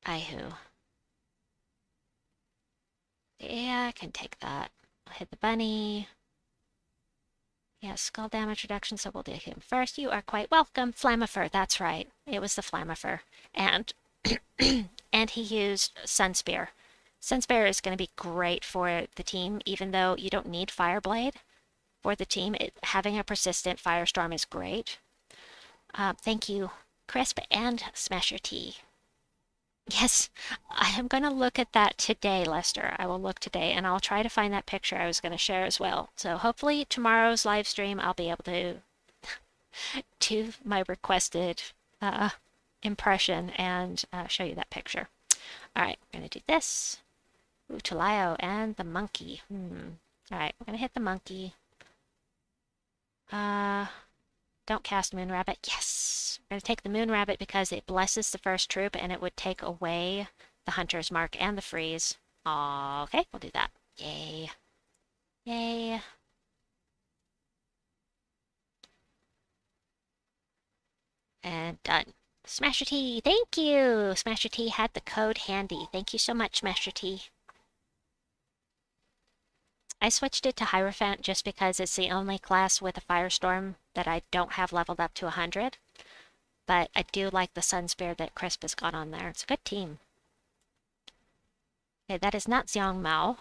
Ihu. Yeah, I can take that. I'll hit the bunny. Yeah, skull damage reduction, so we'll do him first. You are quite welcome. Flamifer, that's right. It was the Flamifer. And and he used Sunspear. Sunspear is going to be great for the team, even though you don't need Fireblade for the team. Having a persistent Firestorm is great. Thank you, Crisp and Smasher T. Yes, I am going to look at that today, Lester. I will look today, and I'll try to find that picture I was going to share as well. So hopefully tomorrow's live stream, I'll be able to do my requested impression and show you that picture. All right, we're going to do this. Utalayo and the monkey. All right, we're going to hit the monkey. Don't cast Moon Rabbit. Yes! We're going to take the Moon Rabbit because it blesses the first troop and it would take away the Hunter's Mark and the freeze. Okay, we'll do that. Yay. Yay. And done. Smasher T, thank you! Smasher T had the code handy. Thank you so much, Smasher T. I switched it to Hierophant just because it's the only class with a Firestorm that I don't have leveled up to 100. But I do like the Sunspear that Crisp has got on there. It's a good team. Okay, that is not Xiang Mao.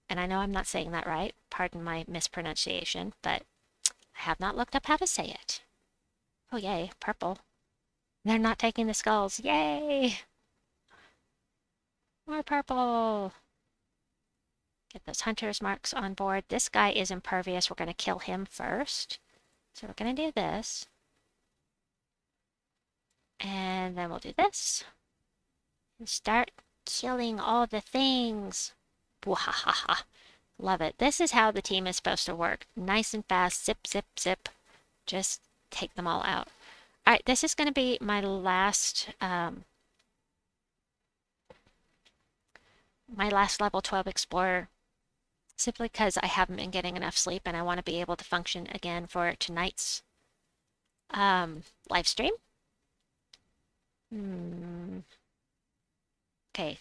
And I know I'm not saying that right. Pardon my mispronunciation, but I have not looked up how to say it. Oh, yay, purple. They're not taking the skulls. Yay! More purple. Get those hunter's marks on board. This guy is impervious. We're going to kill him first. So we're going to do this. And then we'll do this. And start killing all the things. Bwahaha. Love it. This is how the team is supposed to work. Nice and fast. Zip, zip, zip. Just take them all out. All right, this is going to be my last level 12 explorer, simply because I haven't been getting enough sleep and I want to be able to function again for tonight's live stream. Okay.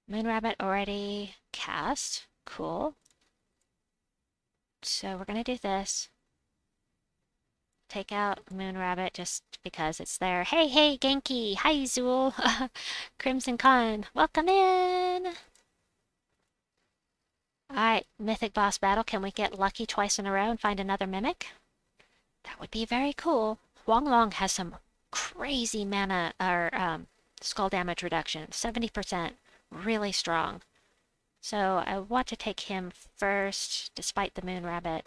Moon Rabbit already cast. Cool. So we're going to do this. Take out Moon Rabbit just because it's there. Hey, hey, Genki! Hi, Zool! Crimson Khan, welcome in! Alright, Mythic Boss Battle. Can we get lucky twice in a row and find another Mimic? That would be very cool. Huang Long has some crazy mana, or skull damage reduction. 70%. Really strong. So I want to take him first, despite the Moon Rabbit.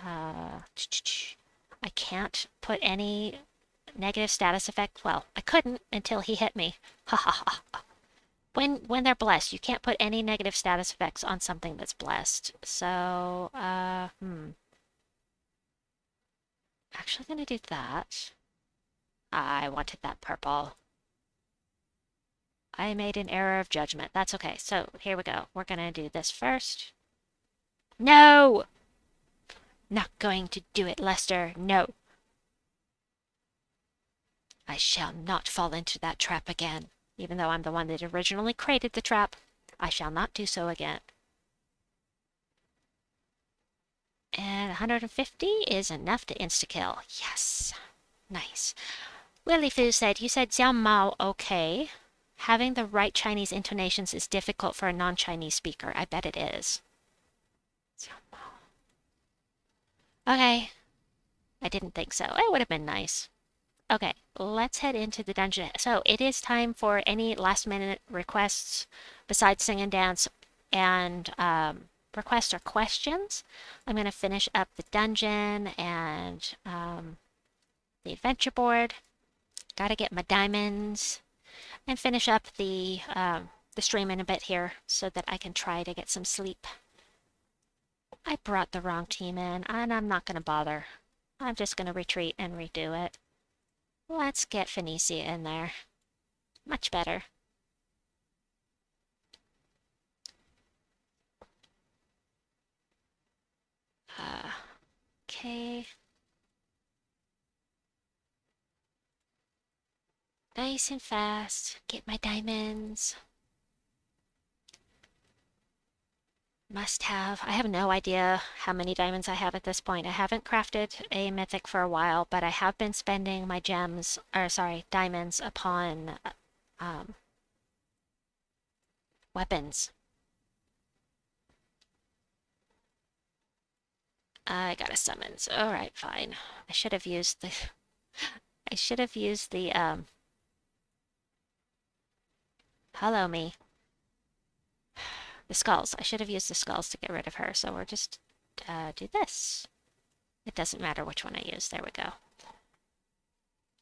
I can't put any negative status effect. Well, I couldn't until he hit me. Ha ha ha. When they're blessed, you can't put any negative status effects on something that's blessed. So, Actually gonna do that. I wanted that purple. I made an error of judgment. That's okay. So, here we go. We're gonna do this first. No! Not going to do it, Lester. No. I shall not fall into that trap again. Even though I'm the one that originally created the trap, I shall not do so again. And 150 is enough to insta-kill. Yes. Nice. Willy Foo said, you said Xiao Mao okay. Having the right Chinese intonations is difficult for a non-Chinese speaker. I bet it is. Xiao Mao. Okay. I didn't think so. It would have been nice. Okay, let's head into the dungeon. So it is time for any last minute requests besides sing and dance and requests or questions. I'm going to finish up the dungeon and the adventure board. Got to get my diamonds and finish up the stream in a bit here so that I can try to get some sleep. I brought the wrong team in and I'm not going to bother. I'm just going to retreat and redo it. Let's get Phoenicia in there. Much better. Okay. Nice and fast. Get my diamonds. Must have. I have no idea how many diamonds I have at this point. I haven't crafted a mythic for a while, but I have been spending my diamonds upon weapons. I got a summons. All right, fine. I should have used the hello me. The skulls. I should have used the skulls to get rid of her, so we'll just do this. It doesn't matter which one I use. There we go.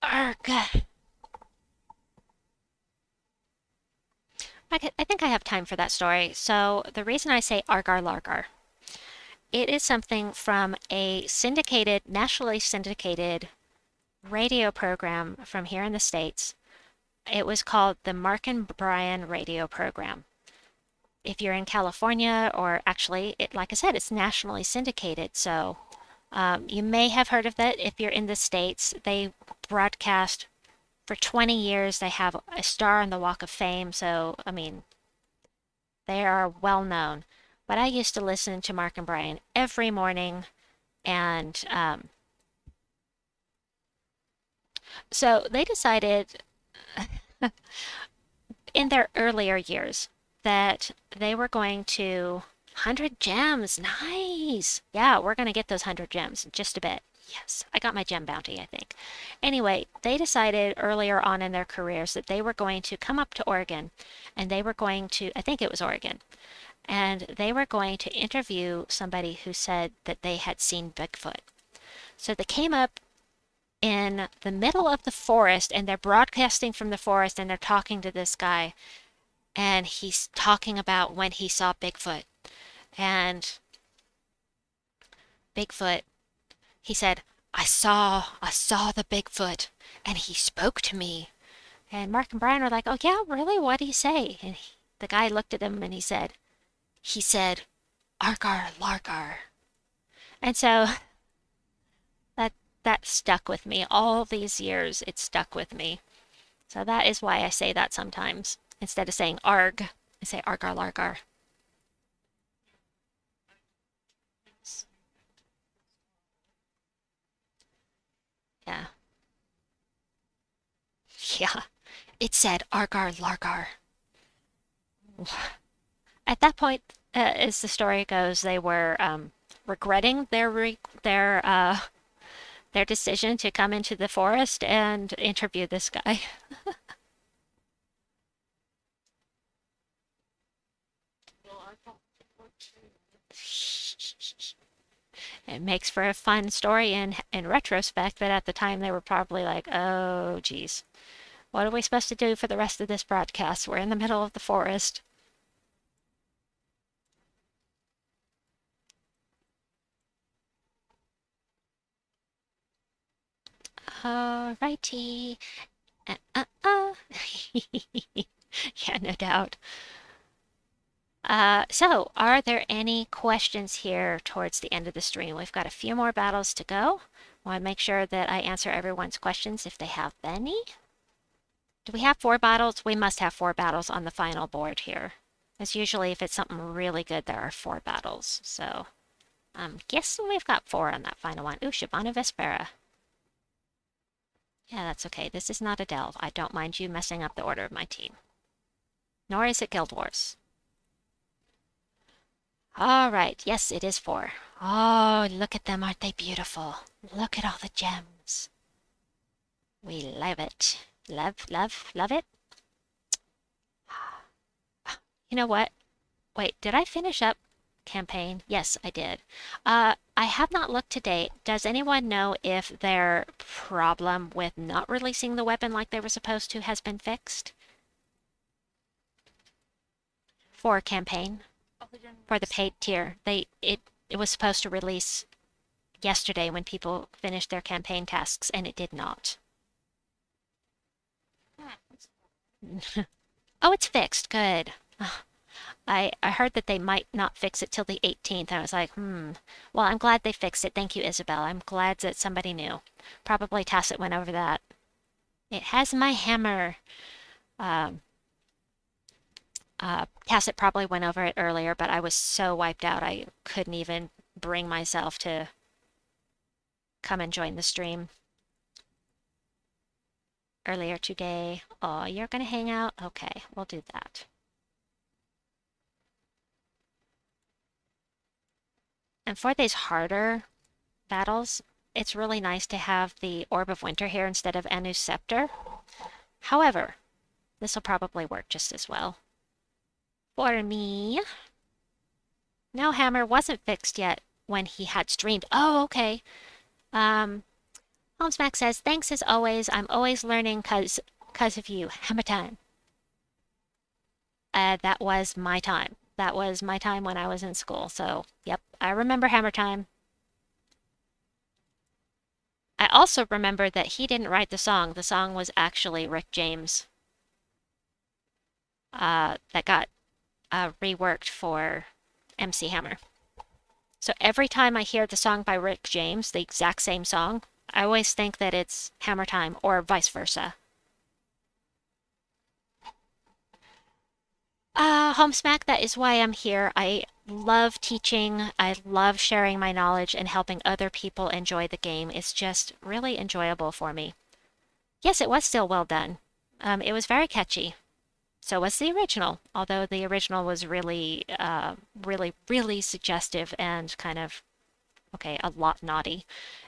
Arg! I think I have time for that story. So the reason I say Argar Largar, it is something from a nationally syndicated radio program from here in the States. It was called the Mark and Brian radio program. If you're in California, or actually, like I said, it's nationally syndicated, so you may have heard of that if you're in the States. They broadcast for 20 years. They have a star on the Walk of Fame, so, I mean, they are well known. But I used to listen to Mark and Brian every morning, and so they decided in their earlier years that they were going to 100 gems. Nice. Yeah, we're going to get those 100 gems in just a bit. Yes, I got my gem bounty, I think. Anyway, they decided earlier on in their careers that they were going to come up to Oregon and they were going to, I think it was Oregon, and they were going to interview somebody who said that they had seen Bigfoot. So they came up in the middle of the forest and they're broadcasting from the forest and they're talking to this guy and he's talking about when he saw Bigfoot. And Bigfoot, he said, I saw the Bigfoot and he spoke to me. And Mark and Brian were like, oh yeah, really? What'd he say? And the guy looked at him and he said, Argar Largar. And so that stuck with me. All these years, it stuck with me. So that is why I say that sometimes. Instead of saying arg, I say Argar Largar. Yeah. Yeah. It said Argar Largar. At that point, as the story goes, they were regretting their decision to come into the forest and interview this guy. It makes for a fun story in retrospect, but at the time they were probably like, oh, geez, what are we supposed to do for the rest of this broadcast? We're in the middle of the forest. Alrighty. Yeah, no doubt. So, are there any questions here towards the end of the stream? We've got a few more battles to go. I want to make sure that I answer everyone's questions if they have any. Do we have 4 battles? We must have 4 battles on the final board here. As usually, if it's something really good, there are 4 battles. So, I'm guessing we've got 4 on that final one. Ooh, Shabana Vespera. Yeah, that's okay. This is not a delve. I don't mind you messing up the order of my team. Nor is it Guild Wars. All right. Yes, it is 4. Oh, look at them. Aren't they beautiful? Look at all the gems. We love it. Love, love, love it. You know what? Wait, did I finish up campaign? Yes, I did. I have not looked to date. Does anyone know if their problem with not releasing the weapon like they were supposed to has been fixed? For campaign? For the paid tier. It was supposed to release yesterday when people finished their campaign tasks, and it did not. Oh, it's fixed. Good. I heard that they might not fix it till the 18th. I was like, Well, I'm glad they fixed it. Thank you, Isabel. I'm glad that somebody knew. Probably Tacit went over that. It has my hammer. Tacit probably went over it earlier, but I was so wiped out I couldn't even bring myself to come and join the stream earlier today. Oh, you're gonna hang out? Okay, we'll do that. And for these harder battles, it's really nice to have the Orb of Winter here instead of Anu's Scepter. However, this will probably work just as well. For me. No, hammer wasn't fixed yet when he had streamed. Oh, okay. Holmesmack says, thanks as always. I'm always learning cause of you. Hammer time. That was my time. That was my time when I was in school. So, yep, I remember hammer time. I also remember that he didn't write the song. The song was actually Rick James. That got reworked for MC Hammer. So every time I hear the song by Rick James, the exact same song, I always think that it's Hammer Time or vice versa. Homesmack, that is why I'm here. I love teaching. I love sharing my knowledge and helping other people enjoy the game. It's just really enjoyable for me. Yes, it was still well done. It was very catchy. So was the original, although the original was really, really suggestive and kind of, okay, a lot naughty,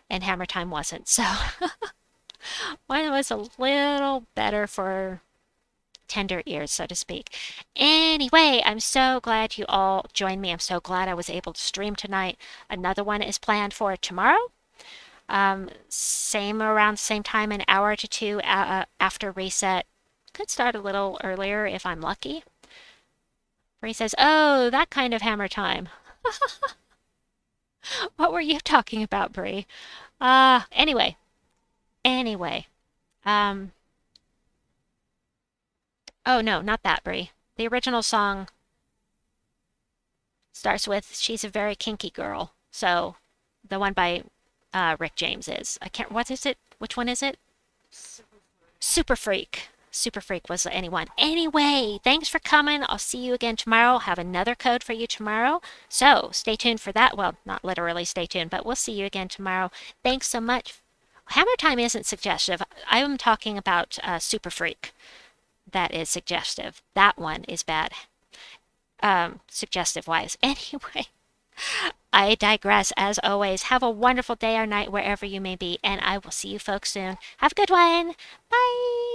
and Hammer Time wasn't. So one was a little better for tender ears, so to speak. Anyway, I'm so glad you all joined me. I'm so glad I was able to stream tonight. Another one is planned for tomorrow. Around the same time, an hour to 2 after reset. Could start a little earlier if I'm lucky. Bree says, oh, that kind of hammer time. What were you talking about, Bree? Anyway. Oh, no, not that, Bree. The original song starts with, she's a very kinky girl. So, the one by Rick James is. What is it? Which one is it? Super Freak. Super Freak was anyone. Anyway, thanks for coming. I'll see you again tomorrow. I'll have another code for you tomorrow. So stay tuned for that. Well, not literally stay tuned, but we'll see you again tomorrow. Thanks so much. Hammer Time isn't suggestive. I'm talking about Super Freak. That is suggestive. That one is bad. Suggestive wise. Anyway, I digress as always. Have a wonderful day or night wherever you may be, and I will see you folks soon. Have a good one. Bye.